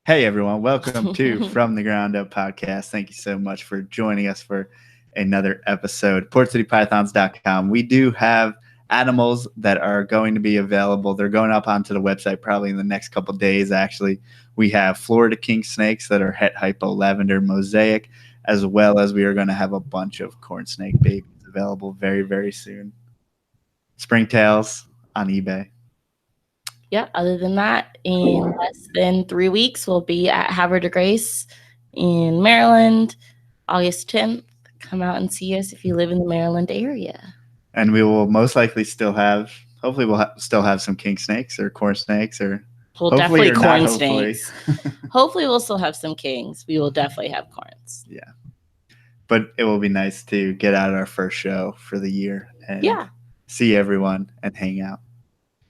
Hey everyone, welcome to From the Ground Up podcast. Thank you so much for joining us for another episode. Theportcitypythons.com. We do have animals that are going to be available. They're going up onto the website probably in the next couple of days, actually. We have Florida king snakes that are het hypo lavender mosaic, as well as we are going to have a bunch of corn snake babies available very, very soon. Springtails on eBay. Yeah, other than that, in less than 3 weeks, we'll be at Havre de Grace in Maryland, August 10th. Come out and see us if you live in the Maryland area. And we will most likely still have, hopefully we'll still have some king snakes or corn snakes or We'll hopefully definitely or corn not, snakes. Hopefully we'll still have some kings. We will definitely have corns. Yeah. But it will be nice to get out our first show for the year and see everyone and hang out.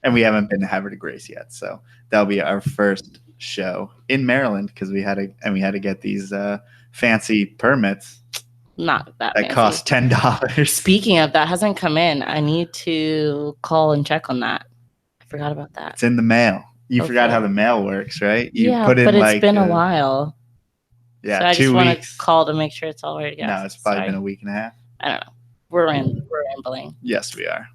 And we haven't been to Havre de Grace yet, so that'll be our first show in Maryland because we had to get these fancy permits. Not that fancy. Cost $10. Speaking of, that hasn't come in. I need to call and check on that. I forgot about that. It's in the mail. You forgot how the mail works, right? You but it's been a while. Yeah, so I 2 just want weeks. to call to make sure it's all right. No, it's probably been a week and a half. I don't know. We're rambling. Yes, we are.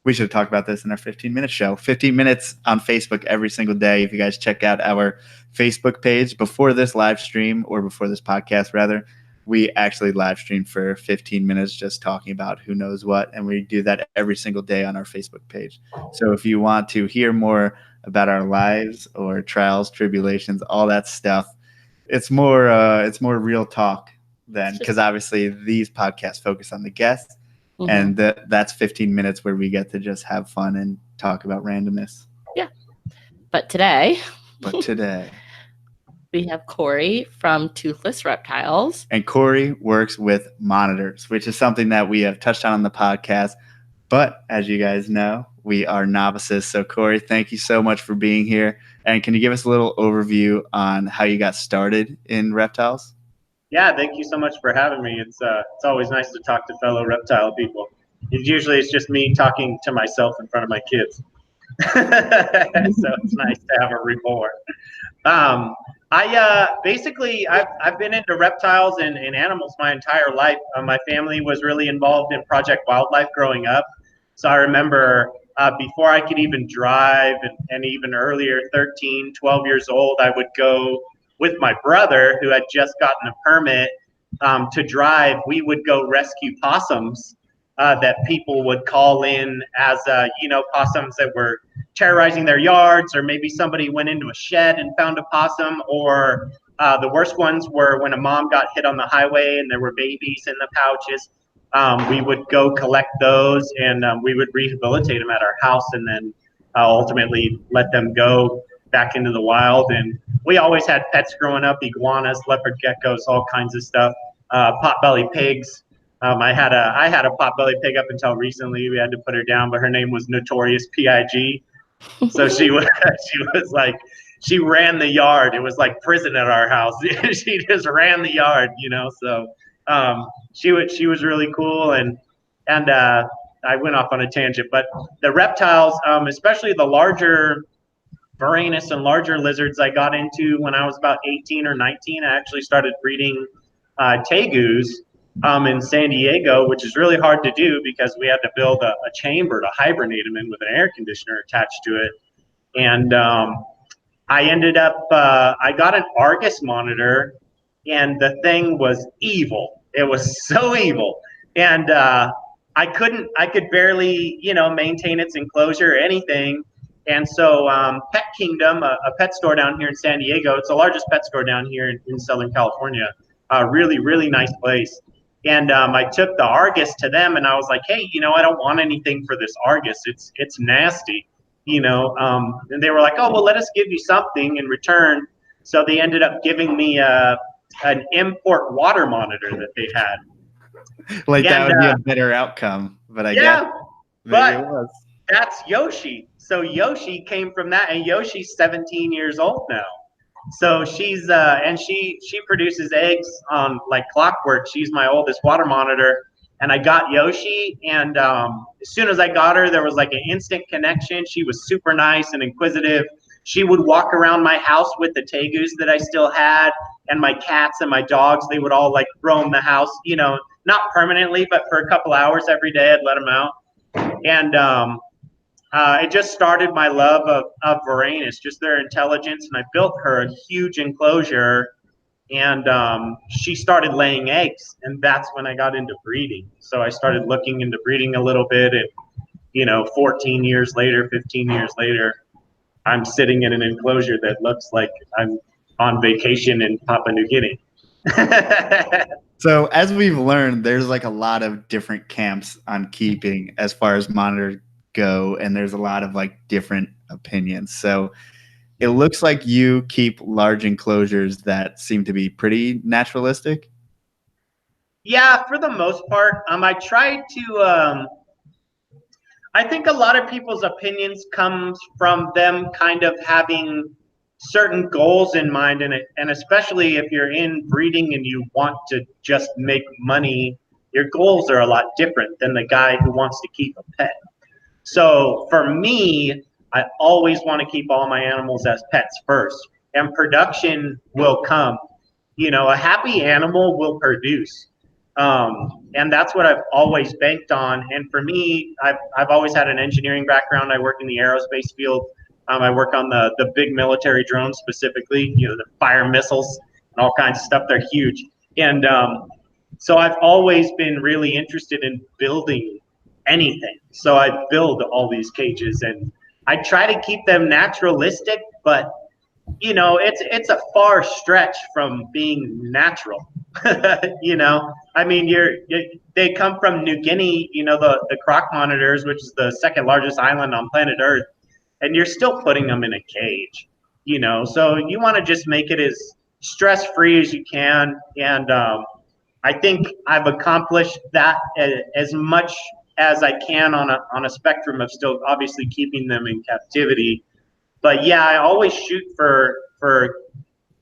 We should talk about this in our 15-minute show. 15 minutes on Facebook every single day. If you guys check out our Facebook page before this live stream, or before this podcast, rather, we actually live stream for 15 minutes just talking about who knows what. And we do that every single day on our Facebook page. So if you want to hear more about our lives or trials, tribulations, all that stuff, it's more real talk than, because obviously these podcasts focus on the guests. And that's 15 minutes where we get to just have fun and talk about randomness. Yeah. But today we have Cory from Toothless Reptiles. And Cory works with monitors, which is something that we have touched on the podcast. But as you guys know, we are novices. So Cory, thank you so much for being here. And can you give us a little overview on how you got started in reptiles? Yeah, thank you so much for having me. It's always nice to talk to fellow reptile people. It's just me talking to myself in front of my kids. So it's nice to have a rapport. I've been into reptiles and animals my entire life. My family was really involved in Project Wildlife growing up. So I remember before I could even drive and even earlier, 13, 12 years old, I would go with my brother, who had just gotten a permit to drive. We would go rescue possums that people would call in as, possums that were terrorizing their yards, or maybe somebody went into a shed and found a possum, or the worst ones were when a mom got hit on the highway and there were babies in the pouches. We would go collect those and we would rehabilitate them at our house and then ultimately let them go back into the wild. And we always had pets growing up: iguanas, leopard geckos, all kinds of stuff. Potbelly pigs. I had a potbelly pig up until recently. We had to put her down, but her name was Notorious Pig. So she she ran the yard. It was like prison at our house. She just ran the yard, So she was really cool, and I went off on a tangent. But the reptiles, especially the larger Varanus and larger lizards, I got into when I was about 18 or 19. I actually started breeding tegus in San Diego, which is really hard to do because we had to build a chamber to hibernate them in with an air conditioner attached to it. And I ended up, I got an Argus monitor, and the thing was evil. It was so evil. And I could barely, maintain its enclosure or anything. And so Pet Kingdom, a pet store down here in San Diego, it's the largest pet store down here in Southern California, really, really nice place. And I took the Argus to them and I was like, hey, I don't want anything for this Argus. It's nasty, and they were like, oh, well, let us give you something in return. So they ended up giving me an import water monitor that they had. That would be a better outcome, but I guess maybe it was. That's Yoshi. So Yoshi came from that, and Yoshi's 17 years old now. So she's and she produces eggs on like clockwork. She's my oldest water monitor, and I got Yoshi, and as soon as I got her, there was like an instant connection. She was super nice and inquisitive. she would walk around my house with the tegus that I still had, and my cats and my dogs. They would all like roam the house, you know, not permanently, but for a couple hours every day. I'd let them out, and it just started my love of Varanus, just their intelligence. And I built her a huge enclosure, and she started laying eggs, and that's when I got into breeding. So I started looking into breeding a little bit, and you know, 14 years later, 15 years later, I'm sitting in an enclosure that looks like I'm on vacation in Papua New Guinea. So as we've learned, there's like a lot of different camps on keeping as far as monitors go, and there's a lot of like different opinions. So it looks like you keep large enclosures that seem to be pretty naturalistic. Yeah, for the most part. I try to I think a lot of people's opinions comes from them kind of having certain goals in mind, and especially if you're in breeding and you want to just make money, your goals are a lot different than the guy who wants to keep a pet. So for me, I always want to keep all my animals as pets first, and production will come. You know, a happy animal will produce. And that's what I've always banked on. And for me, I've always had an engineering background. I work in the aerospace field. I work on the big military drones specifically, you know, the fire missiles and all kinds of stuff. They're huge. And so I've always been really interested in building anything. So I build all these cages, and I try to keep them naturalistic, but you know, it's a far stretch from being natural. You know, I mean, they come from New Guinea, you know, the croc monitors, which is the second largest island on planet Earth, and you're still putting them in a cage, you know. So you want to just make it as stress-free as you can, and I think I've accomplished that as much as I can on a spectrum of still obviously keeping them in captivity. But yeah, I always shoot for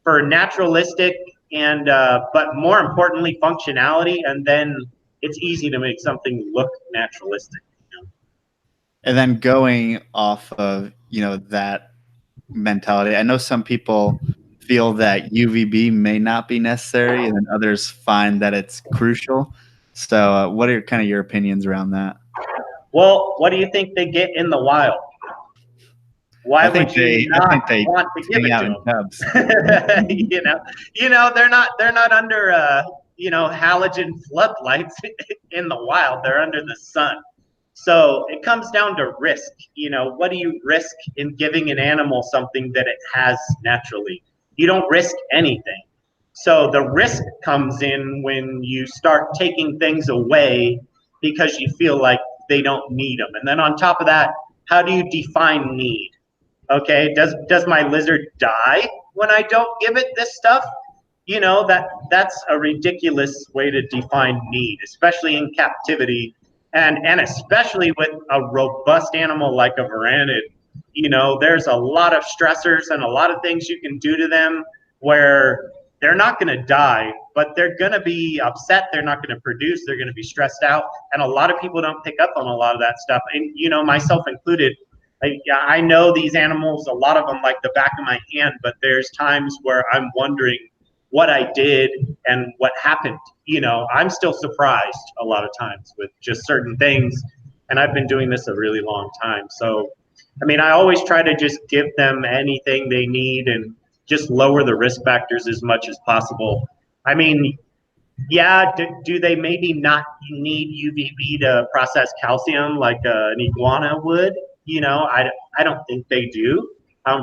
naturalistic and but more importantly functionality, and then it's easy to make something look naturalistic. You know? And then going off of, you know, that mentality, I know some people feel that UVB may not be necessary, and then others find that it's crucial. So what are kind of your opinions around that? Well, what do you think they get in the wild? Why would you not want to give it to them? You know, they're not under you know, halogen floodlights in the wild. They're under the sun. So it comes down to risk. You know, what do you risk in giving an animal something that it has naturally? You don't risk anything. So the risk comes in when you start taking things away because you feel like they don't need them. And then on top of that, how do you define need? Okay, does my lizard die when I don't give it this stuff? You know, that's a ridiculous way to define need, especially in captivity, and especially with a robust animal like a varanid. You know, there's a lot of stressors and a lot of things you can do to them where they're not going to die, but they're going to be upset. They're not going to produce. They're going to be stressed out, and a lot of people don't pick up on a lot of that stuff, and you know, myself included. I know these animals, a lot of them like the back of my hand, but there's times where I'm wondering what I did and what happened. You know, I'm still surprised a lot of times with just certain things, and I've been doing this a really long time. So, I mean, I always try to just give them anything they need and just lower the risk factors as much as possible. I mean, yeah, do they maybe not need UVB to process calcium like an iguana would? You know, I don't think they do.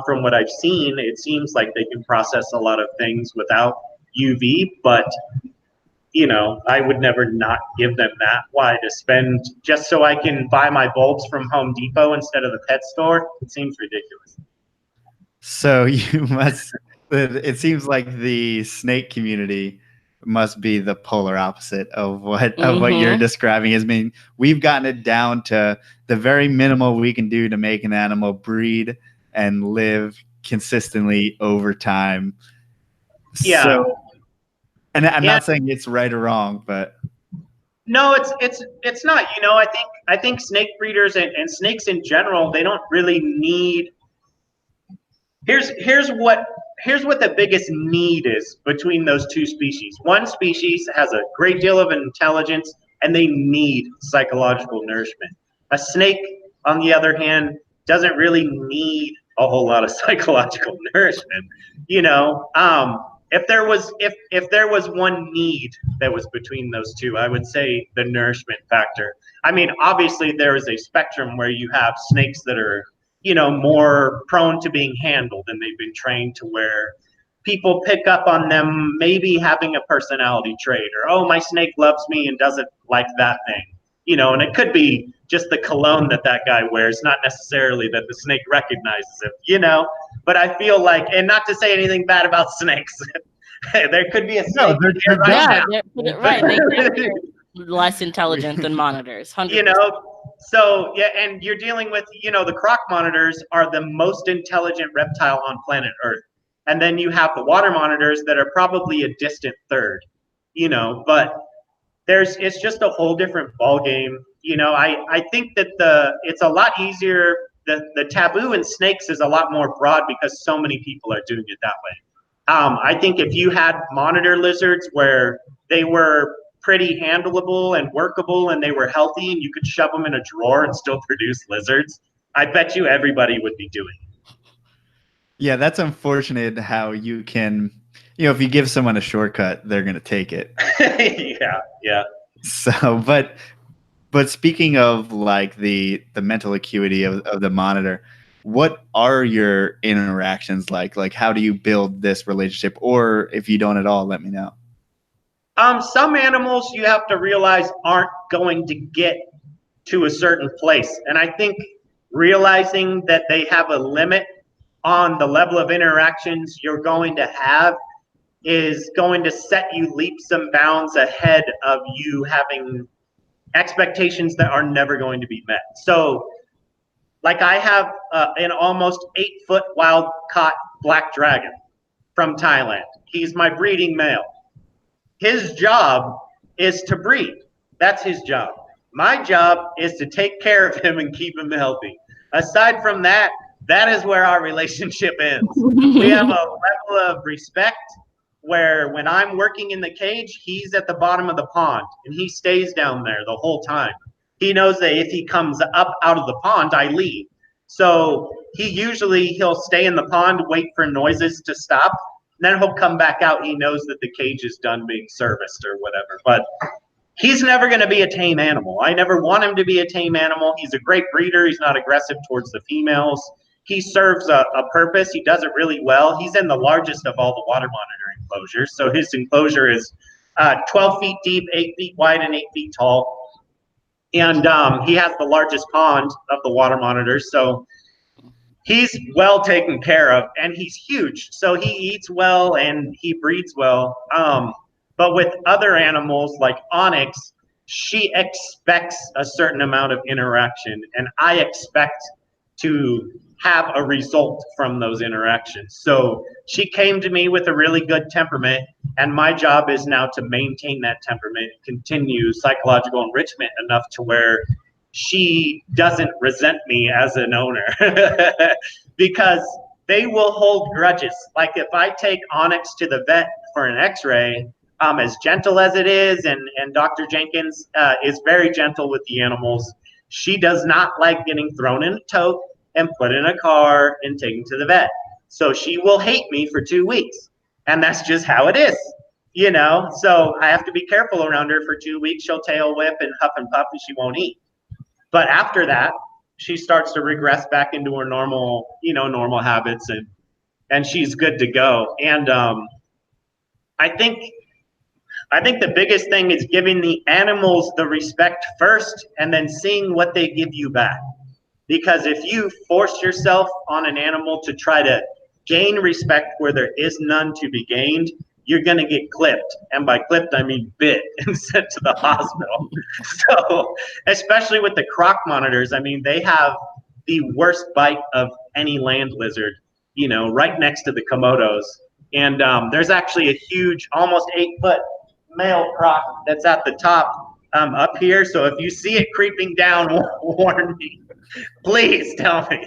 From what I've seen, it seems like they can process a lot of things without UV, but you know, I would never not give them that. Why? To spend just so I can buy my bulbs from Home Depot instead of the pet store? It seems ridiculous. So you must, it seems like the snake community must be the polar opposite of what you're describing as being. We've gotten it down to the very minimal we can do to make an animal breed and live consistently over time. Yeah. So, and I'm not saying it's right or wrong, but no, it's not. You know, I think snake breeders and snakes in general, they don't really need Here's what the biggest need is between those two species. One species has a great deal of intelligence and they need psychological nourishment. A snake, on the other hand, doesn't really need a whole lot of psychological nourishment. You know, if there was one need that was between those two, I would say the nourishment factor. I mean, obviously there is a spectrum where you have snakes that are, you know, more prone to being handled and they've been trained to where people pick up on them maybe having a personality trait, or, oh, my snake loves me and doesn't like that thing. You know, and it could be just the cologne that guy wears, not necessarily that the snake recognizes him, you know. But I feel like, and not to say anything bad about snakes, there could be a snake. No, they're right. They can be less intelligent than monitors. 100%. You know, so yeah, and you're dealing with, you know, the croc monitors are the most intelligent reptile on planet Earth, and then you have the water monitors that are probably a distant third. You know, but it's just a whole different ball game. You know, I think that it's a lot easier. The taboo in snakes is a lot more broad because so many people are doing it that way. I think if you had monitor lizards where they were pretty handleable and workable and they were healthy and you could shove them in a drawer and still produce lizards, I bet you everybody would be doing it. Yeah, that's unfortunate how you can, you know, if you give someone a shortcut, they're going to take it. Yeah. So, but speaking of like the mental acuity of the monitor, what are your interactions like? Like, how do you build this relationship? Or if you don't at all, let me know. Some animals you have to realize aren't going to get to a certain place. And I think realizing that they have a limit on the level of interactions you're going to have is going to set you leaps and bounds ahead of you having expectations that are never going to be met. So, like, I have an almost 8-foot wild caught black dragon from Thailand. He's my breeding male. His job is to breed. That's his job. My job is to take care of him and keep him healthy. Aside from that, that is where our relationship ends. We have a level of respect where when I'm working in the cage, he's at the bottom of the pond and he stays down there the whole time. He knows that if he comes up out of the pond, I leave. So he'll stay in the pond, wait for noises to stop, then he'll come back out. He knows that the cage is done being serviced or whatever. But he's never going to be a tame animal. I never want him to be a tame animal. He's a great breeder. He's not aggressive towards the females. He serves a purpose. He does it really well. He's in the largest of all the water monitor enclosures. So his enclosure is 12 feet deep, 8 feet wide, and 8 feet tall. And he has the largest pond of the water monitors. So he's well taken care of, and he's huge. So he eats well and he breeds well. But with other animals like Onyx, she expects a certain amount of interaction, and I expect to have a result from those interactions. So she came to me with a really good temperament, and my job is now to maintain that temperament, continue psychological enrichment enough to where she doesn't resent me as an owner. Because they will hold grudges. Like if I take Onyx to the vet for an x-ray, as gentle as it is, and Dr. Jenkins is very gentle with the animals, she does not like getting thrown in a tote and put in a car and taken to the vet. So she will hate me for 2 weeks. And that's just how it is, you know? So I have to be careful around her for 2 weeks. She'll tail whip and huff and puff and she won't eat. But after that, she starts to regress back into her normal habits, and she's good to go. And I think the biggest thing is giving the animals the respect first and then seeing what they give you back. Because if you force yourself on an animal to try to gain respect where there is none to be gained, you're going to get clipped. And by clipped, I mean bit and sent to the hospital. So, especially with the croc monitors, I mean, they have the worst bite of any land lizard, you know, right next to the Komodos. And there's actually a huge, almost 8-foot male croc that's at the top up here. So if you see it creeping down, warn me. Please tell me.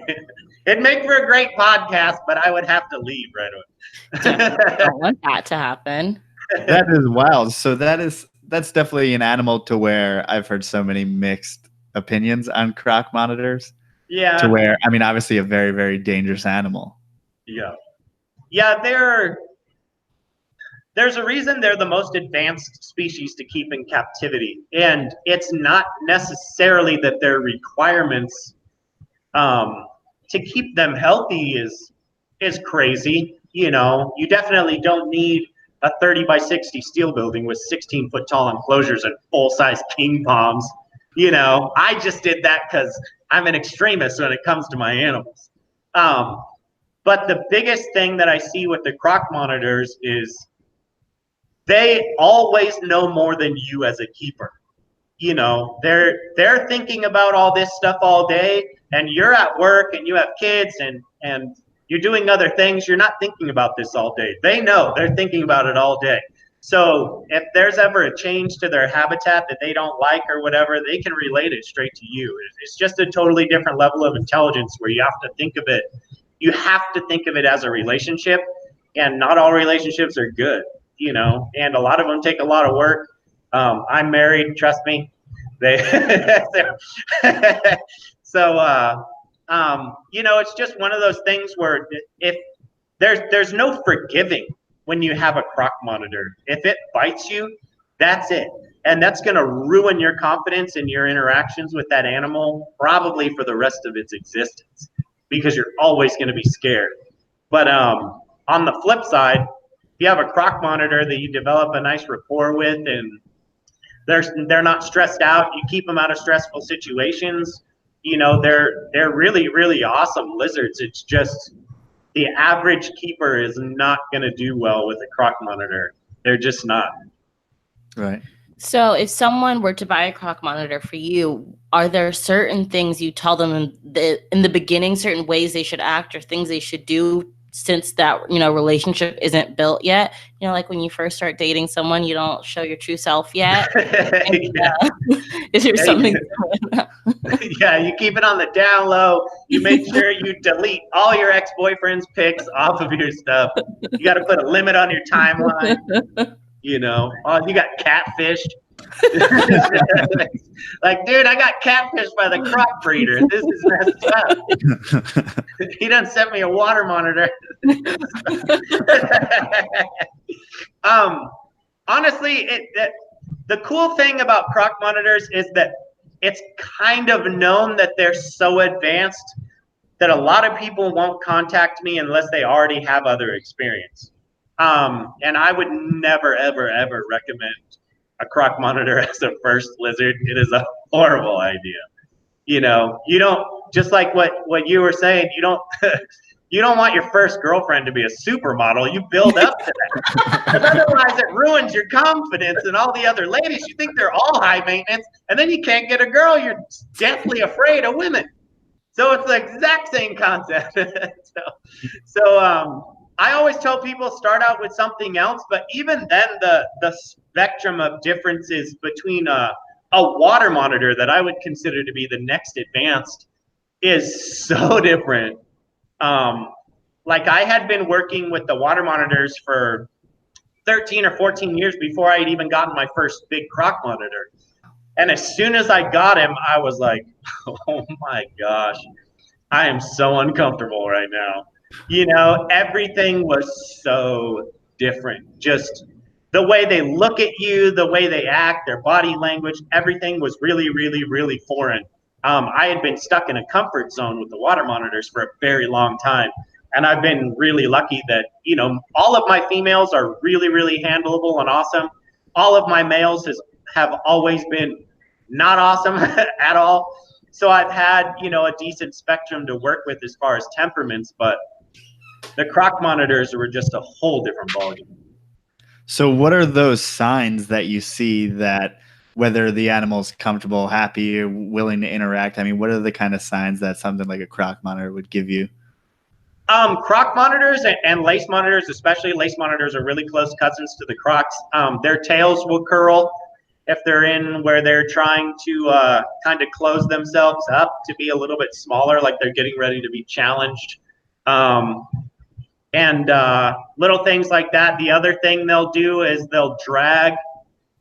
It'd make for a great podcast, but I would have to leave right away. Don't want that to happen. That is wild. So that's definitely an animal to where I've heard so many mixed opinions on croc monitors. Yeah. To where, I mean, obviously a very, very dangerous animal. Yeah. Yeah, there's a reason they're the most advanced species to keep in captivity. And it's not necessarily that their requirements to keep them healthy is crazy. You know, you definitely don't need a 30 by 60 steel building with 16-foot tall enclosures and full-size king palms. You know, I just did that because I'm an extremist when it comes to my animals. But the biggest thing that I see with the croc monitors is they always know more than you as a keeper. You know, they're thinking about all this stuff all day, and you're at work and you have kids and you're doing other things. You're not thinking about this all day. They know, they're thinking about it all day. So if there's ever a change to their habitat that they don't like or whatever, they can relate it straight to you. It's just a totally different level of intelligence where you have to think of it. You have to think of it as a relationship, and not all relationships are good, you know, and a lot of them take a lot of work. I'm married, trust me. So, you know, it's just one of those things where if there's no forgiving when you have a croc monitor. If it bites you, that's it. And that's going to ruin your confidence in your interactions with that animal, probably for the rest of its existence, because you're always going to be scared. But on the flip side, if you have a croc monitor that you develop a nice rapport with, and they're not stressed out, you keep them out of stressful situations, you know, they're really, really awesome lizards. It's just the average keeper is not going to do well with a croc monitor. They're just not. Right. So if someone were to buy a croc monitor for you, are there certain things you tell them in the beginning, certain ways they should act or things they should do, since that, you know, relationship isn't built yet? You know, like when you first start dating someone, you don't show your true self yet. And, is there something? Yeah, you keep it on the down low. You make sure you delete all your ex-boyfriend's pics off of your stuff. You got to put a limit on your timeline. You know, oh, you got catfished. Like, dude, I got catfished by the croc breeder. This is messed up. He done sent me a water monitor. Honestly, the cool thing about croc monitors is that it's kind of known that they're so advanced that a lot of people won't contact me unless they already have other experience. And I would never, ever, ever recommend a croc monitor as a first lizard. It is a horrible idea. You know, you don't, just like what you were saying, you don't you don't want your first girlfriend to be a supermodel. You build up to that. Because otherwise it ruins your confidence, and all the other ladies, you think they're all high maintenance, and then you can't get a girl. You're deathly afraid of women. So it's the exact same concept. So I always tell people start out with something else, but even then the spectrum of differences between a water monitor that I would consider to be the next advanced is so different. Like I had been working with the water monitors for 13 or 14 years before I had even gotten my first big croc monitor. And as soon as I got him, I was like, oh my gosh, I am so uncomfortable right now. You know, everything was so different. Just the way they look at you, the way they act, their body language, everything was really, really, really foreign. I had been stuck in a comfort zone with the water monitors for a very long time. And I've been really lucky that, you know, all of my females are really, really handleable and awesome. All of my males have always been not awesome at all. So I've had, you know, a decent spectrum to work with as far as temperaments, but the croc monitors were just a whole different ballgame. So what are those signs that you see that whether the animal's comfortable, happy, or willing to interact? I mean, what are the kind of signs that something like a croc monitor would give you? Croc monitors and lace monitors, especially lace monitors, are really close cousins to the crocs. Their tails will curl if they're in where they're trying to kind of close themselves up to be a little bit smaller, like they're getting ready to be challenged. And little things like that. The other thing they'll do is they'll drag,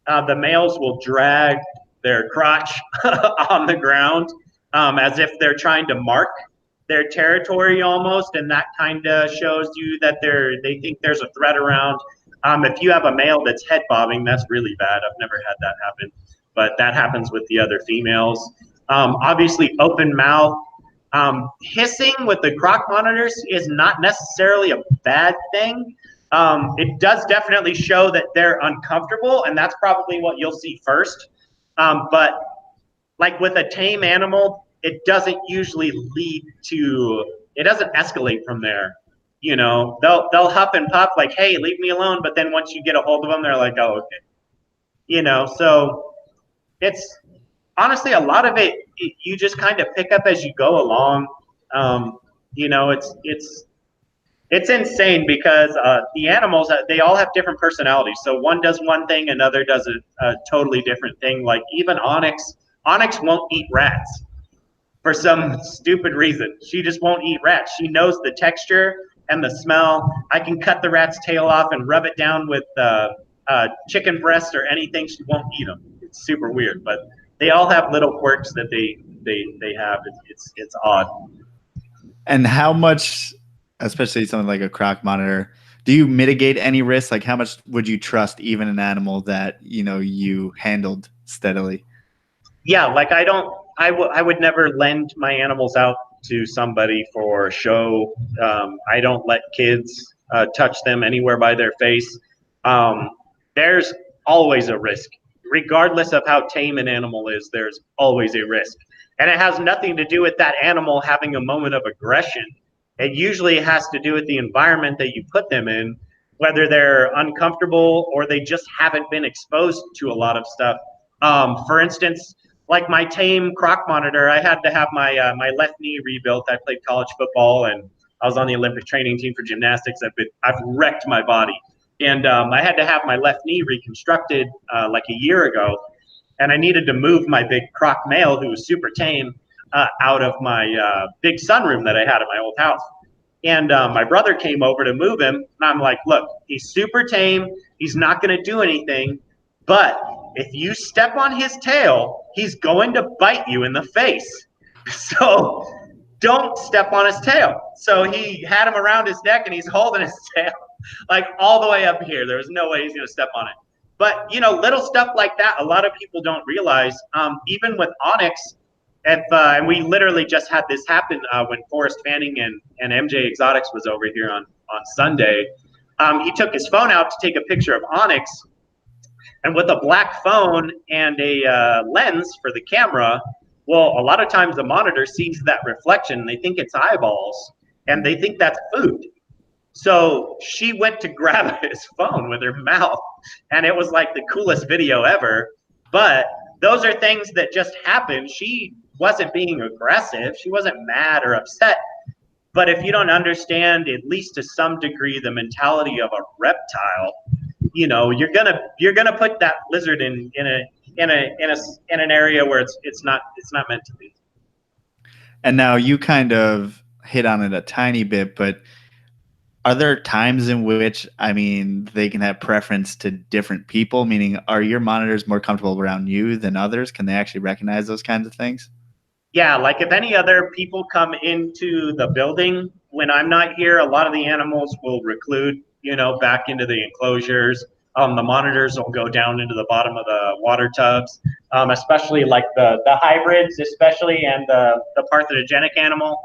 the males will drag their crotch on the ground as if they're trying to mark their territory almost, and that kind of shows you that they think there's a threat around. If you have a male that's head bobbing, that's really bad. I've never had that happen, but that happens with the other females. Obviously, open mouth. Hissing with the croc monitors is not necessarily a bad thing. It does definitely show that they're uncomfortable, and that's probably what you'll see first. But like with a tame animal, it doesn't usually it doesn't escalate from there. You know, they'll huff and puff like, hey, leave me alone. But then once you get a hold of them, they're like, oh, okay. You know, so it's honestly a lot of it you just kind of pick up as you go along. You know, it's insane because the animals, they all have different personalities. So one does one thing, another does a totally different thing. Like even Onyx won't eat rats for some stupid reason. She just won't eat rats. She knows the texture and the smell. I can cut the rat's tail off and rub it down with chicken breast or anything. She won't eat them. It's super weird, but they all have little quirks that they have. It's odd. And how much, especially something like a croc monitor, do you mitigate any risk? Like how much would you trust even an animal that, you know, you handled steadily? Yeah, like I would never lend my animals out to somebody for show. I don't let kids touch them anywhere by their face. There's always a risk. Regardless of how tame an animal is, there's always a risk. And it has nothing to do with that animal having a moment of aggression. It usually has to do with the environment that you put them in, whether they're uncomfortable or they just haven't been exposed to a lot of stuff. For instance, like my tame croc monitor, I had to have my left knee rebuilt. I played college football and I was on the Olympic training team for gymnastics. I've wrecked my body. And I had to have my left knee reconstructed like a year ago. And I needed to move my big croc male, who was super tame, out of my big sunroom that I had at my old house. And my brother came over to move him. And I'm like, look, he's super tame. He's not going to do anything. But if you step on his tail, he's going to bite you in the face. So don't step on his tail. So he had him around his neck and he's holding his tail like all the way up here. There was no way he's going to step on it. But, you know, little stuff like that, a lot of people don't realize. Even with Onyx, and we literally just had this happen when Forrest Fanning and MJ Exotics was over here on Sunday. He took his phone out to take a picture of Onyx. And with a black phone and a lens for the camera, well, a lot of times the monitor sees that reflection. And they think it's eyeballs, and they think that's food. So she went to grab his phone with her mouth, and it was like the coolest video ever. But those are things that just happen. She wasn't being aggressive. She wasn't mad or upset. But if you don't understand, at least to some degree, the mentality of a reptile, you know, you're gonna put that lizard in an area where it's not meant to be. And now you kind of hit on it a tiny bit, but are there times in which, I mean, they can have preference to different people? Meaning, are your monitors more comfortable around you than others? Can they actually recognize those kinds of things? Yeah, like if any other people come into the building when I'm not here, a lot of the animals will reclude, you know, back into the enclosures. The monitors will go down into the bottom of the water tubs, especially like the hybrids, especially, and the parthenogenic animal.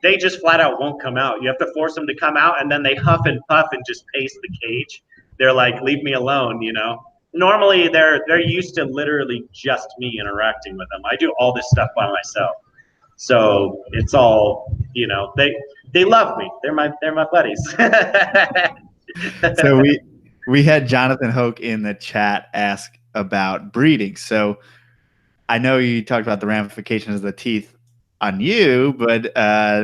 They just flat out won't come out. You have to force them to come out, and then they huff and puff and just pace the cage. They're like, leave me alone, you know. Normally, they're used to literally just me interacting with them. I do all this stuff by myself, so it's all, you know. They love me. They're my buddies. So we had Jonathan Hoke in the chat ask about breeding. So I know you talked about the ramifications of the teeth on you, but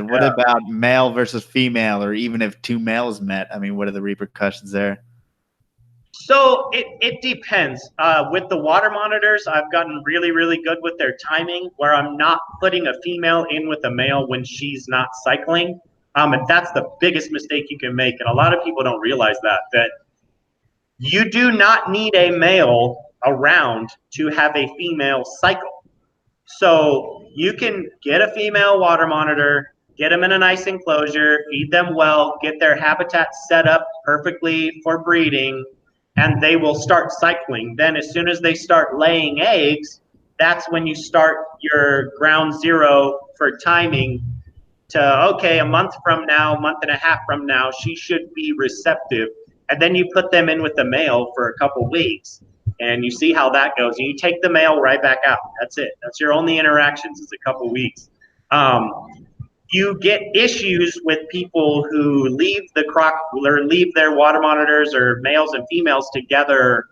what about male versus female, or even if two males met? I mean, what are the repercussions there? So it depends. With the water monitors, I've gotten really, really good with their timing, where I'm not putting a female in with a male when she's not cycling. And that's the biggest mistake you can make. And a lot of people don't realize that you do not need a male around to have a female cycle. So you can get a female water monitor, get them in a nice enclosure, feed them well, get their habitat set up perfectly for breeding, and they will start cycling. Then as soon as they start laying eggs, that's when you start your ground zero for timing to, okay, a month from now, month and a half from now, she should be receptive. And then you put them in with the male for a couple weeks and you see how that goes. And you take the male right back out. That's it. That's your only interactions is a couple weeks. You get issues with people who leave the croc or leave their water monitors or males and females together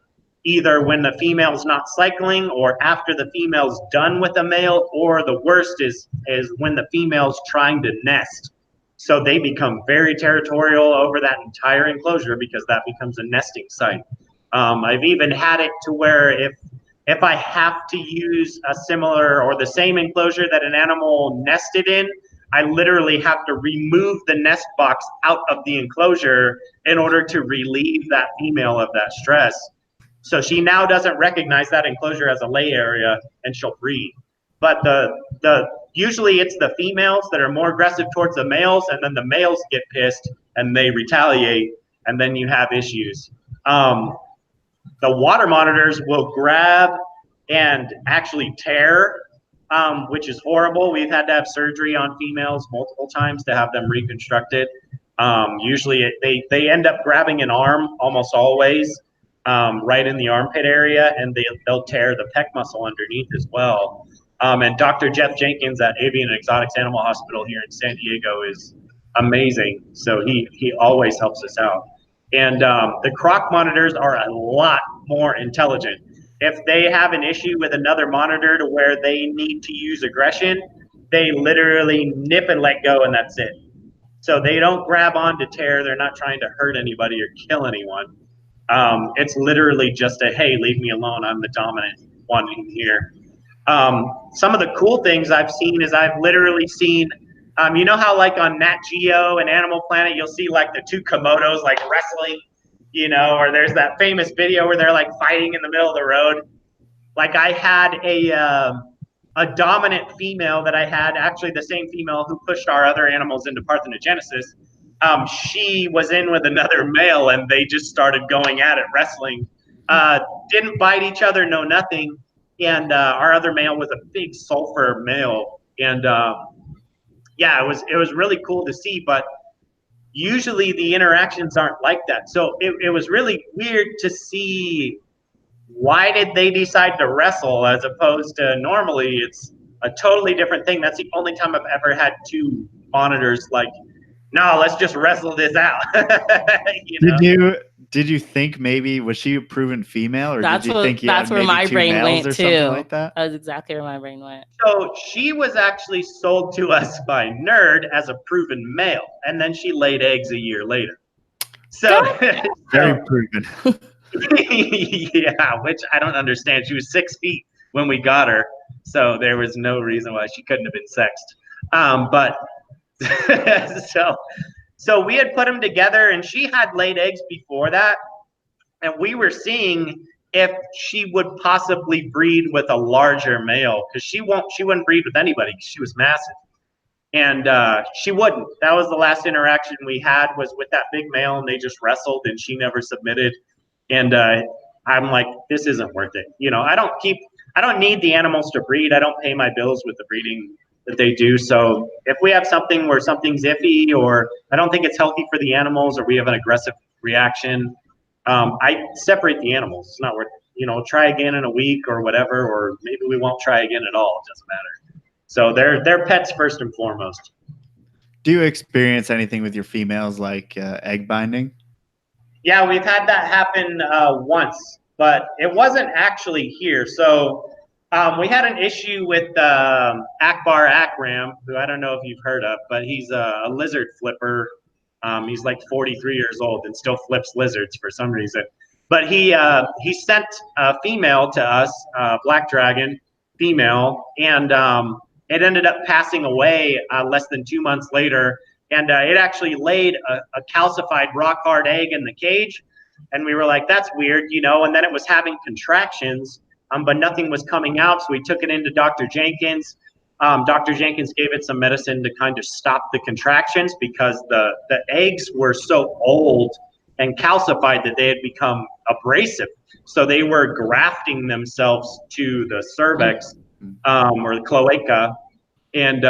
either when the female's not cycling or after the female's done with a male, or the worst is when the female's trying to nest. So they become very territorial over that entire enclosure because that becomes a nesting site. I've even had it to where if I have to use a similar or the same enclosure that an animal nested in, I literally have to remove the nest box out of the enclosure in order to relieve that female of that stress. So she now doesn't recognize that enclosure as a lay area and she'll breed. But usually it's the females that are more aggressive towards the males, and then the males get pissed and they retaliate, and then you have issues. The water monitors will grab and actually tear, which is horrible. We've had to have surgery on females multiple times to have them reconstructed. Usually they end up grabbing an arm almost always, right in the armpit area, and they'll tear the pec muscle underneath as well. And Dr. Jeff Jenkins at Avian and Exotics Animal Hospital here in San Diego is amazing. So he always helps us out. And the croc monitors are a lot more intelligent. If they have an issue with another monitor to where they need to use aggression, they literally nip and let go, and that's it. So they don't grab on to tear. They're not trying to hurt anybody or kill anyone. It's literally just a, hey, leave me alone. I'm the dominant one in here. Some of the cool things I've seen is I've literally seen, you know how like on Nat Geo and Animal Planet, you'll see like the two Komodos like wrestling, you know, or there's that famous video where they're like fighting in the middle of the road. Like I had a dominant female that I had, actually the same female who pushed our other animals into parthenogenesis. She was in with another male and they just started going at it, wrestling. Didn't bite each other, no nothing. And our other male was a big sulfur male. And yeah, it was really cool to see, but usually the interactions aren't like that. So it was really weird to see, why did they decide to wrestle as opposed to normally it's a totally different thing. That's the only time I've ever had two monitors like, no, let's just wrestle this out. You know? Did you think maybe, was she a proven female, or did you think that's where my brain went or too? something like that? That was exactly where my brain went. So she was actually sold to us by Nerd as a proven male, and then she laid eggs a year later. So very proven. Yeah, which I don't understand. She was 6 feet when we got her, so there was no reason why she couldn't have been sexed. But so we had put them together, and she had laid eggs before that, and we were seeing if she would possibly breed with a larger male, because she wouldn't breed with anybody because she was massive, and she wouldn't. That was the last interaction we had, was with that big male, and they just wrestled, and she never submitted. And I'm like, this isn't worth it. You know, I don't need the animals to breed. I don't pay my bills with the breeding that they do. So if we have something where something's iffy, or I don't think it's healthy for the animals, or we have an aggressive reaction, I separate the animals. It's not worth it. You know, try again in a week or whatever, or maybe we won't try again at all. It doesn't matter. So they're pets first and foremost. Do you experience anything with your females like egg binding? Yeah, we've had that happen once, but it wasn't actually here. So we had an issue with Akbar Akram, who I don't know if you've heard of, but he's a lizard flipper. He's like 43 years old and still flips lizards for some reason. But he sent a female to us, black dragon female, and it ended up passing away less than 2 months later. And it actually laid a calcified rock hard egg in the cage. And we were like, that's weird, you know, and then it was having contractions, but nothing was coming out. So we took it into Dr. Jenkins. Dr. Jenkins gave it some medicine to kind of stop the contractions because the eggs were so old and calcified that they had become abrasive. So they were grafting themselves to the cervix or the cloaca. And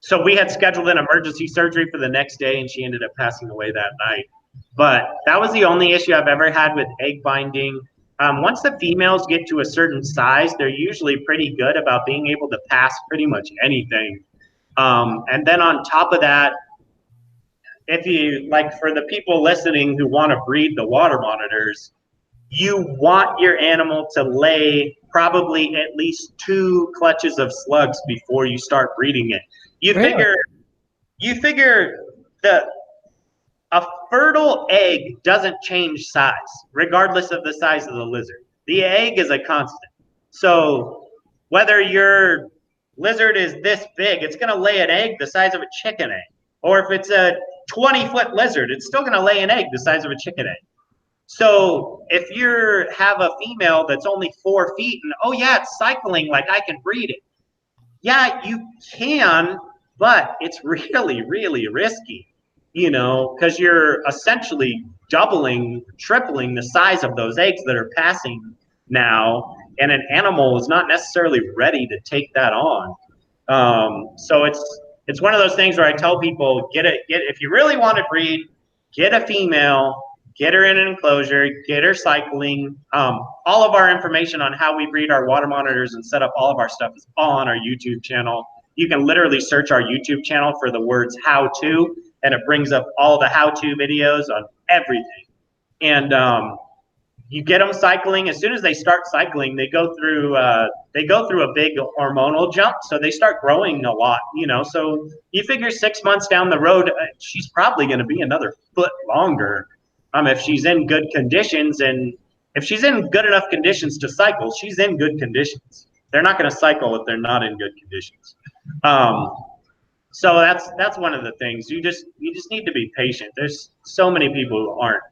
so we had scheduled an emergency surgery for the next day, and she ended up passing away that night. But that was the only issue I've ever had with egg binding. Once the females get to a certain size, they're usually pretty good about being able to pass pretty much anything. And then on top of that, if you, like, for the people listening who want to breed the water monitors, you want your animal to lay probably at least 2 clutches of slugs before you start breeding it. You figure that a fertile egg doesn't change size, regardless of the size of the lizard. The egg is a constant. So whether your lizard is this big, it's going to lay an egg the size of a chicken egg. Or if it's a 20-foot lizard, it's still going to lay an egg the size of a chicken egg. So if you have a female that's only 4 feet and, oh yeah, it's cycling, like I can breed it. Yeah, you can, but it's really, really risky, you know, because you're essentially doubling, tripling the size of those eggs that are passing now, and an animal is not necessarily ready to take that on. So it's one of those things where I tell people, if you really want to breed, get a female, get her in an enclosure, get her cycling. All of our information on how we breed our water monitors and set up all of our stuff is all on our YouTube channel. You can literally search our YouTube channel for the words how to, and it brings up all the how-to videos on everything. And you get them cycling. As soon as they start cycling, they go through a big hormonal jump. So they start growing a lot, you know. So you figure 6 months down the road, she's probably going to be another foot longer. If she's in good conditions, and if she's in good enough conditions to cycle, she's in good conditions. They're not going to cycle if they're not in good conditions. So that's one of the things. You just need to be patient. There's so many people who aren't.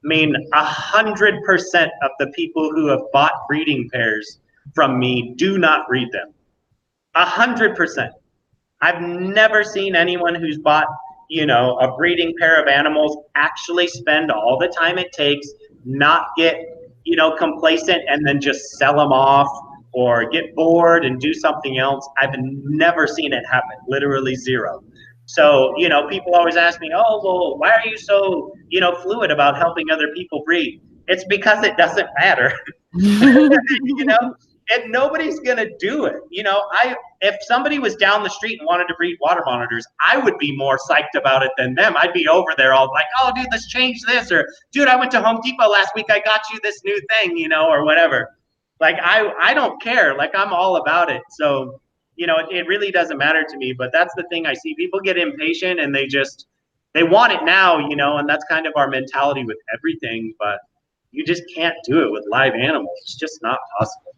I mean, 100% of the people who have bought breeding pairs from me do not breed them. 100%. I've never seen anyone who's bought, you know, a breeding pair of animals actually spend all the time it takes, not get, you know, complacent and then just sell them off or get bored and do something else. I've never seen it happen, literally zero. So, you know, people always ask me, oh, well, why are you so, you know, fluid about helping other people breed? It's because it doesn't matter, you know, and nobody's going to do it. You know, if somebody was down the street and wanted to breed water monitors, I would be more psyched about it than them. I'd be over there all like, oh, dude, let's change this. Or, dude, I went to Home Depot last week. I got you this new thing, you know, or whatever. Like, I don't care. Like, I'm all about it. So, you know, it really doesn't matter to me. But that's the thing I see. People get impatient and they want it now, you know, and that's kind of our mentality with everything. But you just can't do it with live animals. It's just not possible.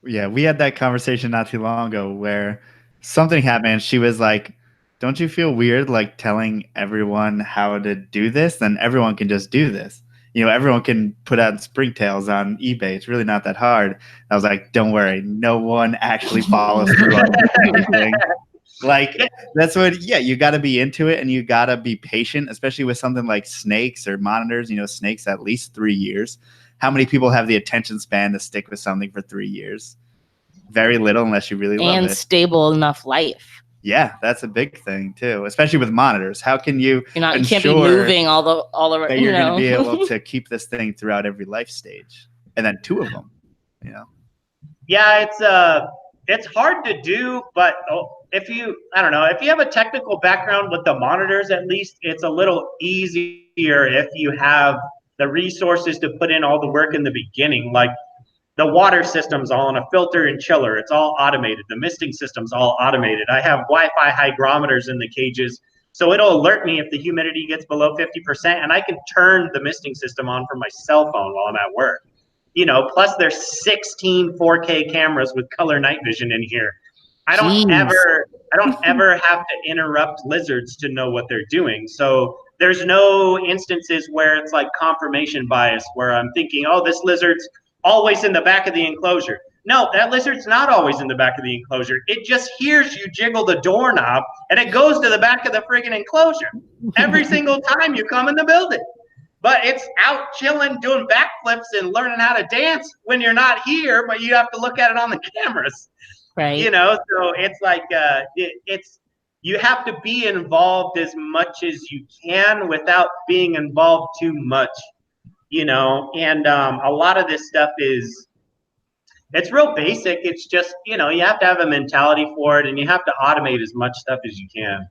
Yeah, we had that conversation not too long ago where something happened. She was like, don't you feel weird like telling everyone how to do this? Then everyone can just do this. You know, everyone can put out springtails on eBay. It's really not that hard. I was like, don't worry. No one actually follows through on anything. Like, that's what, yeah, you got to be into it and you got to be patient, especially with something like snakes or monitors. You know, snakes at least 3 years. How many people have the attention span to stick with something for 3 years? Very little, unless you really love it. And stable enough life. Yeah, that's a big thing too, especially with monitors. How can you you can't be moving all the that you're going to be able to keep this thing throughout every life stage, and then 2 of them, you know? Yeah, it's hard to do, but if you have a technical background with the monitors, at least it's a little easier if you have the resources to put in all the work in the beginning. Like, the water system's all on a filter and chiller. It's all automated. The misting system's all automated. I have Wi-Fi hygrometers in the cages So it'll alert me if the humidity gets below 50%, and I can turn the misting system on from my cell phone while I'm at work. You know, plus there's 16 4K cameras with color night vision in here. I don't ever have to interrupt lizards to know what they're doing. So there's no instances where it's like confirmation bias, where I'm thinking, oh, this lizard's always in the back of the enclosure. No, that lizard's not always in the back of the enclosure. It just hears you jiggle the doorknob, and it goes to the back of the friggin' enclosure every single time you come in the building. But it's out chilling, doing backflips and learning how to dance when you're not here, but you have to look at it on the cameras. Right. You know, so it's like you have to be involved as much as you can without being involved too much, you know. And a lot of this stuff it's real basic. It's just, you know, you have to have a mentality for it, and you have to automate as much stuff as you can.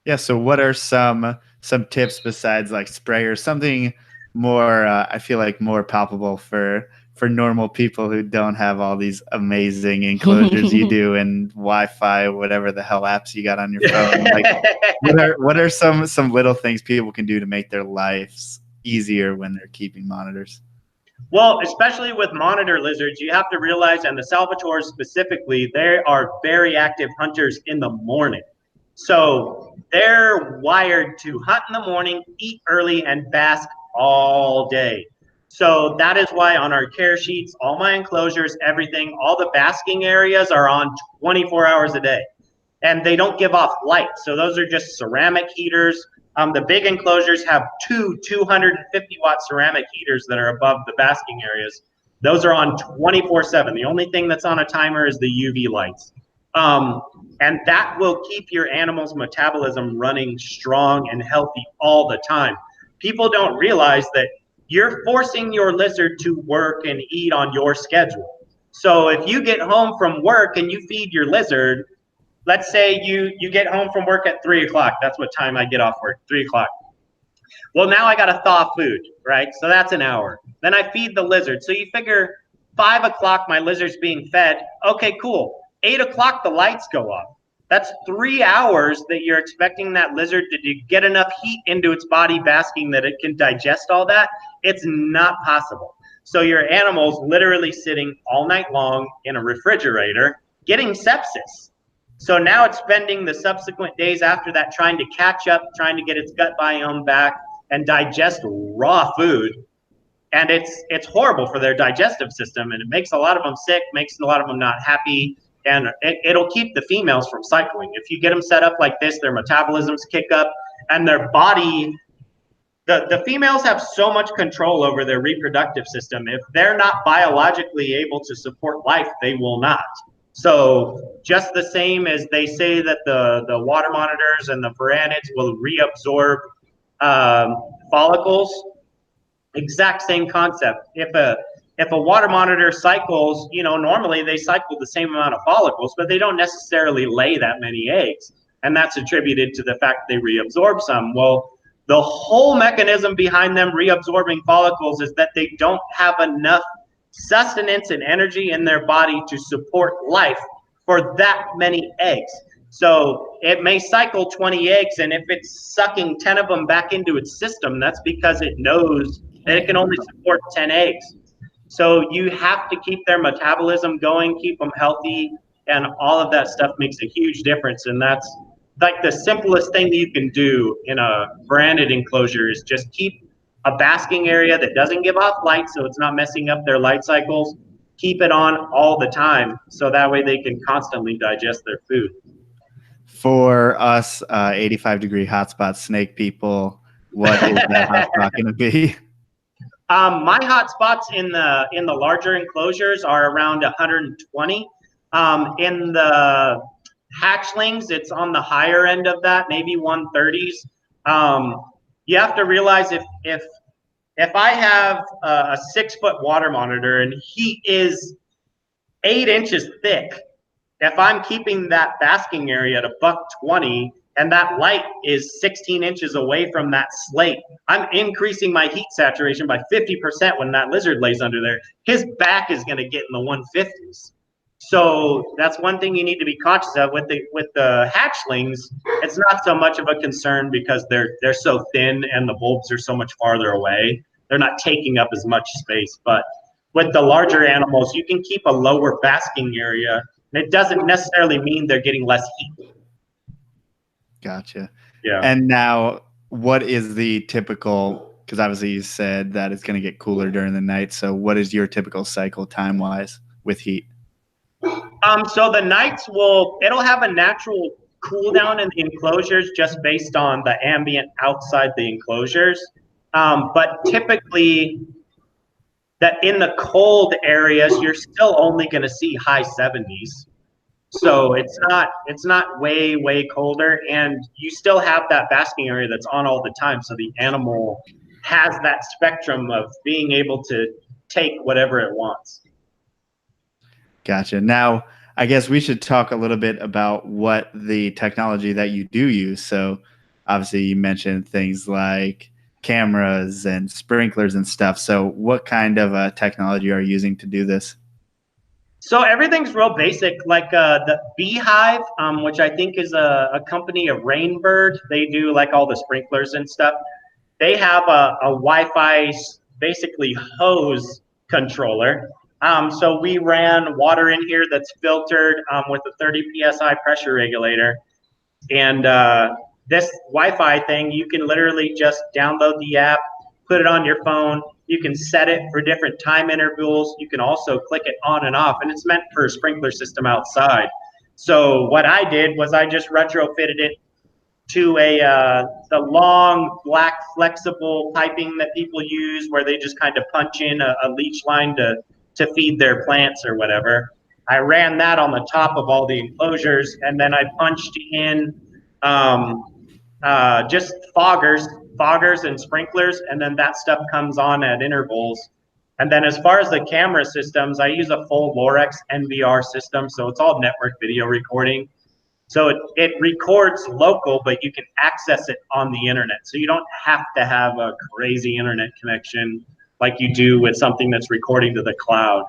Yeah. So what are some tips besides like sprayers, something more, I feel like more palpable for normal people who don't have all these amazing enclosures you do and Wi-Fi, whatever the hell apps you got on your phone? Like, what are some little things people can do to make their lives easier when they're keeping monitors? Well, especially with monitor lizards, you have to realize, and the Salvatores specifically, they are very active hunters in the morning. So they're wired to hunt in the morning, eat early, and bask all day. So that is why on our care sheets, all my enclosures, everything, all the basking areas are on 24 hours a day. And they don't give off light. So those are just ceramic heaters. The big enclosures have two 250-watt ceramic heaters that are above the basking areas. Those are on 24/7. The only thing that's on a timer is the UV lights. And that will keep your animal's metabolism running strong and healthy all the time. People don't realize that you're forcing your lizard to work and eat on your schedule. So if you get home from work and you feed your lizard, let's say you get home from work at 3 o'clock. That's what time I get off work, 3 o'clock. Well, now I got to thaw food, right? So that's an hour. Then I feed the lizard. So you figure 5 o'clock, my lizard's being fed. Okay, cool. 8 o'clock, the lights go off. That's 3 hours that you're expecting that lizard to get enough heat into its body basking that it can digest all that. It's not possible. So your animal's literally sitting all night long in a refrigerator getting sepsis. So now it's spending the subsequent days after that trying to catch up, trying to get its gut biome back and digest raw food. And it's horrible for their digestive system, and it makes a lot of them sick, makes a lot of them not happy, and it'll keep the females from cycling. If you get them set up like this, their metabolisms kick up, and their body, the females have so much control over their reproductive system. If they're not biologically able to support life, they will not. So just the same as they say that the water monitors and the varanids will reabsorb follicles, exact same concept. If a water monitor cycles, you know, normally they cycle the same amount of follicles, but they don't necessarily lay that many eggs. And that's attributed to the fact they reabsorb some. Well, the whole mechanism behind them reabsorbing follicles is that they don't have enough sustenance and energy in their body to support life for that many eggs. So it may cycle 20 eggs, and if it's sucking 10 of them back into its system, that's because it knows that it can only support 10 eggs. So you have to keep their metabolism going, keep them healthy, and all of that stuff makes a huge difference. And that's like the simplest thing that you can do in a branded enclosure is just keep a basking area that doesn't give off light, so it's not messing up their light cycles. Keep it on all the time, so that way they can constantly digest their food. For us 85-degree hotspot snake people, what is that hotspot going to be? My hotspots in the larger enclosures are around 120. In the hatchlings, it's on the higher end of that, maybe 130s. You have to realize if I have a 6-foot water monitor and he is 8 inches thick, if I'm keeping that basking area at $120 and that light is 16 inches away from that slate, I'm increasing my heat saturation by 50% when that lizard lays under there. His back is going to get in the 150s. So that's one thing you need to be conscious of with the hatchlings. It's not so much of a concern because they're so thin and the bulbs are so much farther away. They're not taking up as much space. But with the larger animals, you can keep a lower basking area. And it doesn't necessarily mean they're getting less heat. Gotcha. Yeah. And now, what is the typical? Because obviously you said that it's going to get cooler during the night. So what is your typical cycle time-wise with heat? So the nights it'll have a natural cool down in the enclosures just based on the ambient outside the enclosures. But typically that in the cold areas, you're still only going to see high 70s. So it's not way colder, and you still have that basking area that's on all the time. So the animal has that spectrum of being able to take whatever it wants. Gotcha. Now, I guess we should talk a little bit about what the technology that you do use. So obviously you mentioned things like cameras and sprinklers and stuff. So what kind of technology are you using to do this? So everything's real basic, like the Beehive, which I think is a company of Rainbird. They do like all the sprinklers and stuff. They have a Wi-Fi basically hose controller. So we ran water in here that's filtered with a 30 psi pressure regulator. And this Wi-Fi thing, you can literally just download the app, put it on your phone. You can set it for different time intervals. You can also click it on and off, and it's meant for a sprinkler system outside. So what I did was I just retrofitted it to the long black flexible piping that people use, where they just kind of punch in a leach line to feed their plants or whatever. I ran that on the top of all the enclosures, and then I punched in just foggers and sprinklers, and then that stuff comes on at intervals. And then as far as the camera systems, I use a full Lorex NVR system, so it's all network video recording. So it records local, but you can access it on the internet. So you don't have to have a crazy internet connection like you do with something that's recording to the cloud.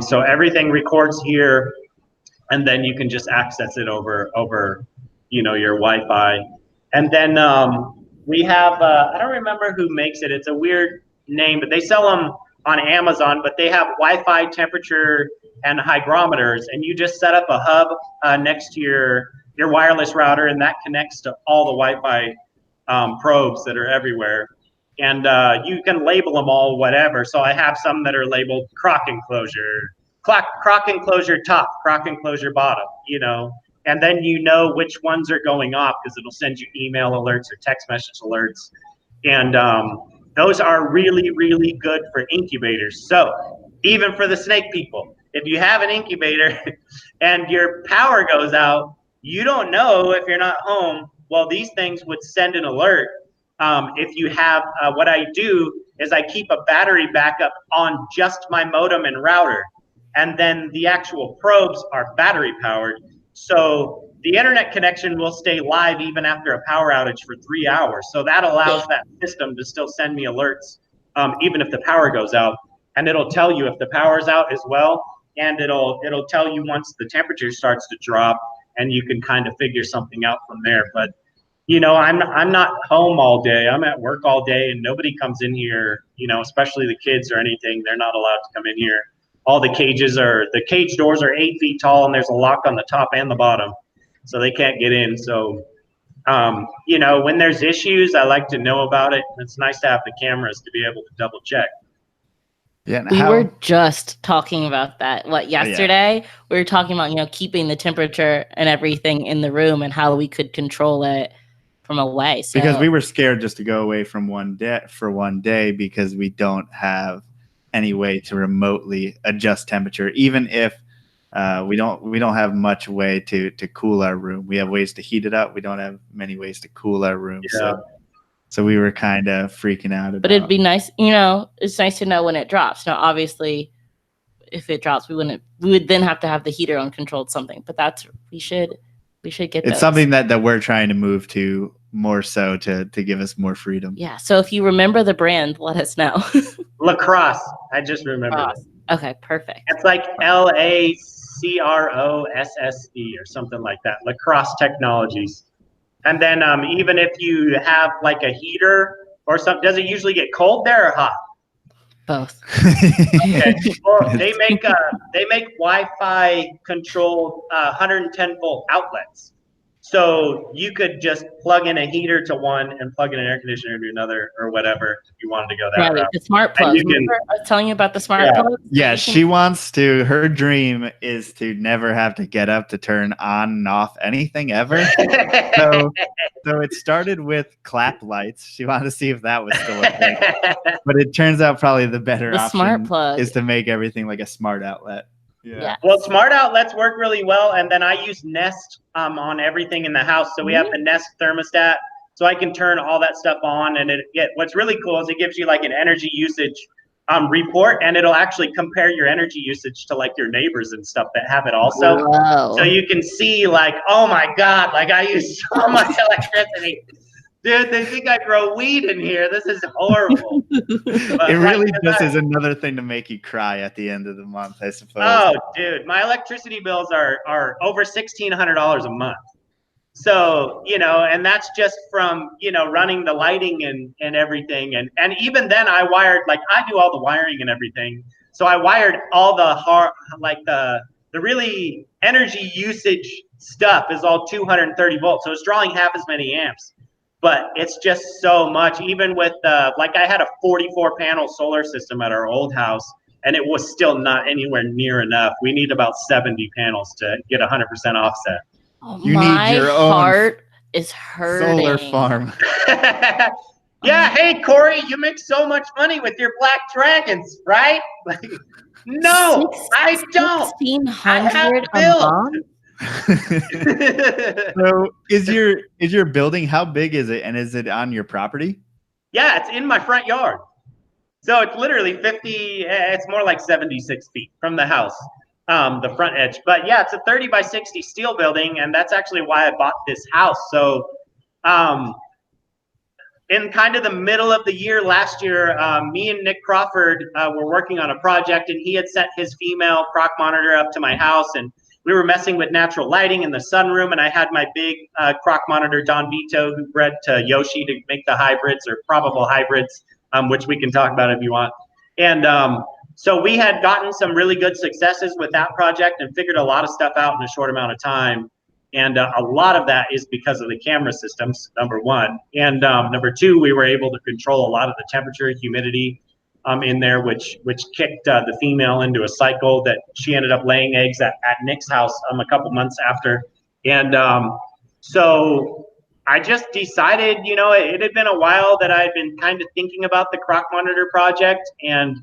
So everything records here, and then you can just access it over your Wi-Fi. And then we have I don't remember who makes it. It's a weird name, but they sell them on Amazon. But they have Wi-Fi temperature and hygrometers, and you just set up a hub next to your wireless router, and that connects to all the Wi-Fi probes that are everywhere. And you can label them all whatever. So I have some that are labeled croc enclosure, croc enclosure top, croc enclosure bottom, and then you know which ones are going off because it'll send you email alerts or text message alerts. And those are really, really good for incubators. So even for the snake people, if you have an incubator and your power goes out, you don't know if you're not home. Well, these things would send an alert. If you have, what I do is I keep a battery backup on just my modem and router. And then the actual probes are battery powered. So the internet connection will stay live even after a power outage for 3 hours. So that allows that system to still send me alerts, even if the power goes out. And it'll tell you if the power's out as well. And it'll tell you once the temperature starts to drop, and you can kind of figure something out from there. But I'm not home all day. I'm at work all day, and nobody comes in here, especially the kids or anything. They're not allowed to come in here. All the cage doors are 8 feet tall, and there's a lock on the top and the bottom, so they can't get in. So, when there's issues, I like to know about it. It's nice to have the cameras to be able to double check. Yeah, we were just talking about that. Yesterday? Yeah. We were talking about, keeping the temperature and everything in the room and how we could control it from away. So, because we were scared just to go away from one day because we don't have any way to remotely adjust temperature, even if we don't have much way to cool our room. We have ways to heat it up. We don't have many ways to cool our room. Yeah. So we were kind of freaking out about. But it'd be nice, it's nice to know when it drops. Now, obviously, if it drops, we would then have to have the heater on controlled something. But we should get. It's something that we're trying to move to more so to give us more freedom. Yeah. So if you remember the brand, let us know. Lacrosse. I just remembered. Okay, perfect. It's like LACROSS CROSSE or something like that, Lacrosse Technologies. And then even if you have like a heater or something, does it usually get cold there or hot? Both. Okay. Well, they make Wi-Fi controlled 110 volt outlets. So you could just plug in a heater to one and plug in an air conditioner to another or whatever if you wanted to go that route. The smart plug. Remember I was telling you about the smart plug? Yeah, she wants to, her dream is to never have to get up to turn on and off anything ever. So it started with clap lights. She wanted to see if that was still a thing. But it turns out probably the better option smart plug is to make everything like a smart outlet. Yeah. Well, smart outlets work really well, and then I use Nest on everything in the house. So we have the Nest thermostat, so I can turn all that stuff on. And what's really cool is it gives you like an energy usage report, and it'll actually compare your energy usage to like your neighbors and stuff that have it also. Whoa. So you can see like, oh my God, like I use so much electricity. Dude, they think I grow weed in here. This is horrible. It really just is another thing to make you cry at the end of the month, I suppose. Oh, dude, my electricity bills are over $1,600 a month. So, you know, and that's just from, you know, running the lighting and everything. And even then I wired, like I do all the wiring and everything. So I wired all the the really energy usage stuff is all 230 volts. So it's drawing half as many amps. But it's just so much, even with like I had a 44 panel solar system at our old house, and it was still not anywhere near enough. We need about 70 panels to get 100% offset. Oh, you need your own heart is hurting. Solar farm. Yeah, hey Cory, you make so much money with your black dragons, right? Like, no, I don't. $1,600 a month. So is your building, how big is it, and is it on your property? Yeah, it's in my front yard. So it's literally 50, it's more like 76 feet from the house, the front edge. But yeah, it's a 30 by 60 steel building, and that's actually why I bought this house. So in kind of the middle of the year last year, me and Nick Crawford were working on a project, and he had sent his female croc monitor up to my house, and we were messing with natural lighting in the sunroom, and I had my big croc monitor, Don Vito, who bred to Yoshi to make the hybrids or probable hybrids, which we can talk about if you want. And so we had gotten some really good successes with that project and figured a lot of stuff out in a short amount of time. And a lot of that is because of the camera systems, number one. And number two, we were able to control a lot of the temperature, humidity, in there, which kicked the female into a cycle that she ended up laying eggs at Nick's house a couple months after. And so I just decided, you know, it had been a while that I'd been kind of thinking about the croc monitor project, and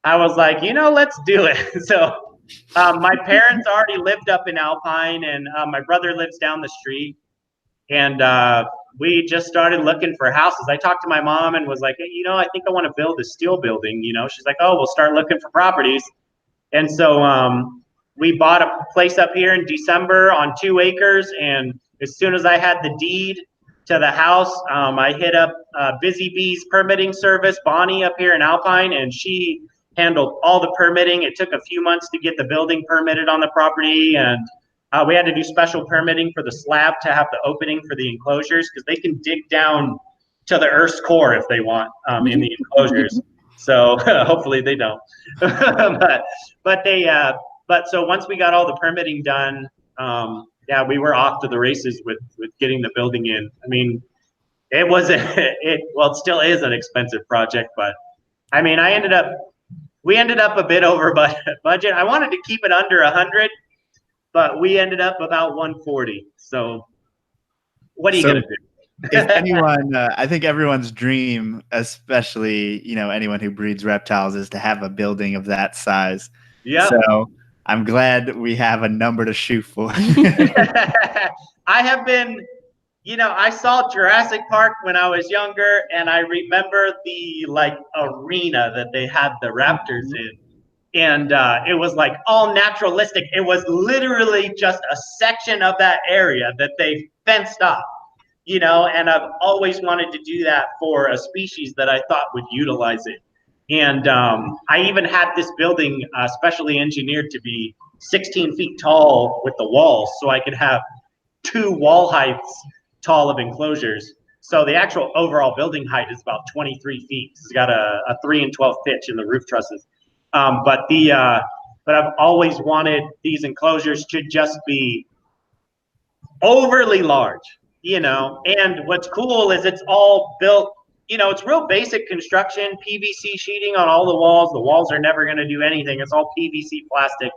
I was like, you know, let's do it. So my parents already lived up in Alpine, and my brother lives down the street, and we just started looking for houses. I talked to my mom and was like, hey, you know, I think I want to build a steel building. You know, she's like, oh, we'll start looking for properties. And so we bought a place up here in December on 2 acres. And as soon as I had the deed to the house, I hit up Busy Bees permitting service, Bonnie up here in Alpine, and she handled all the permitting. It took a few months to get the building permitted on the property, and we had to do special permitting for the slab to have the opening for the enclosures, because they can dig down to the Earth's core if they want in the enclosures. So hopefully they don't. But so once we got all the permitting done, yeah, we were off to the races with getting the building in. I mean, it was well, it still is an expensive project, but I mean, we ended up a bit over budget. I wanted to keep it under 100. But we ended up about 140. So what are you going to do? If anyone, I think everyone's dream, especially, you know, anyone who breeds reptiles, is to have a building of that size. Yeah. So I'm glad we have a number to shoot for. I have been, you know, I saw Jurassic Park when I was younger, and I remember the like arena that they had the raptors in. And it was like all naturalistic. It was literally just a section of that area that they fenced off, you know, and I've always wanted to do that for a species that I thought would utilize it. And I even had this building specially engineered to be 16 feet tall with the walls, so I could have 2 wall heights tall of enclosures. So the actual overall building height is about 23 feet. It's got a 3 and 12 pitch in the roof trusses. But I've always wanted these enclosures to just be overly large, you know. And what's cool is it's all built, you know, it's real basic construction, PVC sheeting on all the walls. The walls are never going to do anything. It's all PVC plastic.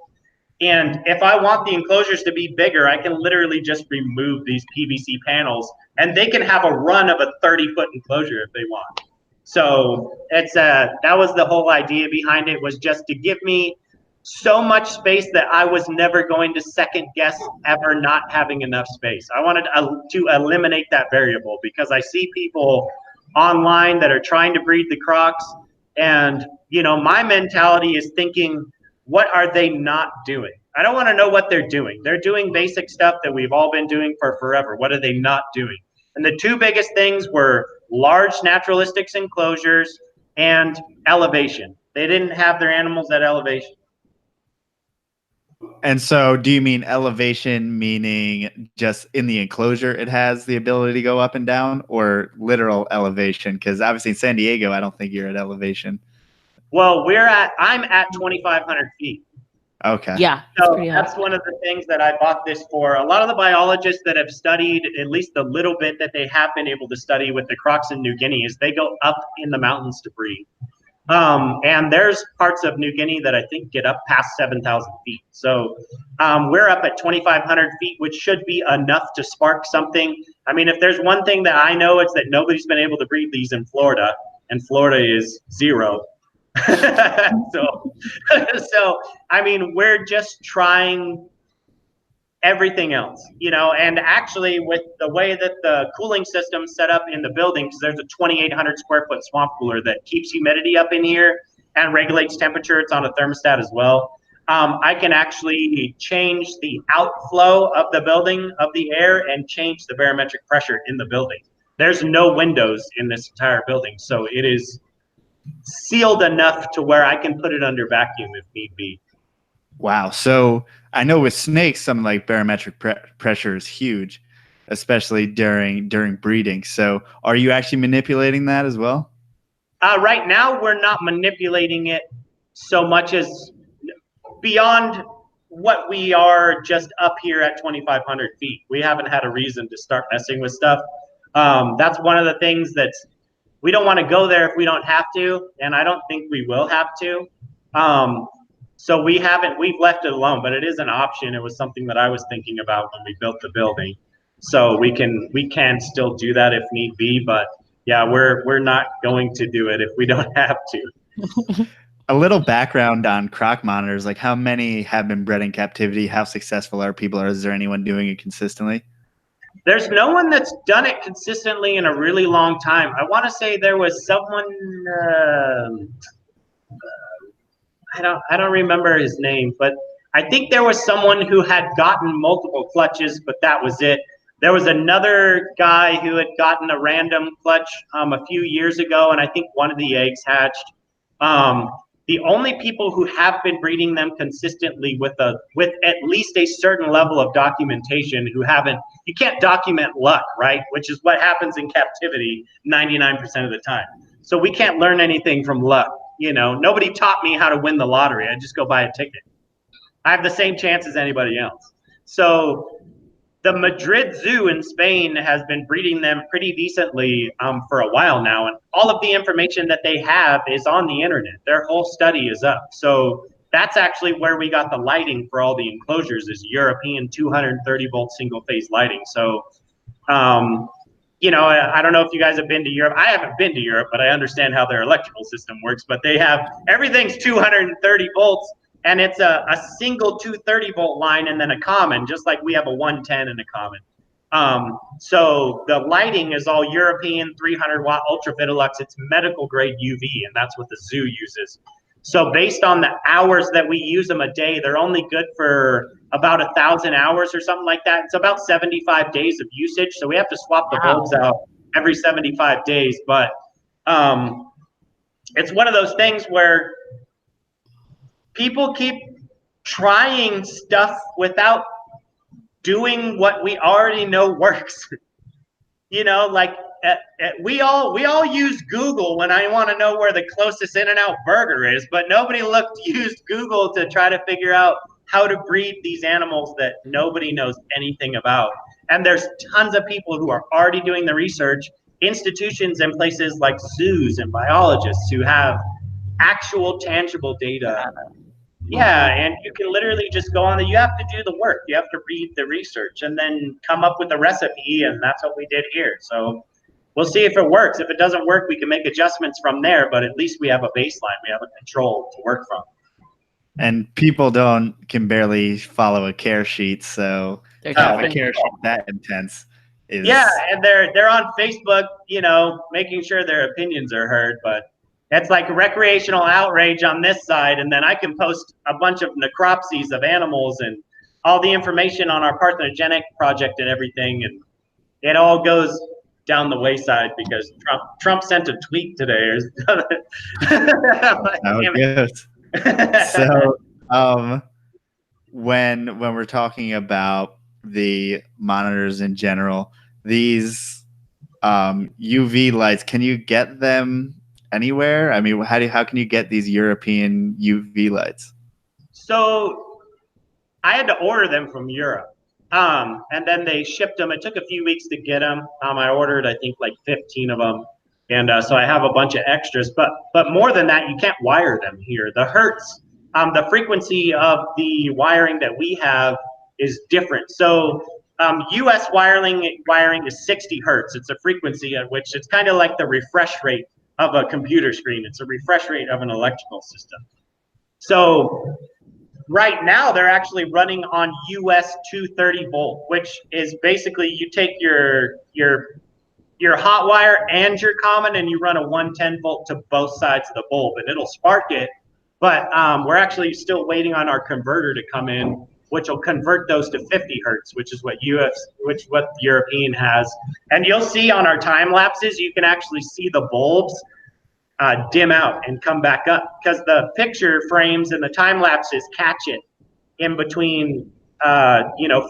And if I want the enclosures to be bigger, I can literally just remove these PVC panels and they can have a run of a 30-foot enclosure if they want. So it's that was the whole idea behind it, was just to give me so much space that I was never going to second guess ever not having enough space. I wanted to eliminate that variable, because I see people online that are trying to breed the crocs, and you know, my mentality is thinking, what are they not doing? I don't want to know what they're doing. They're doing basic stuff that we've all been doing for forever. What are they not doing? And the 2 biggest things were large naturalistics enclosures and elevation. They didn't have their animals at elevation. And so do you mean elevation meaning just in the enclosure it has the ability to go up and down, or literal elevation? Because obviously in San Diego, I don't think you're at elevation. Well, I'm at 2,500 feet. Okay. Yeah. So that's one of the things that I bought this for. A lot of the biologists that have studied at least a little bit that they have been able to study with the crocs in New Guinea is they go up in the mountains to breed. And there's parts of New Guinea that I think get up past 7,000 feet. So we're up at 2,500 feet, which should be enough to spark something. I mean, if there's one thing that I know, it's that nobody's been able to breed these in Florida, and Florida is 0. so I mean, we're just trying everything else, you know. And actually, with the way that the cooling system's set up in the building, because there's a 2,800 square foot swamp cooler that keeps humidity up in here and regulates temperature. It's on a thermostat as well. I can actually change the outflow of the building of the air and change the barometric pressure in the building. There's no windows in this entire building, so it is sealed enough to where I can put it under vacuum if need be. Wow. So I know with snakes, something like barometric pressure is huge, especially during breeding. So are you actually manipulating that as well? Right now, we're not manipulating it so much as beyond what we are just up here at 2,500 feet. We haven't had a reason to start messing with stuff. That's one of the things that's, we don't want to go there if we don't have to, and I don't think we will have to. So we've left it alone, but it is an option. It was something that I was thinking about when we built the building. So we can still do that if need be, but yeah, we're not going to do it if we don't have to. A little background on croc monitors, like how many have been bred in captivity? How successful are people, or is there anyone doing it consistently? There's no one that's done it consistently in a really long time. I want to say there was someone, I don't remember his name, but I think there was someone who had gotten multiple clutches, but that was it. There was another guy who had gotten a random clutch a few years ago, and I think one of the eggs hatched. The only people who have been breeding them consistently with at least a certain level of documentation who haven't, you can't document luck, right? Which is what happens in captivity 99% of the time. So we can't learn anything from luck. You know, nobody taught me how to win the lottery. I just go buy a ticket. I have the same chance as anybody else. So the Madrid Zoo in Spain has been breeding them pretty decently for a while now, and all of the information that they have is on the internet. Their whole study is up. So that's actually where we got the lighting for all the enclosures, is European 230 volt single phase lighting. So, you know, I don't know if you guys have been to Europe. I haven't been to Europe, but I understand how their electrical system works. But they have, everything's 230 volts. And it's a single 230 volt line and then a common, just like we have a 110 and a common. So the lighting is all European 300 watt ultra Vitalux. It's medical grade UV, and that's what the zoo uses. So based on the hours that we use them a day, they're only good for about 1,000 hours or something like that. It's about 75 days of usage. So we have to swap the bulbs out every 75 days. But it's one of those things where people keep trying stuff without doing what we already know works. You know, like we all use Google when I want to know where the closest In-N-Out burger is, but nobody used Google to try to figure out how to breed these animals that nobody knows anything about. And there's tons of people who are already doing the research, institutions and places like zoos and biologists who have actual tangible data. Yeah, and you can literally just go on you have to do the work. You have to read the research and then come up with a recipe, and that's what we did here. So we'll see if it works. If it doesn't work, we can make adjustments from there, but at least we have a baseline. We have a control to work from. And people can barely follow a care sheet, so They're have a different. care sheet that intense is Yeah, and they're on Facebook, you know, making sure their opinions are heard, but that's like recreational outrage on this side, and then I can post a bunch of necropsies of animals and all the information on our parthenogenic project and everything, and it all goes down the wayside because Trump sent a tweet today. So when we're talking about the monitors in general, these UV lights, can you get them anywhere? I mean, how can you get these European UV lights? So I had to order them from Europe, and then they shipped them. It took a few weeks to get them. I ordered, I think, like 15 of them, and so I have a bunch of extras. But more than that, you can't wire them here. The hertz, the frequency of the wiring that we have is different. So U.S. wiring is 60 hertz. It's a frequency at which it's kind of like the refresh rate of a computer screen. It's a refresh rate of an electrical system. So right now, they're actually running on US 230 volt, which is basically you take your hot wire and your common, and you run a 110 volt to both sides of the bulb, and it'll spark it. But we're actually still waiting on our converter to come in, which will convert those to 50 hertz, which is what the European has. And you'll see on our time lapses, you can actually see the bulbs dim out and come back up because the picture frames and the time lapses catch it in between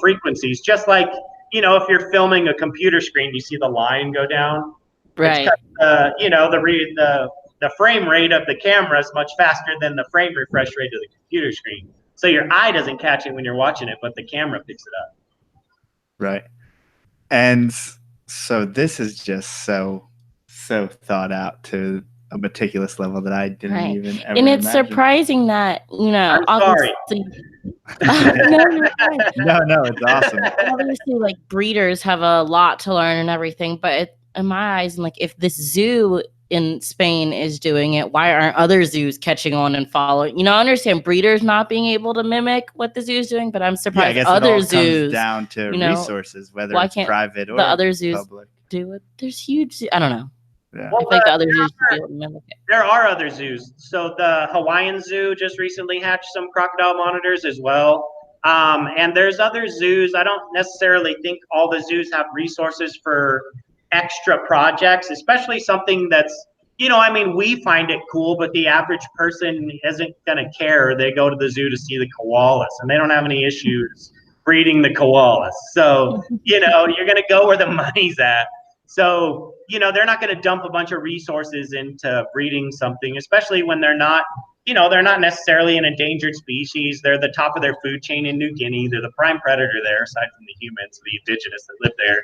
frequencies, just like if you're filming a computer screen, you see the line go down, Right? The frame rate of the camera is much faster than the frame refresh rate of the computer screen, so your eye doesn't catch it when you're watching it, but the camera picks it up. Right. And so this is just so thought out to a meticulous level that I didn't even ever and it's imagine. Surprising that I'm obviously no, it's awesome. Obviously, like, breeders have a lot to learn and everything, but in my eyes, and like, if this zoo in Spain is doing it, why aren't other zoos catching on and following? I understand breeders not being able to mimic what the zoo is doing, but I'm surprised I guess other it all zoos comes down to resources, whether why it's can't private or the other zoos public. do it. There's huge. I don't know. Yeah. I think the other zoos should be able to mimic it. There are other zoos. So the Hawaiian Zoo just recently hatched some crocodile monitors as well. And there's other zoos. I don't necessarily think all the zoos have resources for extra projects, especially something that's, we find it cool, but the average person isn't going to care. They go to the zoo to see the koalas, and they don't have any issues breeding the koalas. So, you're going to go where the money's at. So, they're not going to dump a bunch of resources into breeding something, especially when they're not necessarily an endangered species. They're the top of their food chain in New Guinea. They're the prime predator there, aside from the humans, the indigenous that live there.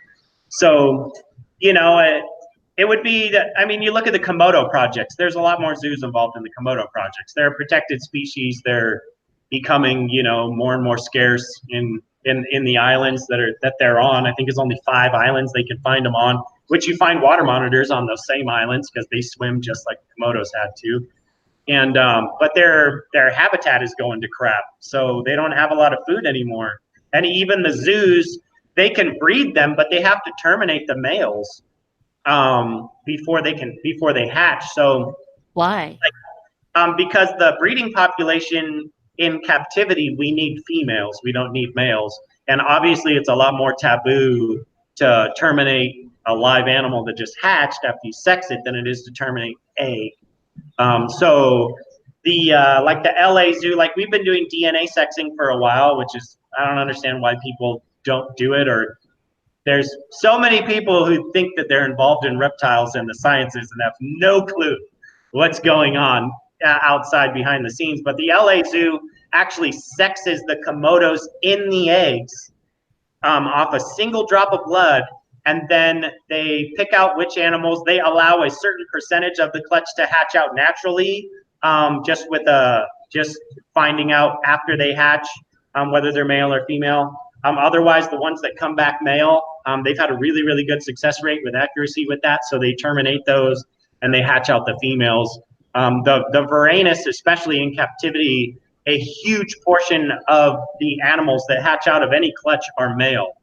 So, it would be that, you look at the Komodo projects. There's a lot more zoos involved in the Komodo projects. They're a protected species. They're becoming, more and more scarce in the islands that they're on. I think there's only 5 islands they can find them on, which you find water monitors on those same islands because they swim just like the Komodos had to. And but their habitat is going to crap, so they don't have a lot of food anymore. And even the zoos, they can breed them, but they have to terminate the males before they hatch. So why? Because the breeding population in captivity, we need females. We don't need males. And obviously, it's a lot more taboo to terminate a live animal that just hatched after you sex it than it is to terminate egg. So like the LA Zoo, like we've been doing DNA sexing for a while, which is, I don't understand why people don't do it, or there's so many people who think that they're involved in reptiles and the sciences and have no clue what's going on outside behind the scenes. But the LA Zoo actually sexes the Komodos in the eggs off a single drop of blood, and then they pick out which animals. They allow a certain percentage of the clutch to hatch out naturally, just finding out after they hatch whether they're male or female. Otherwise, the ones that come back male, they've had a really, really good success rate with accuracy with that, so they terminate those and they hatch out the females. The Varanus, especially in captivity, a huge portion of the animals that hatch out of any clutch are male.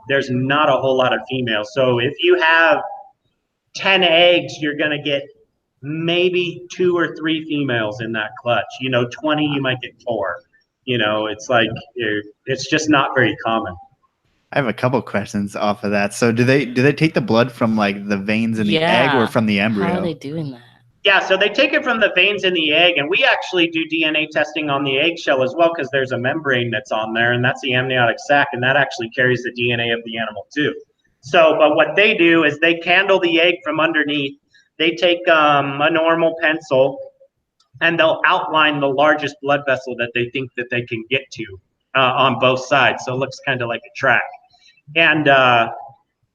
There's not a whole lot of females. So if you have 10 eggs, you're going to get maybe 2 or 3 females in that clutch. 20, you might get 4. It's like, it's just not very common. I have a couple questions off of that. So do they take the blood from like the veins in the egg or from the embryo? How are they doing that? Yeah, so they take it from the veins in the egg, and we actually do DNA testing on the eggshell as well, because there's a membrane that's on there, and that's the amniotic sac, and that actually carries the DNA of the animal too. So, but what they do is they candle the egg from underneath. They take a normal pencil, and they'll outline the largest blood vessel that they think that they can get to on both sides. So it looks kind of like a track. And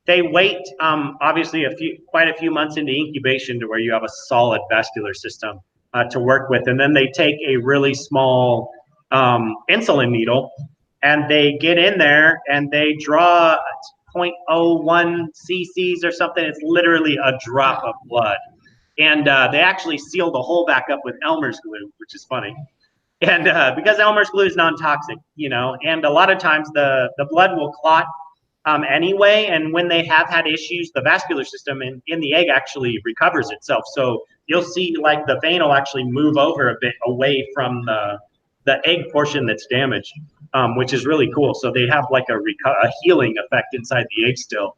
they wait, obviously, quite a few months into incubation to where you have a solid vascular system to work with. And then they take a really small insulin needle, and they get in there and they draw 0.01 cc's or something. It's literally a drop of blood. And they actually seal the hole back up with Elmer's glue, which is funny. And because Elmer's glue is non-toxic, and a lot of times the blood will clot anyway, and when they have had issues, the vascular system in the egg actually recovers itself. So you'll see like the vein will actually move over a bit away from the egg portion that's damaged, which is really cool. So they have like a healing effect inside the egg still.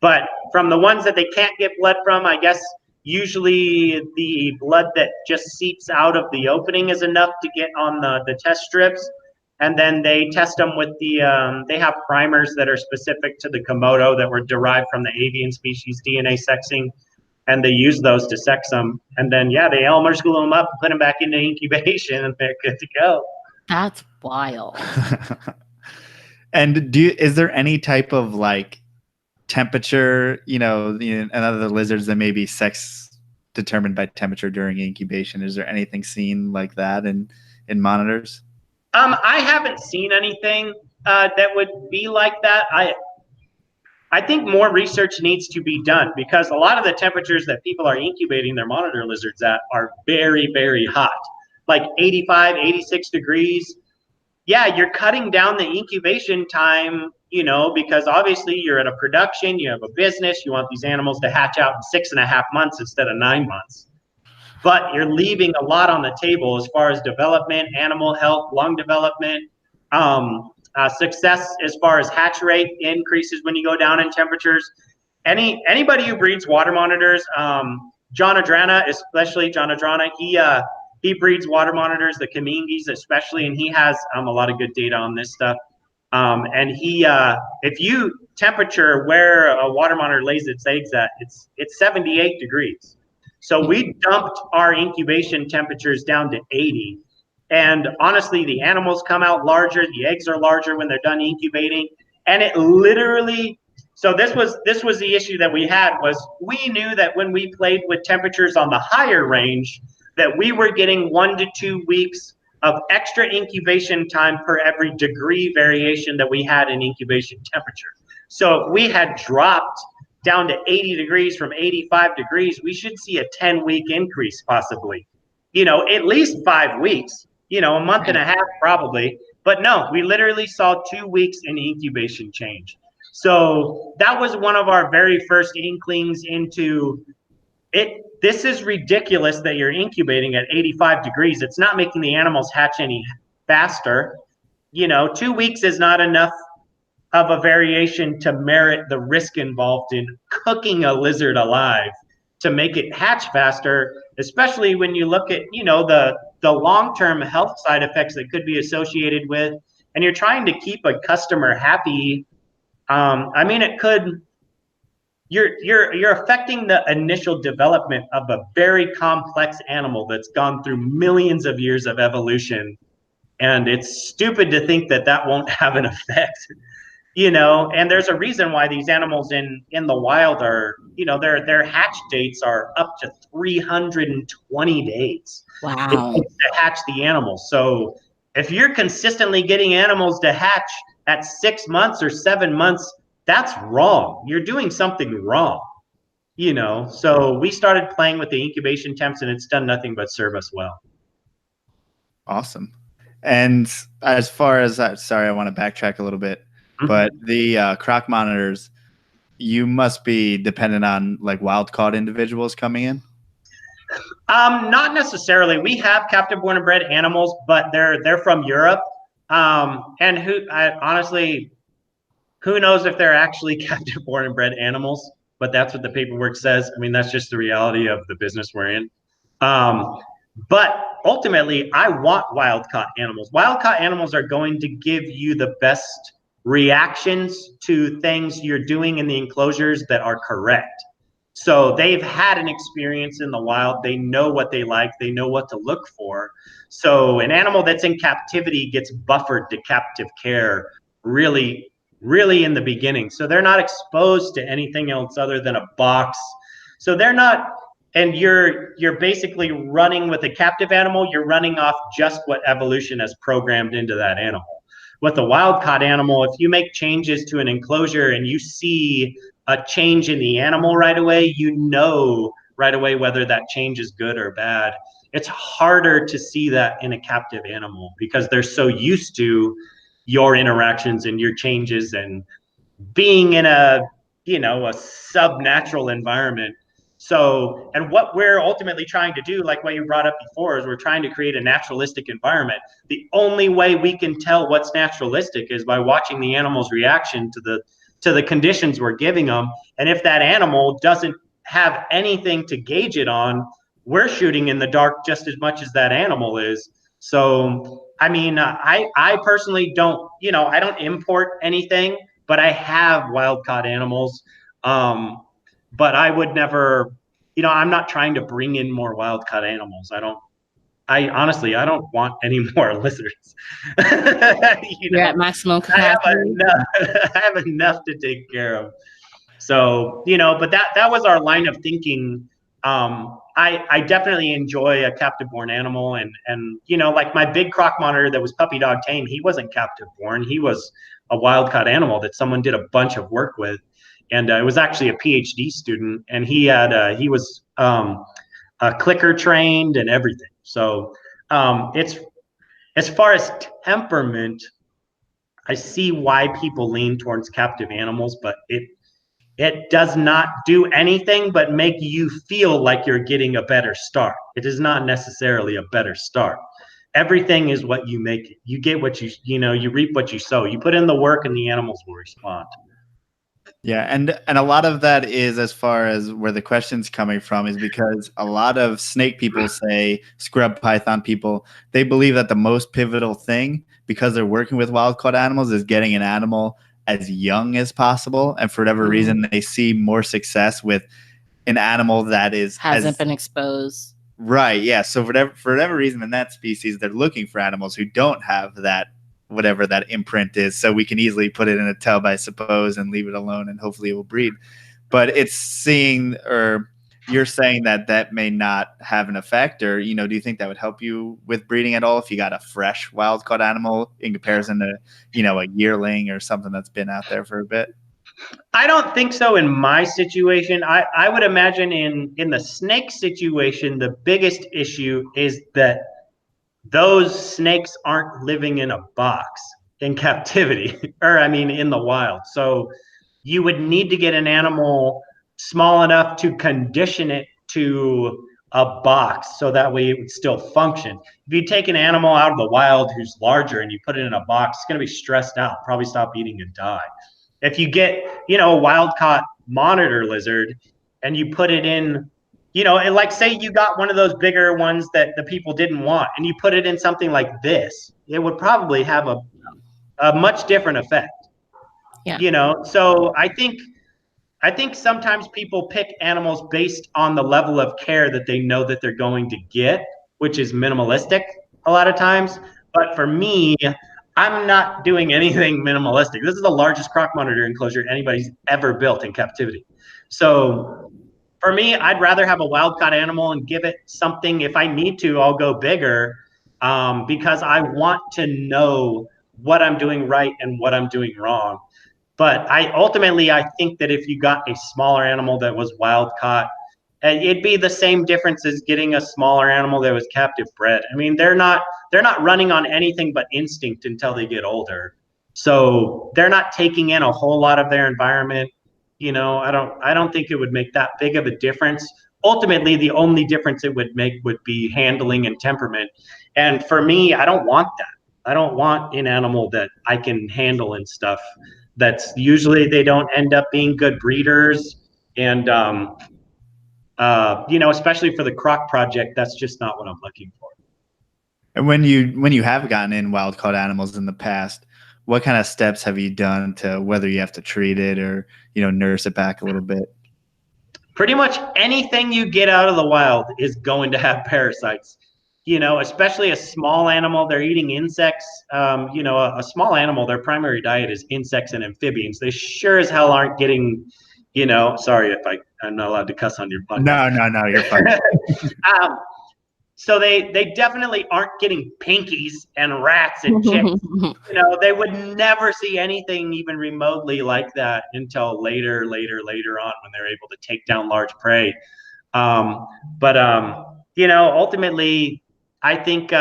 But from the ones that they can't get blood from, I guess usually the blood that just seeps out of the opening is enough to get on the test strips. And then they test them with they have primers that are specific to the Komodo that were derived from the avian species DNA sexing. And they use those to sex them. And then, they Elmer's glue them up, put them back into incubation, and they're good to go. That's wild. And is there any type of like temperature, and other lizards that may be sex determined by temperature during incubation? Is there anything seen like that in monitors? I haven't seen anything that would be like that. I think more research needs to be done, because a lot of the temperatures that people are incubating their monitor lizards at are very, very hot, like 85, 86 degrees. Yeah, you're cutting down the incubation time, because obviously you're at a production, you have a business, you want these animals to hatch out in 6.5 months instead of 9 months. But you're leaving a lot on the table as far as development, animal health, lung development, success as far as hatch rate increases when you go down in temperatures. Anybody who breeds water monitors, John Adrana, especially John Adrana, he breeds water monitors, the Kamingis especially, and he has a lot of good data on this stuff. And if you temperature where a water monitor lays its eggs at, it's 78 degrees. So we dumped our incubation temperatures down to 80. And honestly, the animals come out larger, the eggs are larger when they're done incubating. And it literally, so this was the issue that we had, was we knew that when we played with temperatures on the higher range, that we were getting 1 to 2 weeks of extra incubation time per every degree variation that we had in incubation temperature. So if we had dropped down to 80 degrees from 85 degrees, we should see a 10-week increase possibly. At least 5 weeks, a month and a half probably. But no, we literally saw 2 weeks in incubation change. So that was one of our very first inklings into it. This is ridiculous that you're incubating at 85 degrees. It's not making the animals hatch any faster. 2 weeks is not enough of a variation to merit the risk involved in cooking a lizard alive to make it hatch faster, especially when you look at, you know, the long-term health side effects that could be associated with, and you're trying to keep a customer happy. I mean, it could, you're affecting the initial development of a very complex animal that's gone through millions of years of evolution, and it's stupid to think that that won't have an effect. You know, and there's a reason why these animals in the wild are, you know, their hatch dates are up to 320 days. It Wow. takes to hatch the animals. So if you're consistently getting animals to hatch at 6 months or 7 months, that's wrong. You're doing something wrong. You know, so we started playing with the incubation temps, and it's done nothing but serve us well. Awesome. And as far as sorry, I want to backtrack a little bit. But the croc monitors, you must be dependent on like wild caught individuals coming in. Not necessarily. We have captive born and bred animals, but they're from Europe. And honestly, who knows if they're actually captive born and bred animals? But that's what the paperwork says. I mean, that's just the reality of the business we're in. But ultimately, I want wild caught animals. Wild caught animals are going to give you the best reactions to things you're doing in the enclosures that are correct. So they've had an experience in the wild. They know what they like. They know what to look for. So an animal that's in captivity gets buffered to captive care really, really in the beginning. So they're not exposed to anything else other than a box. So they're not, and you're basically running with a captive animal, you're running off just what evolution has programmed into that animal. With a wild-caught animal, if you make changes to an enclosure and you see a change in the animal right away, you know right away whether that change is good or bad. It's harder to see that in a captive animal because they're so used to your interactions and your changes and being in a, you know, a sub-natural environment. So, and what we're ultimately trying to do, like what you brought up before, is we're trying to create a naturalistic environment. The only way we can tell what's naturalistic is by watching the animal's reaction to the conditions we're giving them. And if that animal doesn't have anything to gauge it on, we're shooting in the dark just as much as that animal is. So, I mean, I personally don't, you know, I don't import anything, but I have wild caught animals. But I would never, you know, I'm not trying to bring in more wild caught animals. I honestly, I don't want any more lizards. You're at maximum capacity. I have enough to take care of. So, you know, but that was our line of thinking. I definitely enjoy a captive born animal, and you know, like my big croc monitor that was puppy dog tame, he wasn't captive born. He was a wild caught animal that someone did a bunch of work with. And it was actually a PhD student, and he was clicker trained and everything. So it's, as far as temperament, I see why people lean towards captive animals, but it does not do anything but make you feel like you're getting a better start. It is not necessarily a better start. Everything is what you make it. You get what you know, you reap what you sow. You put in the work and the animals will respond. Yeah, and a lot of that is, as far as where the question's coming from, is because a lot of snake people say, scrub python people, they believe that the most pivotal thing, because they're working with wild-caught animals, is getting an animal as young as possible. And for whatever reason, they see more success with an animal that hasn't been exposed. Right, yeah. So for whatever reason in that species, they're looking for animals who don't have that, whatever that imprint is, so we can easily put it in a tub, I suppose, and leave it alone, and hopefully it will breed. But it's seeing, or you're saying that may not have an effect, or, you know, do you think that would help you with breeding at all if you got a fresh wild caught animal in comparison to, you know, a yearling or something that's been out there for a bit? I don't think so in my situation. I would imagine in the snake situation, the biggest issue is that those snakes aren't living in a box in captivity, or I mean, in the wild. So you would need to get an animal small enough to condition it to a box so that way it would still function. If you take an animal out of the wild who's larger and you put it in a box, it's going to be stressed out, probably stop eating and die. If you get, you know, a wild caught monitor lizard and you put it in and like say you got one of those bigger ones that the people didn't want, and you put it in something like this, it would probably have a much different effect. Yeah. So I think sometimes people pick animals based on the level of care that they know that they're going to get, which is minimalistic a lot of times. But for me, I'm not doing anything minimalistic. This is the largest croc monitor enclosure anybody's ever built in captivity. So for me, I'd rather have a wild caught animal and give it something. If I need to, I'll go bigger, because I want to know what I'm doing right and what I'm doing wrong. But I think that if you got a smaller animal that was wild caught, it'd be the same difference as getting a smaller animal that was captive bred. I mean, they're not running on anything but instinct until they get older. So they're not taking in a whole lot of their environment. I don't think it would make that big of a difference. Ultimately, the only difference it would make would be handling and temperament. And for me, I don't want that. I don't want an animal that I can handle and stuff. That's usually they don't end up being good breeders. And especially for the croc project, that's just not what I'm looking for. And when you have gotten in wild caught animals in the past, what kind of steps have you done to whether you have to treat it or nurse it back a little bit? Pretty much anything you get out of the wild is going to have parasites. Especially a small animal, they're eating insects. A small animal, their primary diet is insects and amphibians. They sure as hell aren't getting, sorry if I'm not allowed to cuss on your podcast. No, you're fine. So they definitely aren't getting pinkies and rats and chicks. They would never see anything even remotely like that until later on when they're able to take down large prey. Ultimately, I think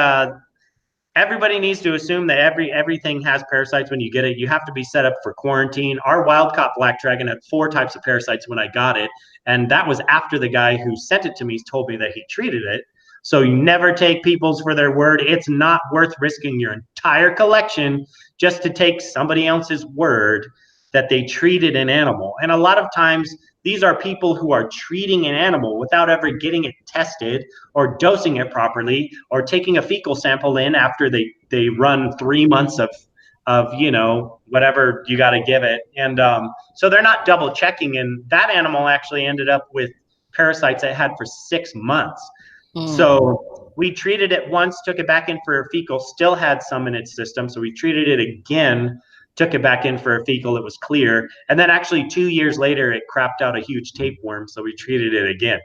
everybody needs to assume that everything has parasites when you get it. You have to be set up for quarantine. Our wild-caught black dragon had 4 types of parasites when I got it, and that was after the guy who sent it to me told me that he treated it. So you never take people's for their word. It's not worth risking your entire collection just to take somebody else's word that they treated an animal. And a lot of times, these are people who are treating an animal without ever getting it tested or dosing it properly or taking a fecal sample in after they run 3 months of whatever you got to give it. And so they're not double checking. And that animal actually ended up with parasites it had for 6 months. So we treated it once, took it back in for a fecal, still had some in its system. So we treated it again, took it back in for a fecal, it was clear. And then actually 2 years later, it crapped out a huge tapeworm. So we treated it again.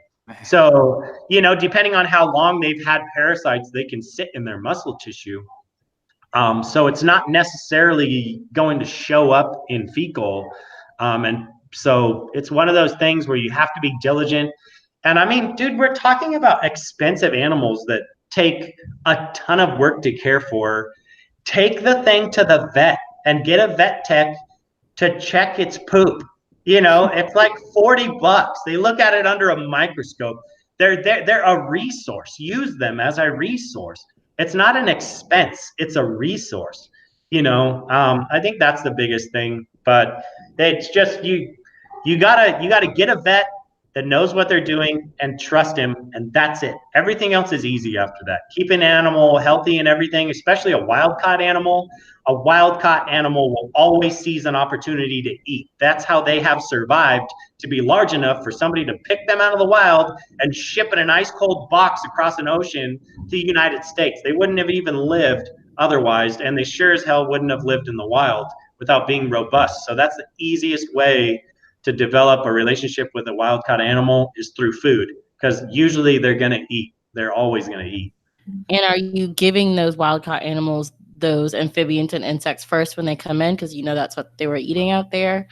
So, depending on how long they've had parasites, they can sit in their muscle tissue. So it's not necessarily going to show up in fecal. And so it's one of those things where you have to be diligent. And I mean, dude, we're talking about expensive animals that take a ton of work to care for. Take the thing to the vet and get a vet tech to check its poop. It's like $40. They look at it under a microscope. They're a resource. Use them as a resource. It's not an expense. It's a resource. I think that's the biggest thing. But it's just you gotta get a vet that knows what they're doing and trust him, and that's it. Everything else is easy after that. Keep an animal healthy and everything, especially a wild-caught animal. A wild-caught animal will always seize an opportunity to eat. That's how they have survived to be large enough for somebody to pick them out of the wild and ship in an ice-cold box across an ocean to the United States. They wouldn't have even lived otherwise, and they sure as hell wouldn't have lived in the wild without being robust. So that's the easiest way to develop a relationship with a wild-caught animal is through food, because usually they're going to eat. They're always going to eat. And are you giving those wild-caught animals those amphibians and insects first when they come in, because that's what they were eating out there?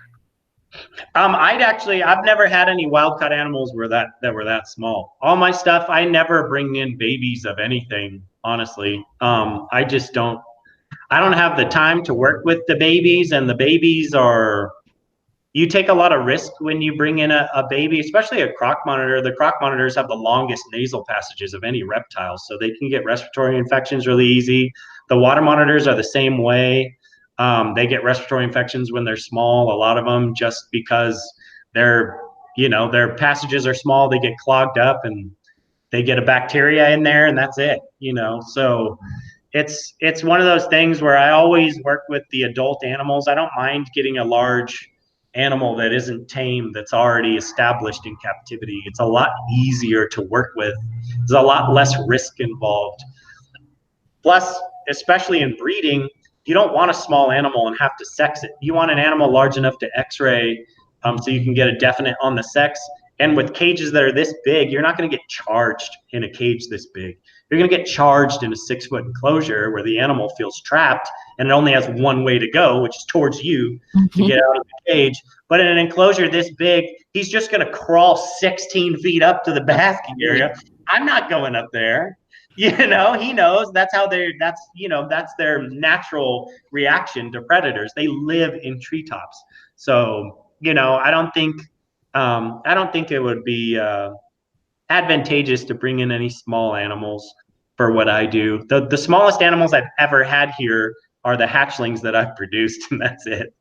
I've never had any wild-caught animals that were that small. All my stuff, I never bring in babies of anything, honestly. I don't have the time to work with the babies, and the babies you take a lot of risk when you bring in a baby, especially a croc monitor. The croc monitors have the longest nasal passages of any reptile, so they can get respiratory infections really easy. The water monitors are the same way. They get respiratory infections when they're small, a lot of them, just because they're you know, their passages are small, they get clogged up and they get a bacteria in there and that's it, you know. So it's one of those things where I always work with the adult animals. I don't mind getting a large animal that isn't tame, that's already established in captivity. It's a lot easier to work with. There's a lot less risk involved. Plus, especially in breeding, you don't want a small animal and have to sex it. You want an animal large enough to x-ray so you can get a definite on the sex. And with cages that are this big, you're not going to get charged in a cage this big. You're going to get charged in a 6-foot enclosure where the animal feels trapped and it only has one way to go, which is towards you to get out of the cage. But in an enclosure this big, he's just going to crawl 16 feet up to the basking area. I'm not going up there. You know, he knows that's their natural reaction to predators. They live in treetops. So, you know, I don't think it would be advantageous to bring in any small animals for what I do. The smallest animals I've ever had here are the hatchlings that I've produced, and that's it.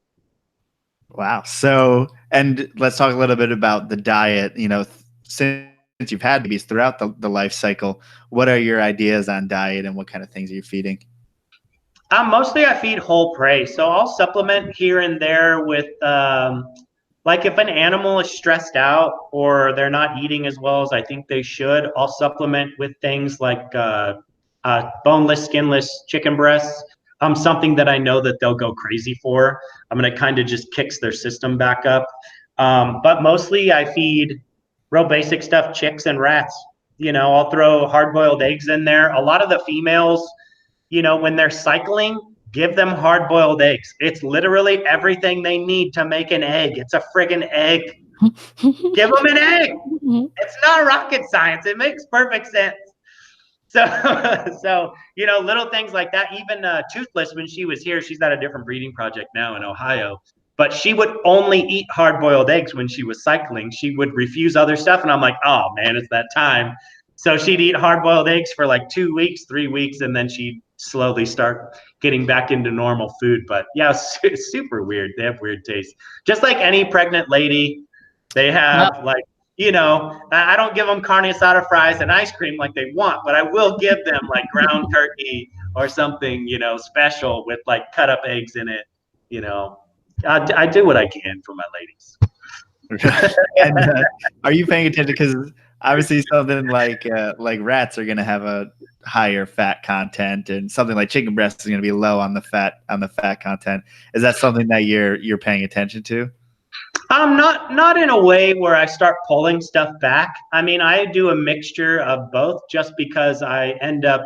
Wow. So, and let's talk a little bit about the diet. You know, since you've had babies throughout the life cycle, what are your ideas on diet and what kind of things are you feeding? Mostly I feed whole prey. So I'll supplement here and there with, like if an animal is stressed out or they're not eating as well as I think they should, I'll supplement with things like boneless, skinless chicken breasts. Something that I know that they'll go crazy for. I'm going to kind of just kicks their system back up. But mostly I feed real basic stuff, chicks and rats. You know, I'll throw hard-boiled eggs in there. A lot of the females, you know, when they're cycling, give them hard-boiled eggs. It's literally everything they need to make an egg. It's a friggin' egg. Give them an egg. It's not rocket science. It makes perfect sense. So you know, little things like that. Even Toothless, when she was here, she's at a different breeding project now in Ohio. But she would only eat hard-boiled eggs when she was cycling. She would refuse other stuff, and I'm like, oh man, it's that time. So she'd eat hard-boiled eggs for like 2 weeks, 3 weeks, and then she'd slowly start getting back into normal food. But yeah, it's super weird. They have weird tastes. Just like any pregnant lady, they have like, you know, I don't give them carne asada fries and ice cream like they want, but I will give them like ground turkey or something, you know, special with like cut up eggs in it, you know. I do what I can for my ladies. And are you paying attention? Because obviously something like rats are going to have a higher fat content, and something like chicken breast is going to be low on the fat content. Is that something that you're paying attention to? Not in a way where I start pulling stuff back. I mean, I do a mixture of both just because I end up,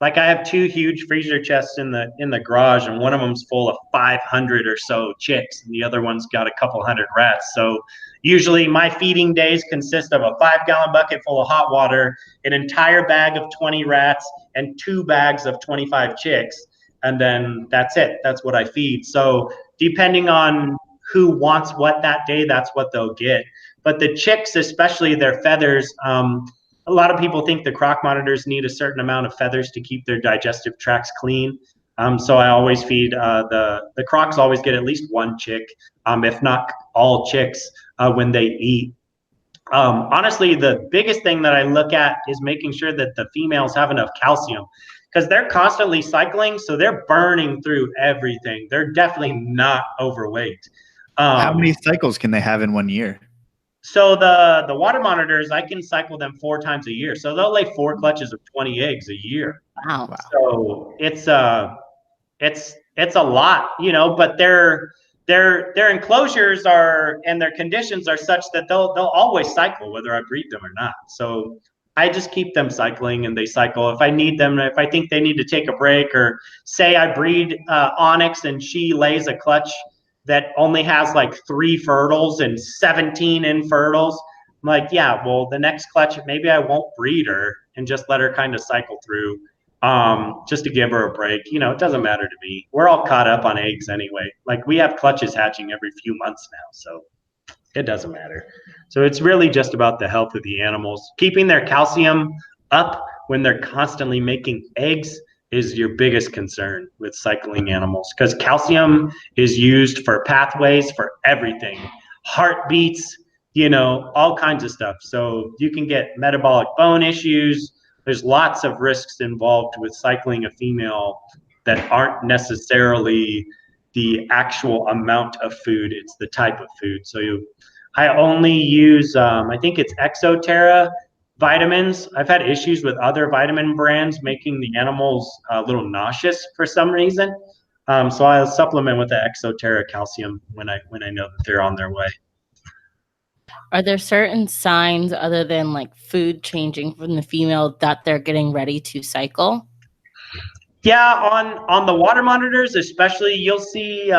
like I have 2 huge freezer chests in the garage, and one of them's full of 500 or so chicks, and the other one's got a couple hundred rats. So usually my feeding days consist of a 5-gallon bucket full of hot water, an entire bag of 20 rats, and 2 bags of 25 chicks, and then that's it. That's what I feed. So depending on who wants what that day, that's what they'll get. But the chicks, especially their feathers, a lot of people think the croc monitors need a certain amount of feathers to keep their digestive tracts clean. So I always feed the crocs always get at least 1 chick, if not all chicks, when they eat. Honestly, the biggest thing that I look at is making sure that the females have enough calcium, because they're constantly cycling, so they're burning through everything. They're definitely not overweight. How many cycles can they have in 1 year? So the water monitors, I can cycle them 4 times a year. So they'll lay 4 clutches of 20 eggs a year. Wow. So it's a lot, you know, but their enclosures are, and their conditions are such that they'll always cycle whether I breed them or not. So I just keep them cycling, and they cycle. If I need them, if I think they need to take a break, or say I breed Onyx and she lays a clutch that only has like 3 fertiles and 17 infertiles, I'm like, yeah, well, the next clutch, maybe I won't breed her and just let her kind of cycle through, just to give her a break. You know, it doesn't matter to me. We're all caught up on eggs anyway. Like, we have clutches hatching every few months now, so it doesn't matter. So it's really just about the health of the animals. Keeping their calcium up when they're constantly making eggs is your biggest concern with cycling animals, because calcium is used for pathways for everything. Heartbeats, you know, all kinds of stuff. So you can get metabolic bone issues. There's lots of risks involved with cycling a female that aren't necessarily the actual amount of food, it's the type of food. So I only use, I think it's Exoterra vitamins. I've had issues with other vitamin brands making the animals a little nauseous for some reason. So I'll supplement with the Exoterra calcium when I know that they're on their way. Are there certain signs other than like food changing from the female that they're getting ready to cycle? Yeah, on the water monitors especially, you'll see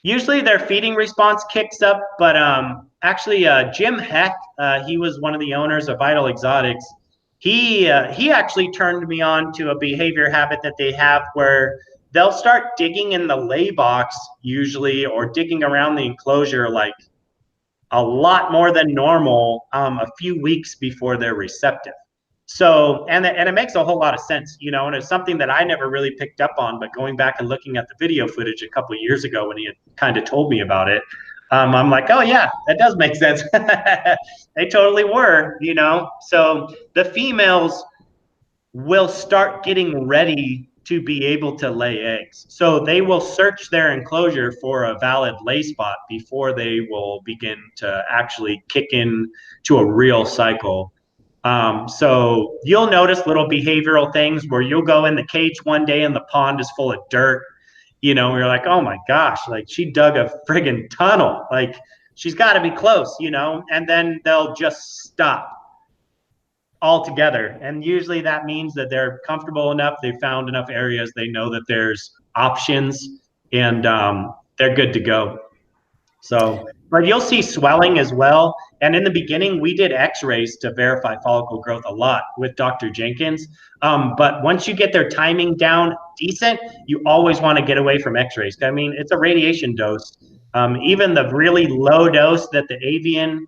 usually their feeding response kicks up, but actually Jim Heck, he was one of the owners of Vital Exotics. He actually turned me on to a behavior habit that they have where they'll start digging in the lay box usually, or digging around the enclosure like a lot more than normal a few weeks before they're receptive. So, and it makes a whole lot of sense, you know, and it's something that I never really picked up on, but going back and looking at the video footage a couple of years ago when he had kind of told me about it, I'm like, oh yeah, that does make sense. They totally were, you know. So the females will start getting ready to be able to lay eggs. So they will search their enclosure for a valid lay spot before they will begin to actually kick in to a real cycle. So you'll notice little behavioral things where you'll go in the cage one day and the pond is full of dirt, you know, you're like, oh my gosh, like she dug a friggin' tunnel, like she's got to be close, you know, and then they'll just stop altogether. And usually that means that they're comfortable enough, they've found enough areas, they know that there's options, and they're good to go. So, but you'll see swelling as well. And in the beginning, we did x-rays to verify follicle growth a lot with Dr. Jenkins. But once you get their timing down decent, you always want to get away from x-rays. I mean, it's a radiation dose. Even the really low dose that the avian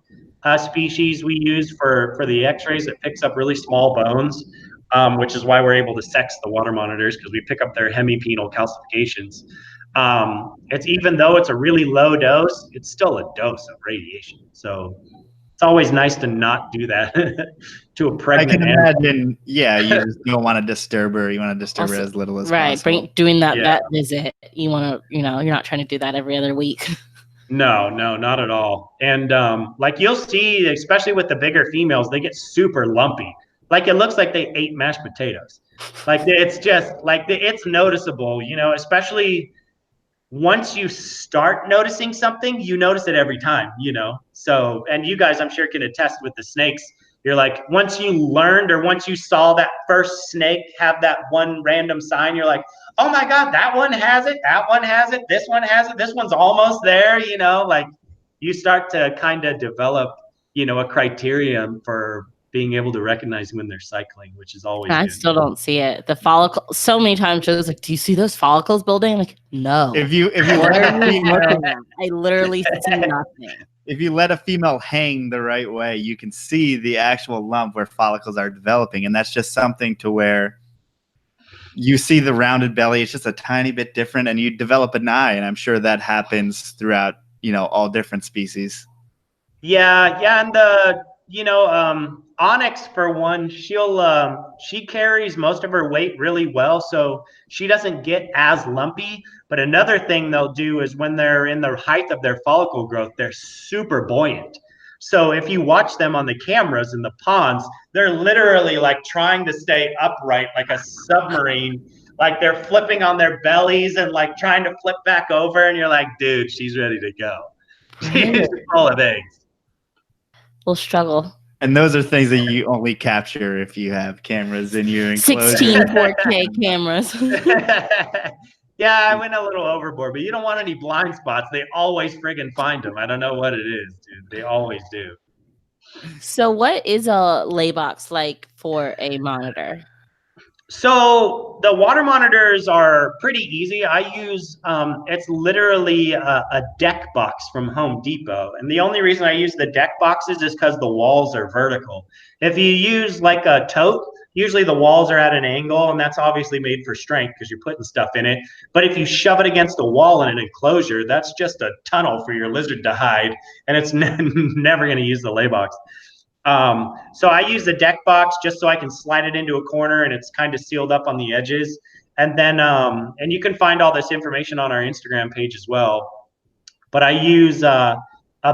species we use for the x-rays, it picks up really small bones, which is why we're able to sex the water monitors, because we pick up their hemipenal calcifications. It's, even though it's a really low dose, it's still a dose of radiation. So it's always nice to not do that to a pregnant I can animal. imagine, yeah, you just don't want to disturb her. You want to disturb her as little as possible. Doing that vet visit. You want to, you know, you're not trying to do that every other week. No, not at all. And like you'll see, especially with the bigger females, they get super lumpy. Like it looks like they ate mashed potatoes. Like it's just like it's noticeable, you know, especially once you start noticing something, you notice it every time, you know. So, and you guys, I'm sure, can attest with the snakes. You're like, once you learned or once you saw that first snake have that one random sign, you're like, oh my God, that one has it, that one has it, this one has it, this one's almost there, you know. Like you start to kind of develop, you know, a criterion for being able to recognize when they're cycling, which is always I good. still don't see it. The follicle, so many times I was like, do you see those follicles building? I'm like, no. If you I literally see nothing. If you let a female hang the right way, you can see the actual lump where follicles are developing. And that's just something to where you see the rounded belly. It's just a tiny bit different, and you develop an eye. And I'm sure that happens throughout, you know, all different species. Yeah. And the, you know, Onyx, for one, she carries most of her weight really well, so she doesn't get as lumpy. But another thing they'll do is when they're in the height of their follicle growth, they're super buoyant. So if you watch them on the cameras in the ponds, they're literally like trying to stay upright like a submarine. Like they're flipping on their bellies and like trying to flip back over, and you're like, dude, she's ready to go. She's full of eggs. We'll struggle. And those are things that you only capture if you have cameras in your enclosure. 16 4K cameras. Yeah, I went a little overboard, but you don't want any blind spots. They always friggin' find them. I don't know what it is, dude. They always do. So what is a lay box like for a monitor? So the water monitors are pretty easy. I use, it's literally a deck box from Home Depot. And the only reason I use the deck boxes is because the walls are vertical. If you use like a tote, usually the walls are at an angle, and that's obviously made for strength because you're putting stuff in it. But if you shove it against a wall in an enclosure, that's just a tunnel for your lizard to hide, and it's never going to use the lay box. So I use the deck box just so I can slide it into a corner and it's kind of sealed up on the edges. And then, and you can find all this information on our Instagram page as well. But I use a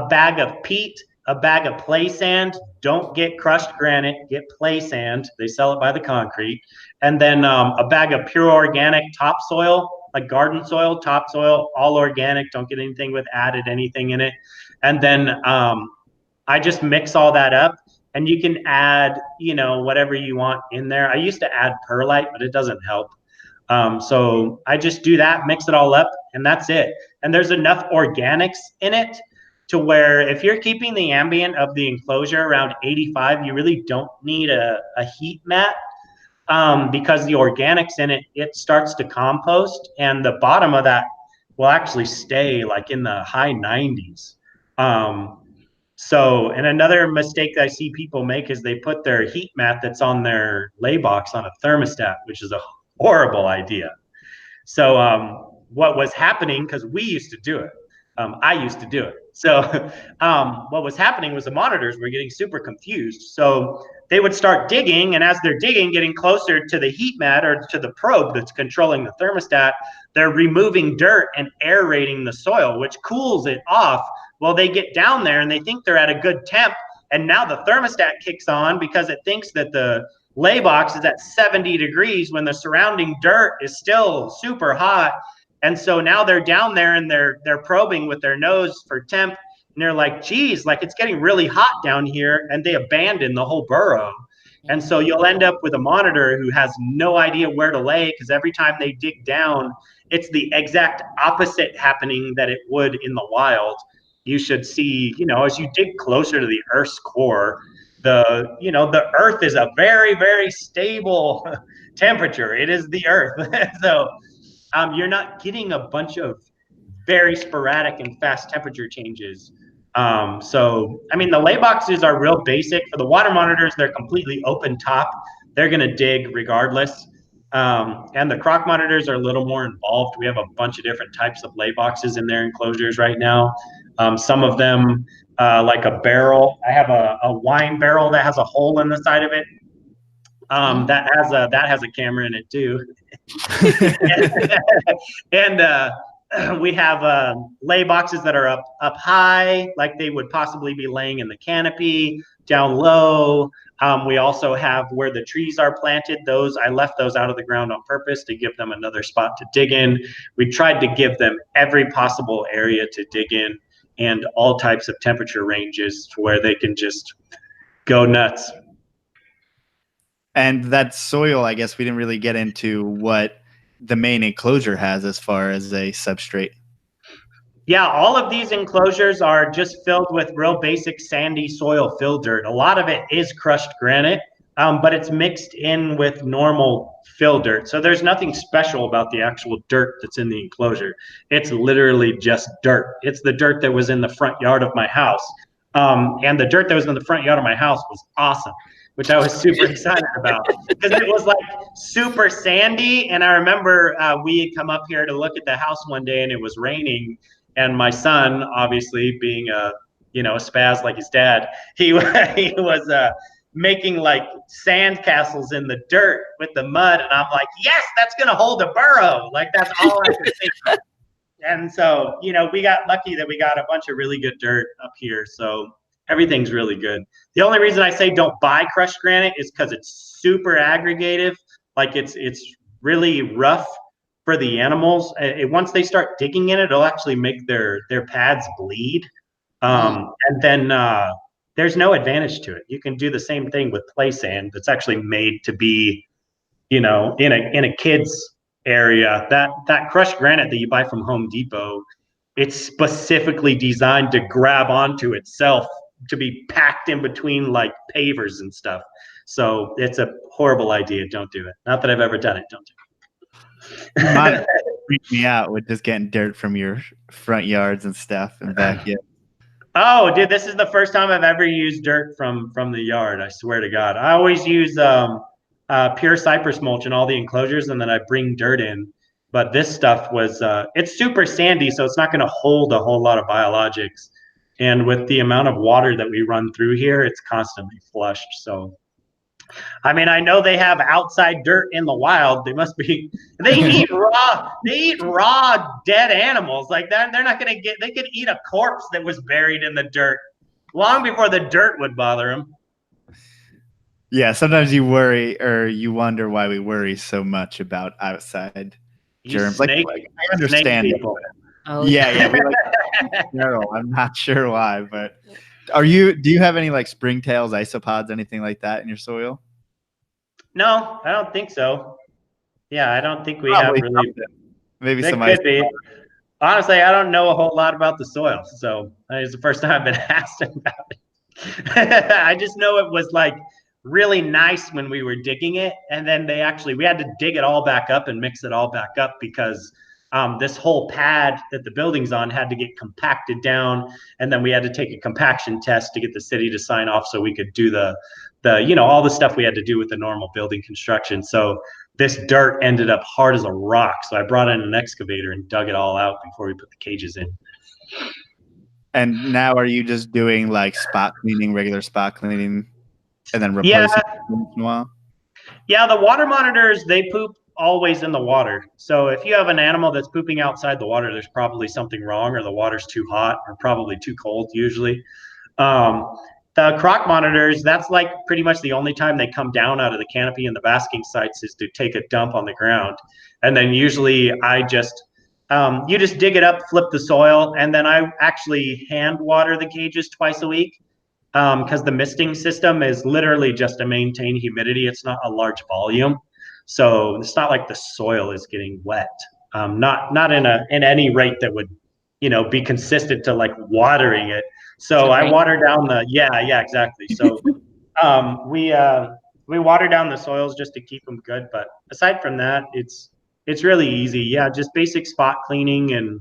bag of peat, a bag of play sand. Don't get crushed granite, get play sand. They sell it by the concrete. And then a bag of pure organic topsoil, like garden soil, topsoil, all organic. Don't get anything with added anything in it. And then I just mix all that up, and you can add, you know, whatever you want in there. I used to add perlite, but it doesn't help. So I just do that, mix it all up, and that's it. And there's enough organics in it to where if you're keeping the ambient of the enclosure around 85, you really don't need a heat mat, because the organics in it, it starts to compost, and the bottom of that will actually stay like in the high 90s. So, and another mistake that I see people make is they put their heat mat that's on their lay box on a thermostat, which is a horrible idea. So what was happening, because we used to do it, I used to do it. So what was happening was the monitors were getting super confused. So they would start digging, and as they're digging, getting closer to the heat mat or to the probe that's controlling the thermostat, they're removing dirt and aerating the soil, which cools it off. Well, they get down there and they think they're at a good temp, and now the thermostat kicks on because it thinks that the lay box is at 70 degrees when the surrounding dirt is still super hot. And so now they're down there and they're probing with their nose for temp, and they're like, geez, like it's getting really hot down here, and they abandon the whole burrow. And so you'll end up with a monitor who has no idea where to lay, because every time they dig down, it's the exact opposite happening that it would in the wild. You should see, you know, as you dig closer to the Earth's core, the Earth is a very, very stable temperature. It is the Earth. So you're not getting a bunch of very sporadic and fast temperature changes. So, I mean, the lay boxes are real basic. For the water monitors, they're completely open top. They're going to dig regardless. And the croc monitors are a little more involved. We have a bunch of different types of lay boxes in their enclosures right now. Some of them, like a barrel. I have a wine barrel that has a hole in the side of it. That has a camera in it too. And we have lay boxes that are up high, like they would possibly be laying in the canopy. Down low, we also have where the trees are planted. Those, I left those out of the ground on purpose to give them another spot to dig in. We tried to give them every possible area to dig in, and all types of temperature ranges to where they can just go nuts. And that soil, I guess we didn't really get into what the main enclosure has as far as a substrate. Yeah, all of these enclosures are just filled with real basic sandy soil fill dirt. A lot of it is crushed granite, but it's mixed in with normal fill dirt. So there's nothing special about the actual dirt that's in the enclosure. It's literally just dirt. It's the dirt that was in the front yard of my house. And the dirt that was in the front yard of my house was awesome, which I was super excited about because it was like super sandy. And I remember we had come up here to look at the house one day and it was raining. And my son, obviously being a spaz like his dad, he was making like sand castles in the dirt with the mud. And I'm like, yes, that's going to hold a burrow. Like that's all I could think of. And so, we got lucky that we got a bunch of really good dirt up here. So everything's really good. The only reason I say don't buy crushed granite is because it's super aggregative. Like it's really rough for the animals. Once they start digging in it, it'll actually make their pads bleed. And then there's no advantage to it. You can do the same thing with play sand that's actually made to be, in a kid's area. That crushed granite that you buy from Home Depot, it's specifically designed to grab onto itself to be packed in between like pavers and stuff. So it's a horrible idea. Don't do it. Not that I've ever done it. Don't do it. Mine freaked me out with just getting dirt from your front yards and stuff and backyard. Oh, dude, this is the first time I've ever used dirt from the yard. I swear to God. I always use pure cypress mulch in all the enclosures, and then I bring dirt in. But this stuff was, it's super sandy, so it's not going to hold a whole lot of biologics. And with the amount of water that we run through here, it's constantly flushed. So, I mean, I know they have outside dirt in the wild. They must be, they eat raw dead animals like that. They're not going to get, they could eat a corpse that was buried in the dirt long before the dirt would bother them. Yeah, sometimes you worry or you wonder why we worry so much about outside germs. Like I understand it. Oh, Yeah. We like sterile. I'm not sure why, but do you have any like springtails, isopods, anything like that in your soil? No, I don't think so. Yeah, I don't think we Probably have really. Maybe It some could isopods. be. Honestly, I don't know a whole lot about the soil, so it's the first time I've been asked about it. I just know it was like really nice when we were digging it, and then we had to dig it all back up and mix it all back up because this whole pad that the building's on had to get compacted down, and then we had to take a compaction test to get the city to sign off so we could do the all the stuff we had to do with the normal building construction. So this dirt ended up hard as a rock. So I brought in an excavator and dug it all out before we put the cages in. And now are you just doing like spot cleaning, regular spot cleaning, and then replacing it once in a while? Yeah, the water monitors, they poop always in the water. So if you have an animal that's pooping outside the water, there's probably something wrong, or the water's too hot or probably too cold usually. The croc monitors, that's like pretty much the only time they come down out of the canopy in the basking sites is to take a dump on the ground. And then usually I just, you just dig it up, flip the soil, and then I actually hand water the cages twice a week because the misting system is literally just to maintain humidity. It's not a large volume. So it's not like the soil is getting wet. Not in any rate that would, be consistent to like watering it. So I water down exactly. So we water down the soils just to keep them good. But aside from that, it's really easy. Yeah, just basic spot cleaning, and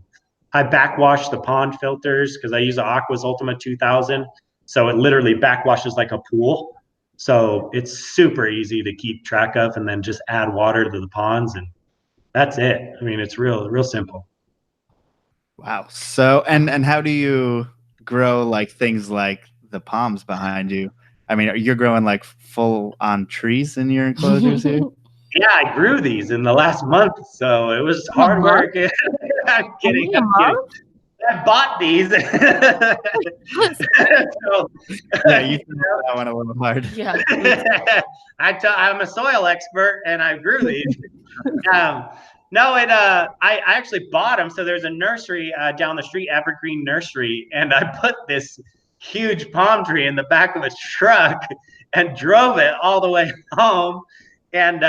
I backwash the pond filters because I use an Aqua's Ultima 2000. So it literally backwashes like a pool. So it's super easy to keep track of, and then just add water to the ponds, and that's it. I mean, it's real simple. Wow. So and how do you grow like things like the palms behind you? I mean, you're growing like full on trees in your enclosures here? Yeah, I grew these in the last month, so it was hard work. I'm kidding. I bought these. So, yeah, you threw that one a little hard. Yeah. I'm a soil expert, and I grew these. No, I actually bought them. So there's a nursery down the street, Evergreen Nursery, and I put this huge palm tree in the back of a truck and drove it all the way home. And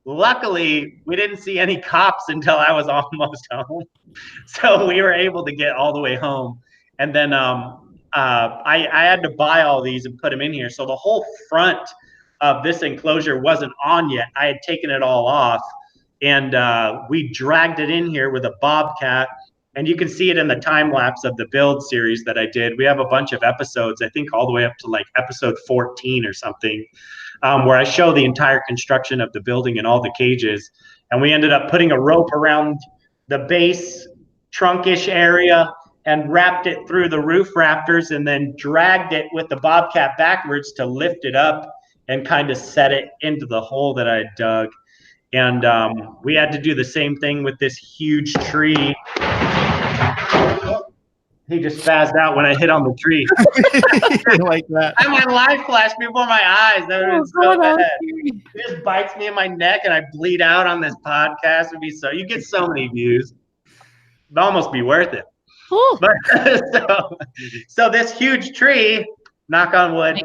luckily, we didn't see any cops until I was almost home. So we were able to get all the way home. And then I had to buy all these and put them in here. So the whole front of this enclosure wasn't on yet. I had taken it all off. And we dragged it in here with a bobcat. And you can see it in the time lapse of the build series that I did. We have a bunch of episodes, I think all the way up to like episode 14 or something, where I show the entire construction of the building and all the cages. And we ended up putting a rope around the base trunkish area and wrapped it through the roof rafters, and then dragged it with the bobcat backwards to lift it up and kind of set it into the hole that I had dug. And we had to do the same thing with this huge tree. He just spazzed out when I hit on the tree. Like that. I had live flash before my eyes. That would have been so bad. He just bites me in my neck and I bleed out on this podcast. It'd be you get so many views. It'd almost be worth it. But so this huge tree, knock on wood,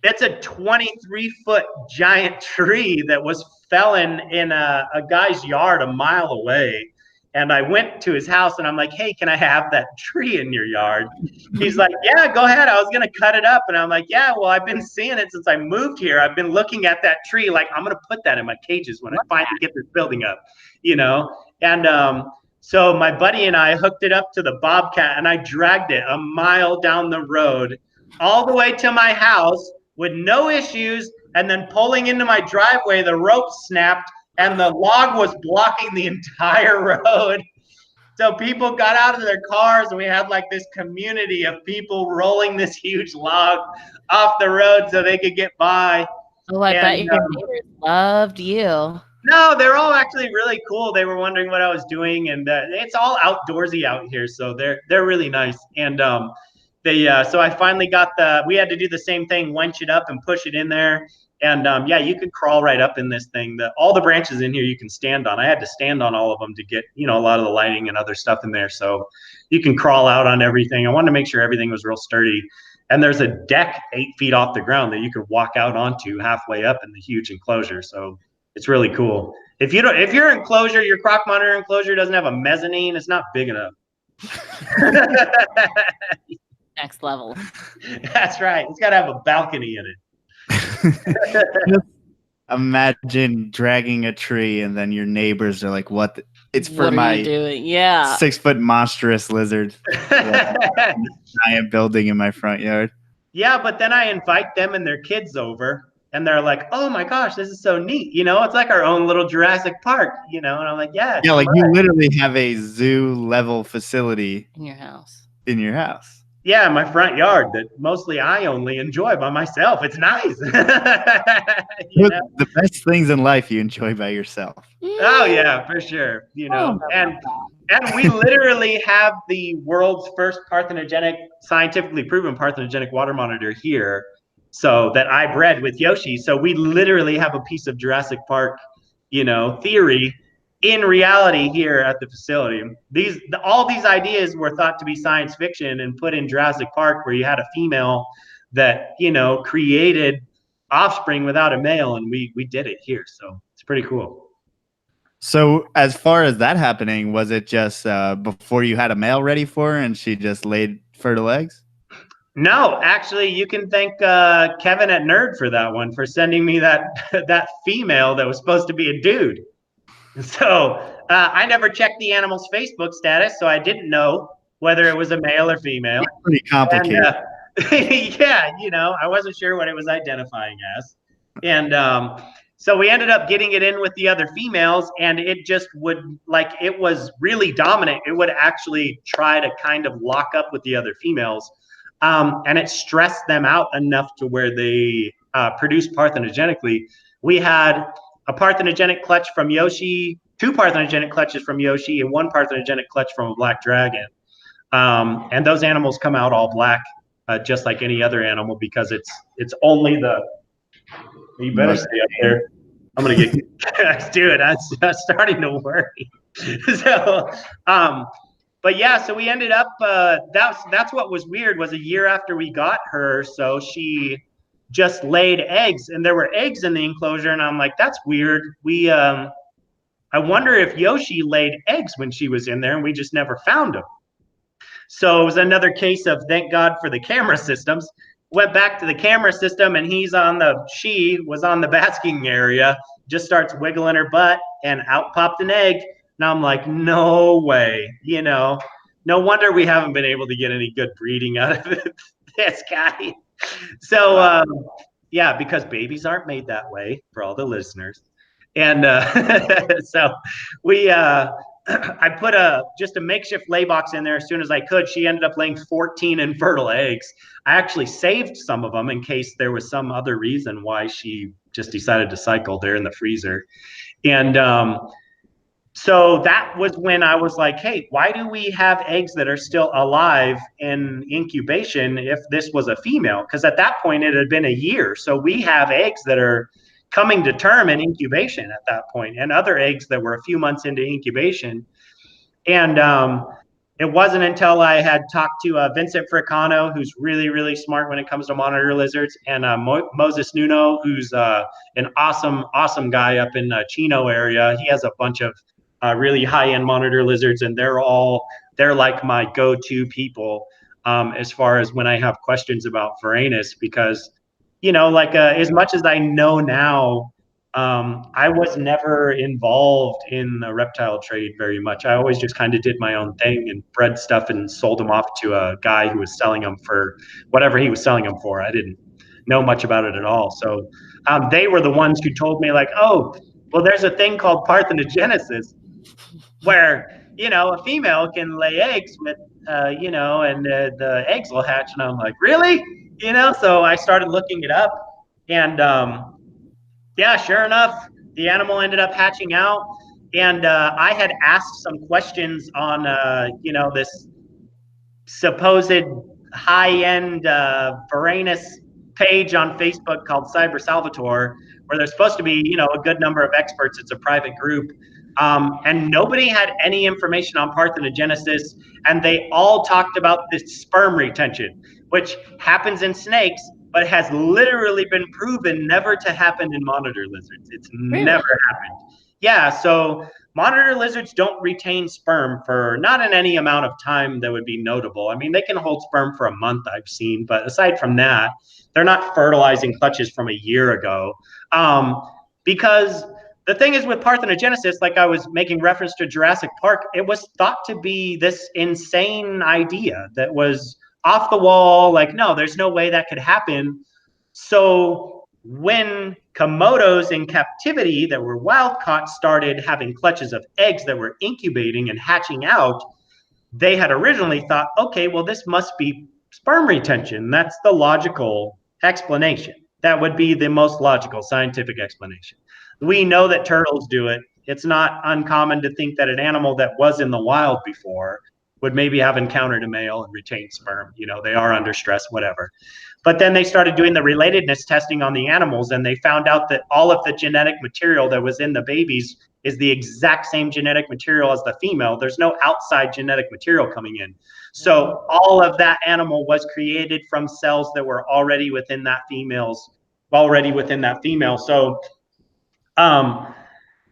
it's a 23-foot giant tree that was felling in a guy's yard a mile away. And I went to his house and I'm like, hey, can I have that tree in your yard? He's like, yeah, go ahead. I was going to cut it up. And I'm like, yeah, well, I've been seeing it since I moved here. I've been looking at that tree. Like, I'm going to put that in my cages when I finally get this building up, And so my buddy and I hooked it up to the bobcat, and I dragged it a mile down the road all the way to my house with no issues. and then pulling into my driveway, the rope snapped and the log was blocking the entire road. So people got out of their cars and we had like this community of people rolling this huge log off the road so they could get by. Oh, I bet your neighbors loved you. No, they're all actually really cool. They were wondering what I was doing, and it's all outdoorsy out here, so they're really nice. And so I finally got we had to do the same thing, winch it up and push it in there. And yeah, you could crawl right up in this thing. All the branches in here you can stand on. I had to stand on all of them to get, you know, a lot of the lighting and other stuff in there. So you can crawl out on everything. I wanted to make sure everything was real sturdy. And there's a deck 8 feet off the ground that you could walk out onto halfway up in the huge enclosure. So it's really cool. If your enclosure, your croc monitor enclosure doesn't have a mezzanine, it's not big enough. Next level. That's right. It's got to have a balcony in it. Imagine dragging a tree and then your neighbors are like, "What? It's for what are my you doing? Yeah. 6-foot monstrous lizard. Giant building in my front yard." Yeah, but then I invite them and their kids over. And they're like, "Oh my gosh, this is so neat. You know, it's like our own little Jurassic Park, you know?" And I'm like, yeah. Yeah, like you literally have a zoo level facility in your house. Yeah, my front yard that mostly I only enjoy by myself. It's nice. The best things in life you enjoy by yourself. Oh yeah, for sure. You know, and we literally have the world's first parthenogenic, scientifically proven parthenogenic water monitor here. So that I bred with Yoshi. So we literally have a piece of Jurassic Park, you know, theory in reality here at the facility. All these ideas were thought to be science fiction and put in Jurassic Park, where you had a female that, you know, created offspring without a male, and we did it here. So it's pretty cool. So as far as that happening, was it just before you had a male ready for her and she just laid fertile eggs? No, actually, you can thank Kevin at Nerd for that one, for sending me that female that was supposed to be a dude. So I never checked the animal's Facebook status, so I didn't know whether it was a male or female. It's pretty complicated. And, yeah, you know, I wasn't sure what it was identifying as. And so we ended up getting it in with the other females, and it just would, like, it was really dominant. It would actually try to kind of lock up with the other females. And it stressed them out enough to where they produced parthenogenically. We had a parthenogenic clutch from Yoshi, 2 parthenogenic clutches from Yoshi, and 1 parthenogenic clutch from a black dragon. And those animals come out all black, just like any other animal, because it's only the. You better stay up there. I'm gonna get. Dude, I'm starting to worry. So. But yeah, so we ended up, that's what was weird, was a year after we got her, so she just laid eggs, and there were eggs in the enclosure, and I'm like, that's weird. I wonder if Yoshi laid eggs when she was in there, and we just never found them. So it was another case of thank God for the camera systems. Went back to the camera system, and she was on the basking area, just starts wiggling her butt, and out popped an egg. Now I'm like, no way, you know, no wonder we haven't been able to get any good breeding out of this guy. So, yeah, because babies aren't made that way, for all the listeners. And so I put just a makeshift lay box in there as soon as I could. She ended up laying 14 infertile eggs. I actually saved some of them in case there was some other reason why she just decided to cycle. There in the freezer. And so that was when I was like, hey, why do we have eggs that are still alive in incubation if this was a female? Because at that point, it had been a year. So we have eggs that are coming to term in incubation at that point, and other eggs that were a few months into incubation. And it wasn't until I had talked to Vincent Fricano, who's really, really smart when it comes to monitor lizards, and Moses Nuno, who's an awesome guy up in Chino area. He has a bunch of really high-end monitor lizards, and they're like my go-to people as far as when I have questions about Varanus, because, you know, like as much as I know now, I was never involved in the reptile trade very much. I always just kind of did my own thing and bred stuff and sold them off to a guy who was selling them for whatever he was selling them for. I didn't know much about it at all. So they were the ones who told me like, oh, well, there's a thing called parthenogenesis where, you know, a female can lay eggs with, you know, and the eggs will hatch. And I'm like, really? You know, so I started looking it up, and yeah, sure enough, the animal ended up hatching out. And I had asked some questions on, you know, this supposed high-end Varanus page on Facebook called Cyber Salvatore, where there's supposed to be, you know, a good number of experts. It's a private group. And nobody had any information on parthenogenesis, and they all talked about this sperm retention, which happens in snakes, but has literally been proven never to happen in monitor lizards. It's Really? never happened. Yeah, so monitor lizards don't retain sperm for not in any amount of time that would be notable. I mean, they can hold sperm for a month, I've seen, but aside from that, they're not fertilizing clutches from a year ago. Because the thing is with parthenogenesis, like I was making reference to Jurassic Park, it was thought to be this insane idea that was off the wall, like, no, there's no way that could happen. So when Komodos in captivity that were wild caught started having clutches of eggs that were incubating and hatching out, they had originally thought, okay, well, this must be sperm retention. That's the logical explanation. That would be the most logical scientific explanation. We know that turtles do it. It's not uncommon to think that an animal that was in the wild before would maybe have encountered a male and retained sperm. You know, they are under stress, whatever. But then they started doing the relatedness testing on the animals, and they found out that all of the genetic material that was in the babies is the exact same genetic material as the female. There's no outside genetic material coming in. So all of that animal was created from cells that were already within that female.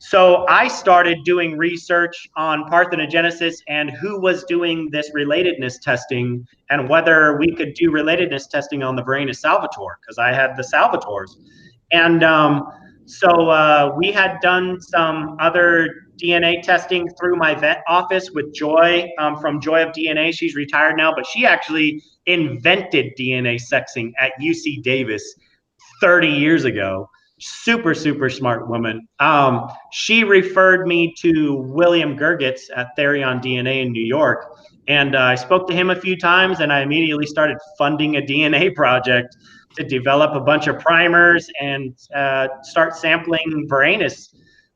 So I started doing research on parthenogenesis and who was doing this relatedness testing and whether we could do relatedness testing on the Varanus salvator, because I had the salvators. And so we had done some other DNA testing through my vet office with Joy from Joy of DNA. She's retired now, but she actually invented DNA sexing at UC Davis 30 years ago. Super, super smart woman. She referred me to William Gergitz at Therion DNA in New York. And I spoke to him a few times, and I immediately started funding a DNA project to develop a bunch of primers and start sampling Varanus.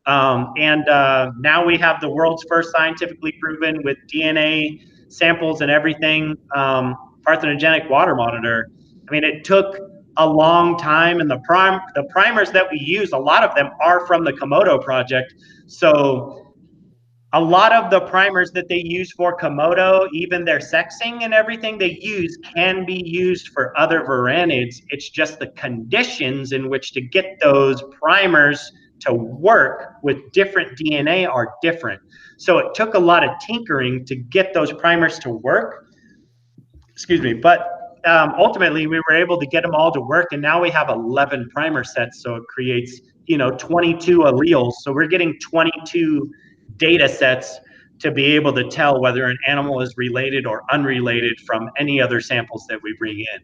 Now we have the world's first scientifically proven, with DNA samples and everything, parthenogenic water monitor. I mean, it took a long time, and the primers that we use, a lot of them are from the Komodo project. So a lot of the primers that they use for Komodo, even their sexing and everything they use, can be used for other varanids. It's just the conditions in which to get those primers to work with different DNA are different. So it took a lot of tinkering to get those primers to work. Excuse me, but ultimately we were able to get them all to work, and now we have 11 primer sets, so it creates, you know, 22 alleles. So we're getting 22 data sets to be able to tell whether an animal is related or unrelated from any other samples that we bring in.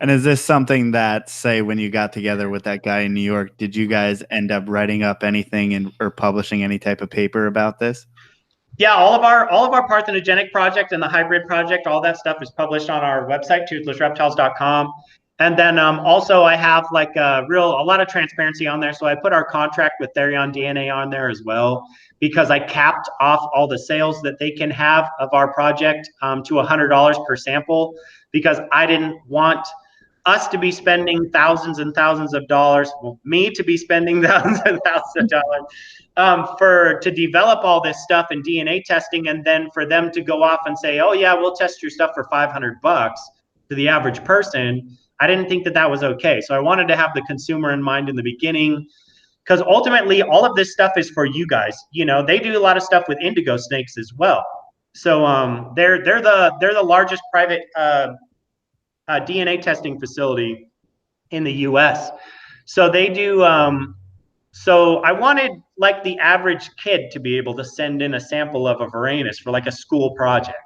And is this something that, say, when you got together with that guy in New York, did you guys end up writing up anything or publishing any type of paper about this? Yeah, all of our parthenogenic project and the hybrid project, all that stuff is published on our website, toothlessreptiles.com. And then also I have like a lot of transparency on there. So I put our contract with Therion DNA on there as well, because I capped off all the sales that they can have of our project to $100 per sample, because I didn't want us to be spending thousands and thousands of dollars, well, me to be spending thousands and thousands of dollars to develop all this stuff in DNA testing, and then for them to go off and say, oh yeah, we'll test your stuff for $500 to the average person. I didn't think that that was okay. So I wanted to have the consumer in mind in the beginning, because ultimately all of this stuff is for you guys. You know, they do a lot of stuff with indigo snakes as well. So they're the largest private DNA testing facility in the US. So they do, so I wanted like the average kid to be able to send in a sample of a Varanus for like a school project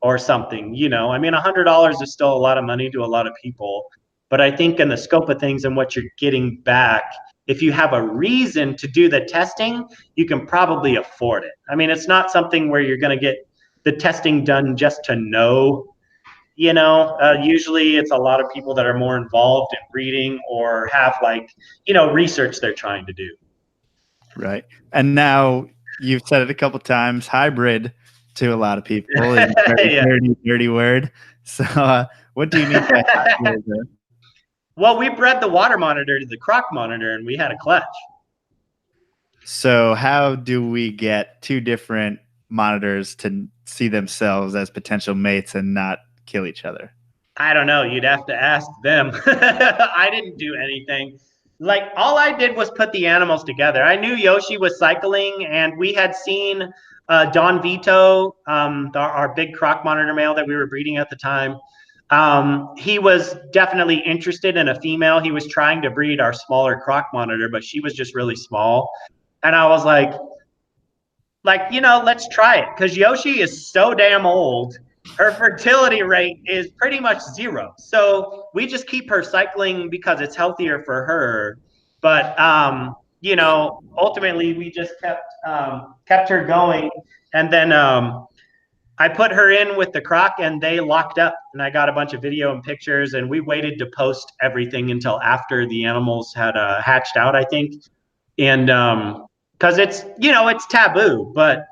or something, you know. I mean, $100 is still a lot of money to a lot of people. But I think in the scope of things and what you're getting back, if you have a reason to do the testing, you can probably afford it. I mean, it's not something where you're going to get the testing done just to know. Usually it's a lot of people that are more involved in breeding or have research they're trying to do. Right. And now you've said it a couple times, hybrid to a lot of people is a very Yeah. dirty word. So what do you mean by hybrid? Well, we bred the water monitor to the croc monitor, and we had a clutch. So how do we get two different monitors to see themselves as potential mates and not kill each other? I don't know. You'd have to ask them. I didn't do anything. All I did was put the animals together. I knew Yoshi was cycling, and we had seen Don Vito, our big croc monitor male that we were breeding at the time. He was definitely interested in a female. He was trying to breed our smaller croc monitor, but she was just really small. And I was like, let's try it. Because Yoshi is so damn old. Her fertility rate is pretty much 0. So we just keep her cycling because it's healthier for her. But, ultimately we just kept her going. And then I put her in with the croc and they locked up, and I got a bunch of video and pictures, and we waited to post everything until after the animals had hatched out, I think. And because it's taboo, but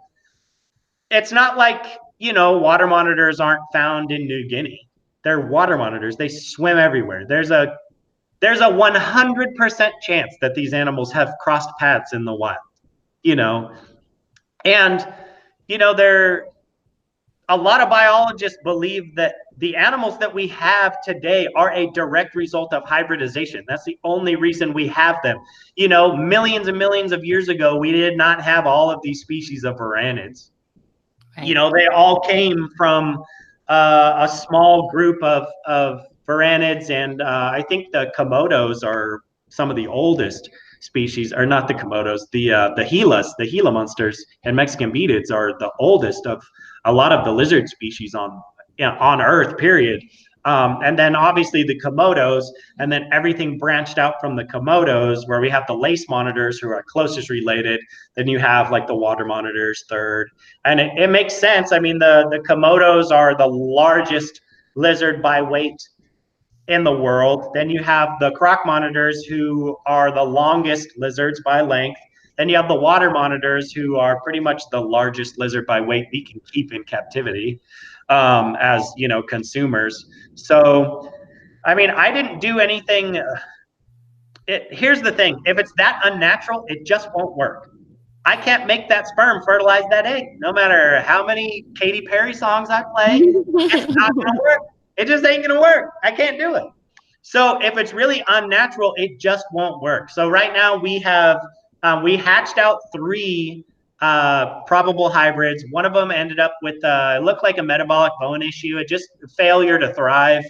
it's not like, water monitors aren't found in New Guinea. They're water monitors. They swim everywhere. There's a 100% chance that these animals have crossed paths in the wild, and, a lot of biologists believe that the animals that we have today are a direct result of hybridization. That's the only reason we have them. Millions and millions of years ago, we did not have all of these species of varanids. Right. They all came from a small group of varanids, and I think the Komodos are some of the oldest species, or not the Komodos, the Gila monsters and Mexican beetids are the oldest of a lot of the lizard species on Earth, period. And then obviously the Komodos, and then everything branched out from the Komodos, where we have the lace monitors who are closest related. Then you have the water monitors third. And it makes sense. I mean, the Komodos are the largest lizard by weight in the world. Then you have the croc monitors, who are the longest lizards by length. Then you have the water monitors, who are pretty much the largest lizard by weight we can keep in captivity as consumers. So, I mean, I didn't do anything. Here's the thing. If it's that unnatural, it just won't work. I can't make that sperm fertilize that egg. No matter how many Katy Perry songs I play, it's not going to work. It just ain't going to work. I can't do it. So if it's really unnatural, it just won't work. So right now we have, we hatched out 3 probable hybrids. One of them ended up with, it looked like a metabolic bone issue. It just failure to thrive,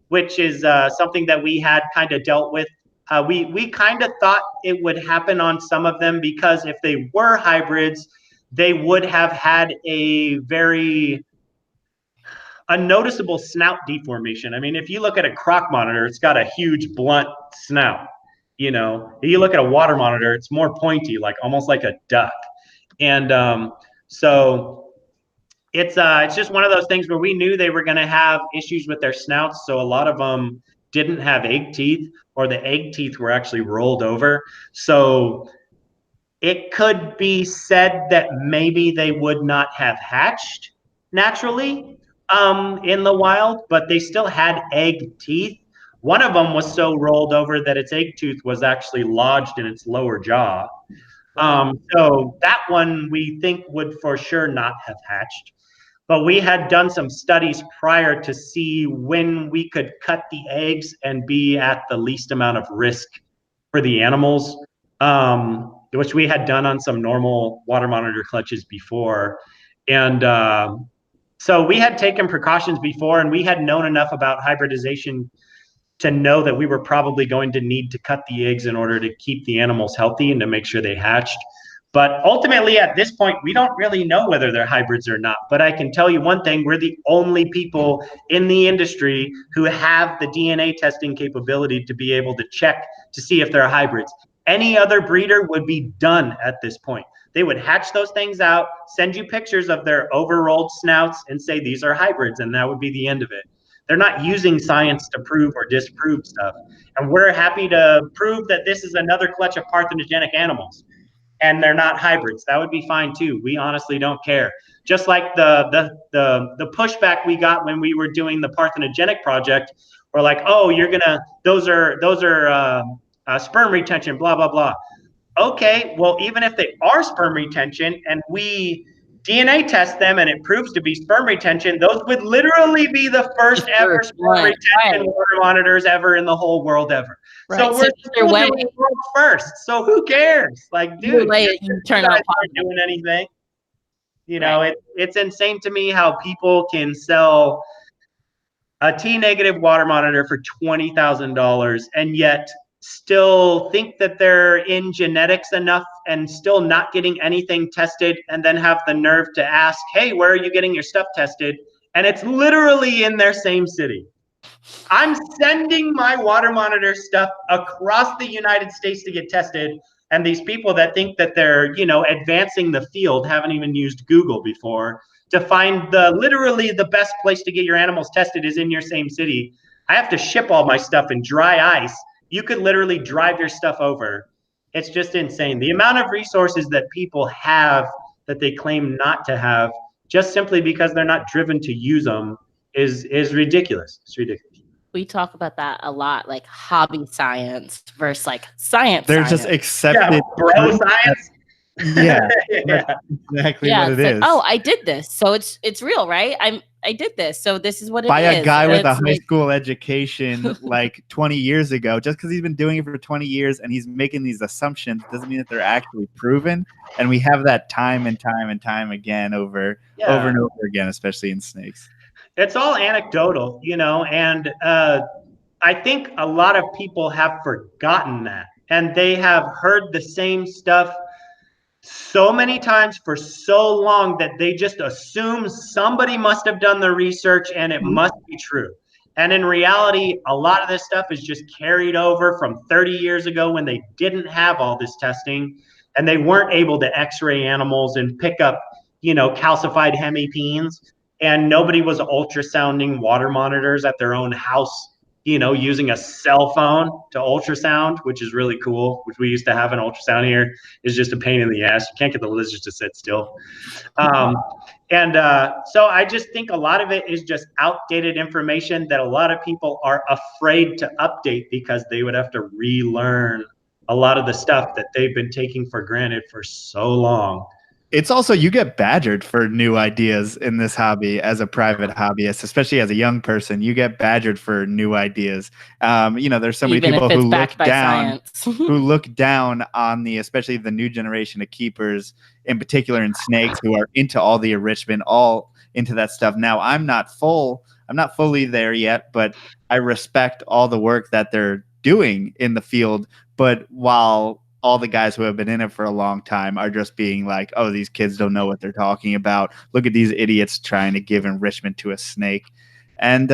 which is something that we had kind of dealt with. We kind of thought it would happen on some of them, because if they were hybrids, they would have had a noticeable snout deformation. I mean, if you look at a croc monitor, it's got a huge blunt snout. You look at a water monitor, it's more pointy, almost like a duck. And so it's just one of those things where we knew they were going to have issues with their snouts. So a lot of them didn't have egg teeth, or the egg teeth were actually rolled over. So it could be said that maybe they would not have hatched naturally in the wild, but they still had egg teeth. One of them was so rolled over that its egg tooth was actually lodged in its lower jaw. So that one we think would for sure not have hatched. But we had done some studies prior to see when we could cut the eggs and be at the least amount of risk for the animals, which we had done on some normal water monitor clutches before. And so we had taken precautions before, and we had known enough about hybridization to know that we were probably going to need to cut the eggs in order to keep the animals healthy and to make sure they hatched. But ultimately, at this point, we don't really know whether they're hybrids or not. But I can tell you one thing, we're the only people in the industry who have the DNA testing capability to be able to check to see if they're hybrids. Any other breeder would be done at this point. They would hatch those things out, send you pictures of their overrolled snouts and say, these are hybrids, and that would be the end of it. They're not using science to prove or disprove stuff. And we're happy to prove that this is another clutch of parthenogenic animals and they're not hybrids. That would be fine too. We honestly don't care. Just like the pushback we got when we were doing the parthenogenic project, we're like, oh, you're gonna, those are sperm retention, blah, blah, blah. Okay, well, even if they are sperm retention and we DNA test them and it proves to be sperm retention, those would literally be the first ever sperm retention water monitors ever in the whole world ever. Right. So we're still doing the world first. So who cares? Like, dude, you turn out doing anything. You know, it's insane to me how people can sell a T-negative water monitor for $20,000 and yet still think that they're in genetics enough and still not getting anything tested, and then have the nerve to ask, hey, where are you getting your stuff tested? And it's literally in their same city. I'm sending my water monitor stuff across the United States to get tested, and these people that think that they're, you know, advancing the field haven't even used Google before to find literally the best place to get your animals tested is in your same city. I have to ship all my stuff in dry ice. You could literally drive your stuff over. It's just insane. The amount of resources that people have that they claim not to have just simply because they're not driven to use them is ridiculous. It's ridiculous. We talk about that a lot, like hobby science versus like science. They're just accepted. Bro science. Yeah, that's exactly what it is. Like, oh, I did this, so it's real, right? I did this, so this is what it is. By a guy with a high school education like 20 years ago, just because he's been doing it for 20 years and he's making these assumptions doesn't mean that they're actually proven. And we have that time and time and time again over and over again, especially in snakes. It's all anecdotal, you know, and I think a lot of people have forgotten that, and they have heard the same stuff so many times for so long that they just assume somebody must have done the research and it must be true. And in reality, a lot of this stuff is just carried over from 30 years ago when they didn't have all this testing and they weren't able to x-ray animals and pick up, you know, calcified hemipenes, and nobody was ultrasounding water monitors at their own house, you know, using a cell phone to ultrasound, which is really cool, which we used to have an ultrasound here. Is just a pain in the ass. You can't get the lizards to sit still. So I just think a lot of it is just outdated information that a lot of people are afraid to update because they would have to relearn a lot of the stuff that they've been taking for granted for so long. It's also, you get badgered for new ideas in this hobby as a private hobbyist, especially as a young person. You get badgered for new ideas. You know, there's so many people who look down on especially the new generation of keepers, in particular in snakes, who are into all the enrichment, all into that stuff. Now, I'm not fully there yet, but I respect all the work that they're doing in the field. But while all the guys who have been in it for a long time are just being like, oh, these kids don't know what they're talking about. Look at these idiots trying to give enrichment to a snake. And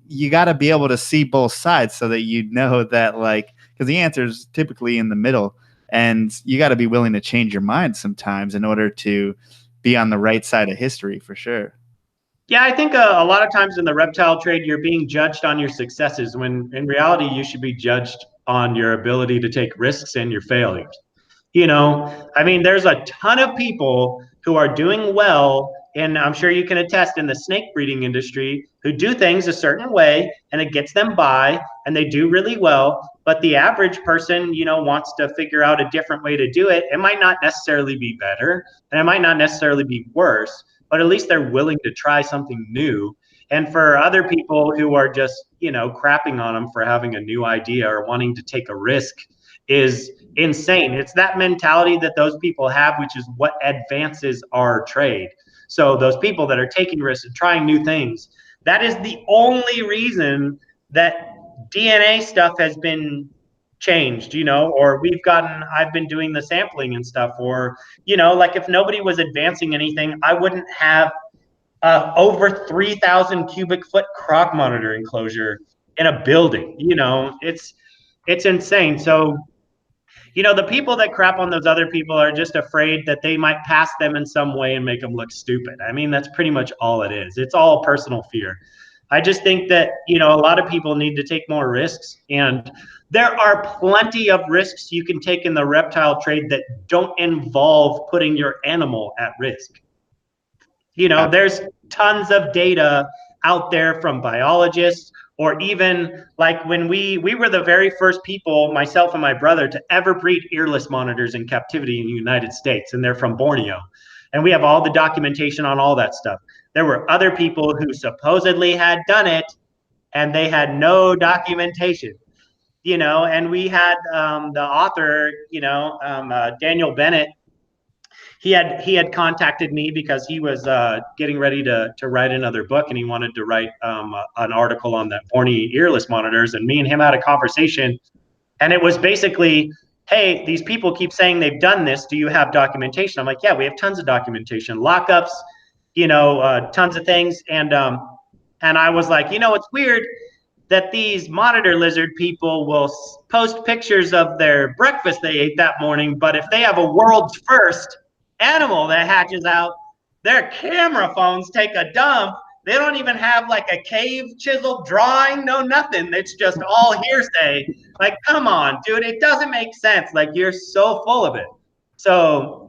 you got to be able to see both sides so that you know that, like, because the answer is typically in the middle, and you got to be willing to change your mind sometimes in order to be on the right side of history, for sure. Yeah, I think a lot of times in the reptile trade, you're being judged on your successes when in reality, you should be judged on your ability to take risks and your failures. You know, I mean, there's a ton of people who are doing well, and I'm sure you can attest in the snake breeding industry, who do things a certain way and it gets them by and they do really well. But the average person, you know, wants to figure out a different way to do it. It might not necessarily be better and it might not necessarily be worse, but at least they're willing to try something new. And for other people who are just, you know, crapping on them for having a new idea or wanting to take a risk is insane. It's that mentality that those people have, which is what advances our trade. So those people that are taking risks and trying new things, that is the only reason that DNA stuff has been changed, or I've been doing the sampling and stuff, or, like if nobody was advancing anything, I wouldn't have over 3,000 cubic foot croc monitor enclosure in a building. It's insane. So, the people that crap on those other people are just afraid that they might pass them in some way and make them look stupid. I mean, that's pretty much all it is. It's all personal fear. I just think that, a lot of people need to take more risks, and there are plenty of risks you can take in the reptile trade that don't involve putting your animal at risk. There's tons of data out there from biologists, or even like when we were the very first people, myself and my brother, to ever breed earless monitors in captivity in the United States, and they're from Borneo. And we have all the documentation on all that stuff. There were other people who supposedly had done it, and they had no documentation. And we had the author, Daniel Bennett. He had contacted me because he was getting ready to write another book, and he wanted to write an article on the Borneo earless monitors. And me and him had a conversation, and it was basically, hey, these people keep saying they've done this. Do you have documentation? I'm like, yeah, we have tons of documentation, lockups, tons of things. And I was like, it's weird that these monitor lizard people will post pictures of their breakfast they ate that morning, but if they have a world's first animal that hatches out, their camera phones take a dump. They don't even have like a cave chiseled drawing, no nothing. It's just all hearsay. Like, come on, dude, it doesn't make sense. Like, you're so full of it. So,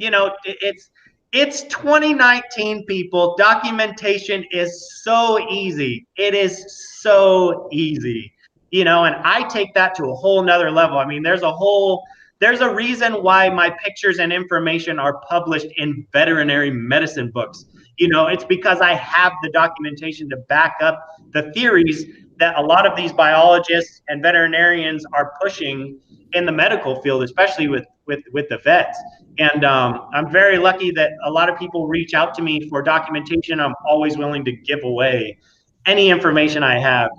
it's 2019, people. Documentation is so easy. It is so easy, and I take that to a whole nother level. I mean, there's a reason why my pictures and information are published in veterinary medicine books. It's because I have the documentation to back up the theories that a lot of these biologists and veterinarians are pushing in the medical field, especially with the vets. And I'm very lucky that a lot of people reach out to me for documentation. I'm always willing to give away any information I have.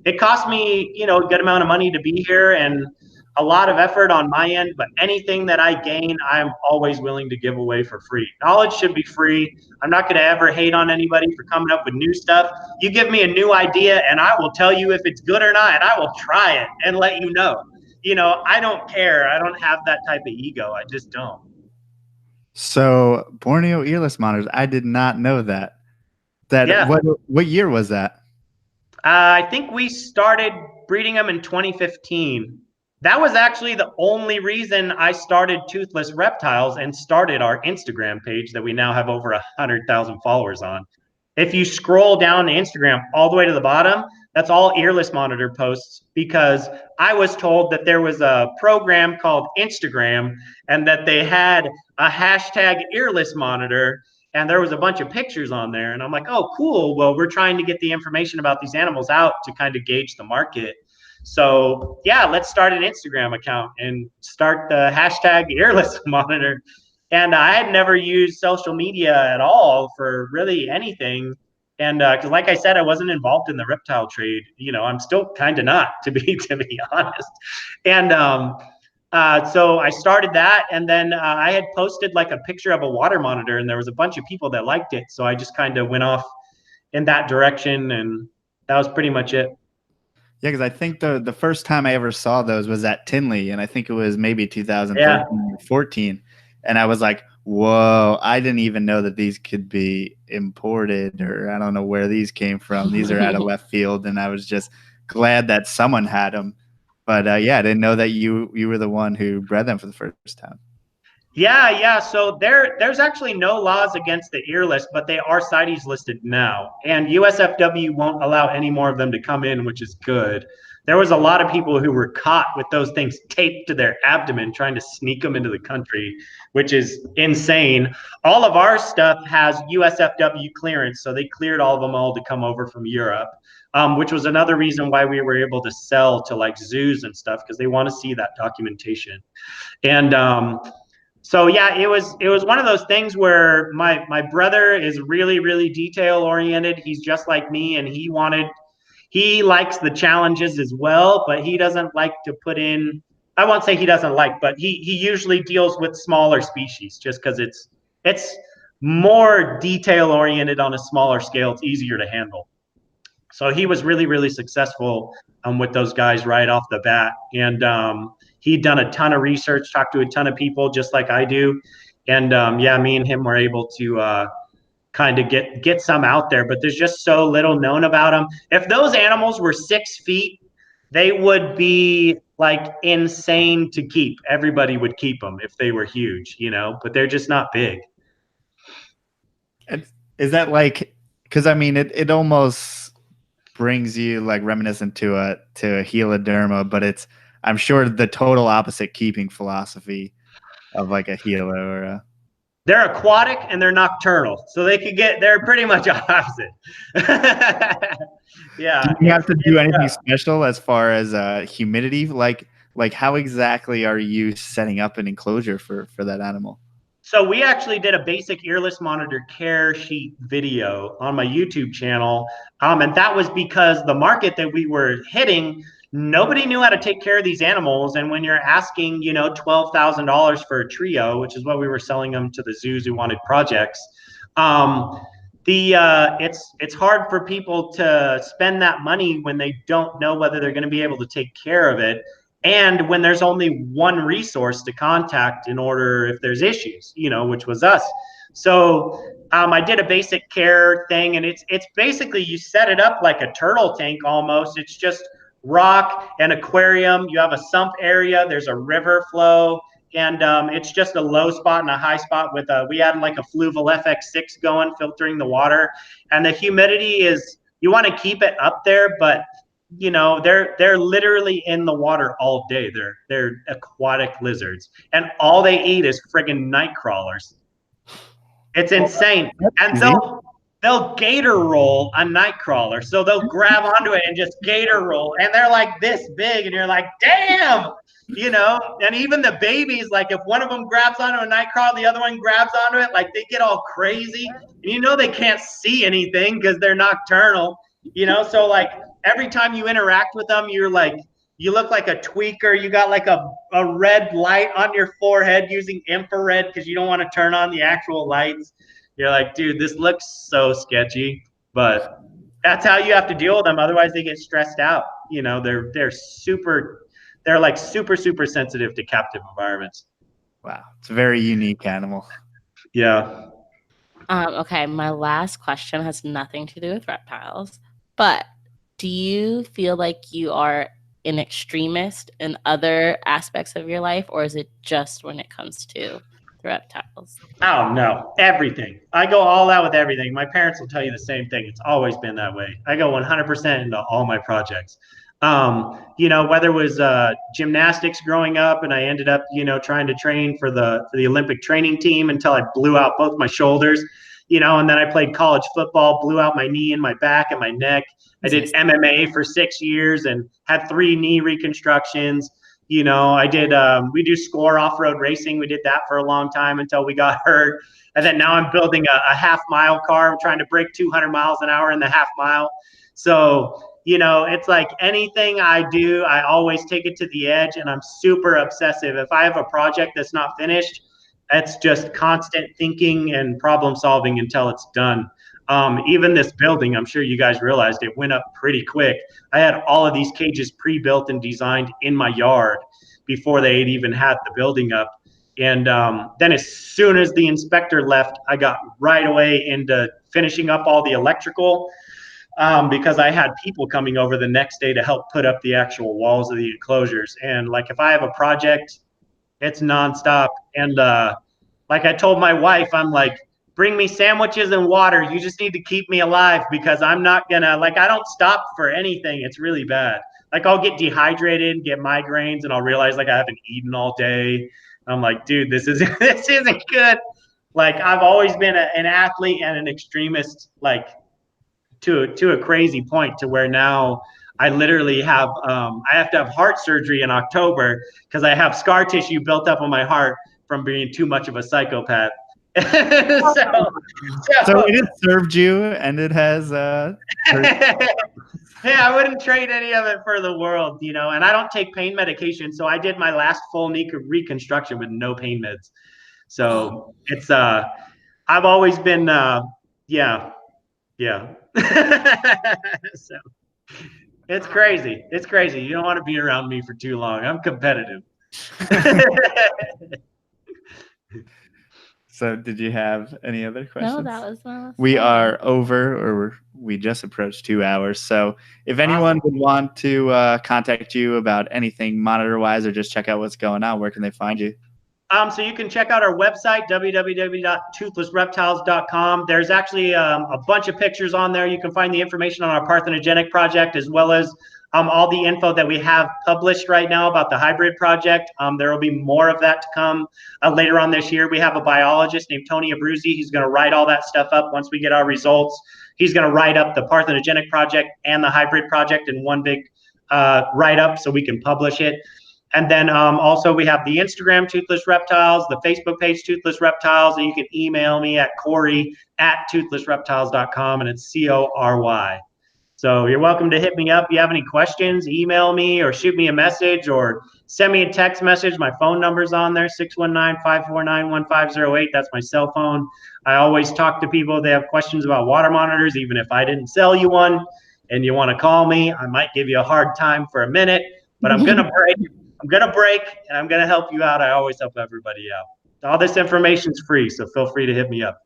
It costs me, a good amount of money to be here and a lot of effort on my end, but anything that I gain, I'm always willing to give away for free. Knowledge should be free. I'm not going to ever hate on anybody for coming up with new stuff. You give me a new idea and I will tell you if it's good or not, and I will try it and let you know. I don't care. I don't have that type of ego. I just don't. So Borneo earless monitors, I did not know that. Yeah. What year was that? I think we started breeding them in 2015. That was actually the only reason I started Toothless Reptiles and started our Instagram page that we now have over 100,000 followers on. If you scroll down the Instagram all the way to the bottom, that's all earless monitor posts, because I was told that there was a program called Instagram and that they had a hashtag earless monitor, and there was a bunch of pictures on there. And I'm like, oh, cool. Well, we're trying to get the information about these animals out to kind of gauge the market. So yeah, let's start an Instagram account and start the hashtag earless monitor. And I had never used social media at all for really anything. And because like I said, I wasn't involved in the reptile trade. I'm still kind of not, to be honest. And so I started that, and then I had posted like a picture of a water monitor, and there was a bunch of people that liked it. So I just kind of went off in that direction, and that was pretty much it. Yeah, because I think the first time I ever saw those was at Tinley, and I think it was maybe 2013 or 14. And I was like, whoa, I didn't even know that these could be imported, or I don't know where these came from. These are out of left field, and I was just glad that someone had them. But yeah, I didn't know that you were the one who bred them for the first time. Yeah. So there's actually no laws against the earless, but they are CITES listed now. And USFW won't allow any more of them to come in, which is good. There was a lot of people who were caught with those things taped to their abdomen trying to sneak them into the country, which is insane. All of our stuff has USFW clearance, so they cleared all of them all to come over from Europe, which was another reason why we were able to sell to like zoos and stuff, because they want to see that documentation. And so yeah, it was one of those things where my brother is really, really detail oriented. He's just like me, and he likes the challenges as well, but he doesn't like to put in I won't say he doesn't like, but he usually deals with smaller species just because it's more detail oriented on a smaller scale. It's easier to handle. So he was really, really successful with those guys right off the bat. And he'd done a ton of research, talked to a ton of people just like I do. And yeah, me and him were able to kind of get some out there, but there's just so little known about them. If those animals were 6 feet, they would be like insane to keep. Everybody would keep them if they were huge, you know, but they're just not big. And is that like, because I mean, it almost brings you like reminiscent to a heloderma, but it's, I'm sure, the total opposite keeping philosophy of like a helo or a. They're aquatic and they're nocturnal, so they're pretty much opposite. Yeah. Do you have to do anything special as far as humidity? Like how exactly are you setting up an enclosure for that animal? So we actually did a basic earless monitor care sheet video on my YouTube channel. And that was because the market that we were hitting, nobody knew how to take care of these animals. And when you're asking, you know, $12,000 for a trio, which is what we were selling them to the zoos who wanted projects, it's hard for people to spend that money when they don't know whether they're going to be able to take care of it. And when there's only one resource to contact in order if there's issues, you know, which was us. So I did a basic care thing, and it's basically you set it up like a turtle tank almost. It's just rock and aquarium. You have a sump area. There's a river flow, and it's just a low spot and a high spot with we had like a Fluval FX6 going, filtering the water, and the humidity is, you want to keep it up there, but you know, they're literally in the water all day. They're aquatic lizards, and all they eat is friggin' night crawlers. It's insane. And they'll gator roll a night crawler. So they'll grab onto it and just gator roll, and they're like this big, and you're like, damn, you know. And even the babies, like if one of them grabs onto a night crawler, the other one grabs onto it, like they get all crazy. And you know they can't see anything because they're nocturnal, you know. So like every time you interact with them, you're like, you look like a tweaker. You got like a red light on your forehead using infrared because you don't want to turn on the actual lights. You're like, dude, this looks so sketchy, but that's how you have to deal with them. Otherwise they get stressed out. You know, they're like super sensitive to captive environments. Wow. It's a very unique animal. Yeah. Okay, my last question has nothing to do with reptiles, but do you feel like you are an extremist in other aspects of your life, or is it just when it comes to the reptiles? Oh, no, everything. I go all out with everything. My parents will tell you the same thing. It's always been that way. I go 100% into all my projects. You know, whether it was gymnastics growing up, and I ended up, you know, trying to train for the Olympic training team until I blew out both my shoulders, you know, and then I played college football, blew out my knee and my back and my neck. I did MMA for 6 years and had 3 knee reconstructions. You know, I did, we do score off-road racing. We did that for a long time until we got hurt. And then now I'm building a half-mile car. I'm trying to break 200 miles an hour in the half mile. So, you know, it's like anything I do, I always take it to the edge, and I'm super obsessive. If I have a project that's not finished, it's just constant thinking and problem solving until it's done. Even this building, I'm sure you guys realized it went up pretty quick. I had all of these cages pre-built and designed in my yard before they had even had the building up. And then as soon as the inspector left, I got right away into finishing up all the electrical because I had people coming over the next day to help put up the actual walls of the enclosures. And like if I have a project, it's nonstop. And like I told my wife, I'm like, bring me sandwiches and water. You just need to keep me alive because I'm not gonna, like, I don't stop for anything. It's really bad. Like I'll get dehydrated, get migraines, and I'll realize like I haven't eaten all day. I'm like, dude, this isn't good. Like I've always been an athlete and an extremist, like to a crazy point, to where now I literally have I have to have heart surgery in October because I have scar tissue built up on my heart from being too much of a psychopath. So it has served you, and it has. Hey, I wouldn't trade any of it for the world, you know. And I don't take pain medication, so I did my last full knee reconstruction with no pain meds. So it's I've always been yeah. So it's crazy. It's crazy. You don't want to be around me for too long. I'm competitive. So did you have any other questions? No, that was my last We one. are over, or we just approached 2 hours. So if anyone would want to contact you about anything monitor-wise or just check out what's going on, where can they find you? So you can check out our website, www.toothlessreptiles.com. There's actually a bunch of pictures on there. You can find the information on our parthenogenic project, as well as all the info that we have published right now about the hybrid project. There will be more of that to come later on this year. We have a biologist named Tony Abruzzi. He's going to write all that stuff up once we get our results. He's going to write up the parthenogenic project and the hybrid project in one big write-up so we can publish it. And then also we have the Instagram, Toothless Reptiles, the Facebook page, Toothless Reptiles, and you can email me at Cory@toothlessreptiles.com, and it's CORY. So you're welcome to hit me up. If you have any questions, email me or shoot me a message or send me a text message. My phone number's on there, 619-549-1508. That's my cell phone. I always talk to people if they have questions about water monitors, even if I didn't sell you one and you want to call me. I might give you a hard time for a minute, but I'm going to break. I'm going to break, and I'm going to help you out. I always help everybody out. All this information is free, so feel free to hit me up.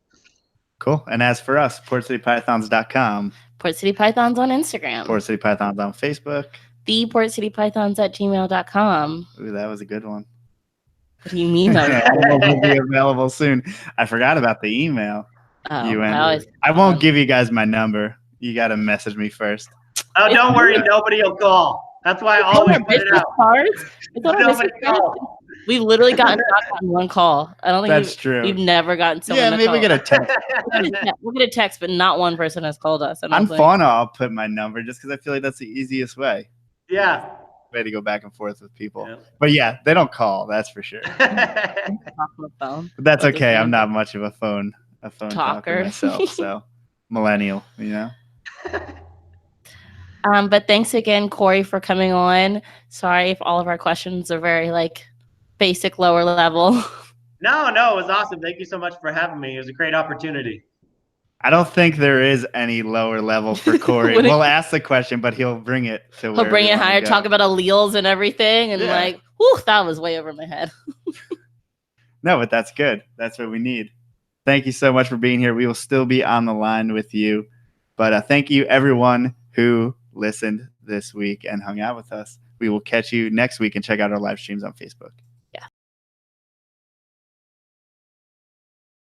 Cool. And as for us, PortCityPythons.com. Port City Pythons on Instagram. Port City Pythons on Facebook. Theportcitypythons@gmail.com. Ooh, that was a good one. What do you mean? Will be available soon. I forgot about the email. I won't give you guys my number. You got to message me first. Oh, don't worry. Nobody will call. That's why I always put it out. We've literally gotten one call. I don't think that's true. We've never gotten someone. Yeah, maybe we get a text. We'll get a text, but not one person has called us. On Fauna, I'll put my number just because I feel like that's the easiest way. Yeah. Way to go back and forth with people. Yeah. But yeah, they don't call. That's for sure. But that's okay. I'm not much of a phone talker myself. So millennial, you know. But thanks again, Cory, for coming on. Sorry if all of our questions are very basic, lower level. No, it was awesome. Thank you so much for having me. It was a great opportunity. I don't think there is any lower level for Cory. We'll ask the question, but he'll bring it to where he'll bring it higher, talk about alleles and everything, and whew, that was way over my head. No, but that's good. That's what we need. Thank you so much for being here. We will still be on the line with you. But thank you, everyone who listened this week and hung out with us. We will catch you next week, and check out our live streams on Facebook.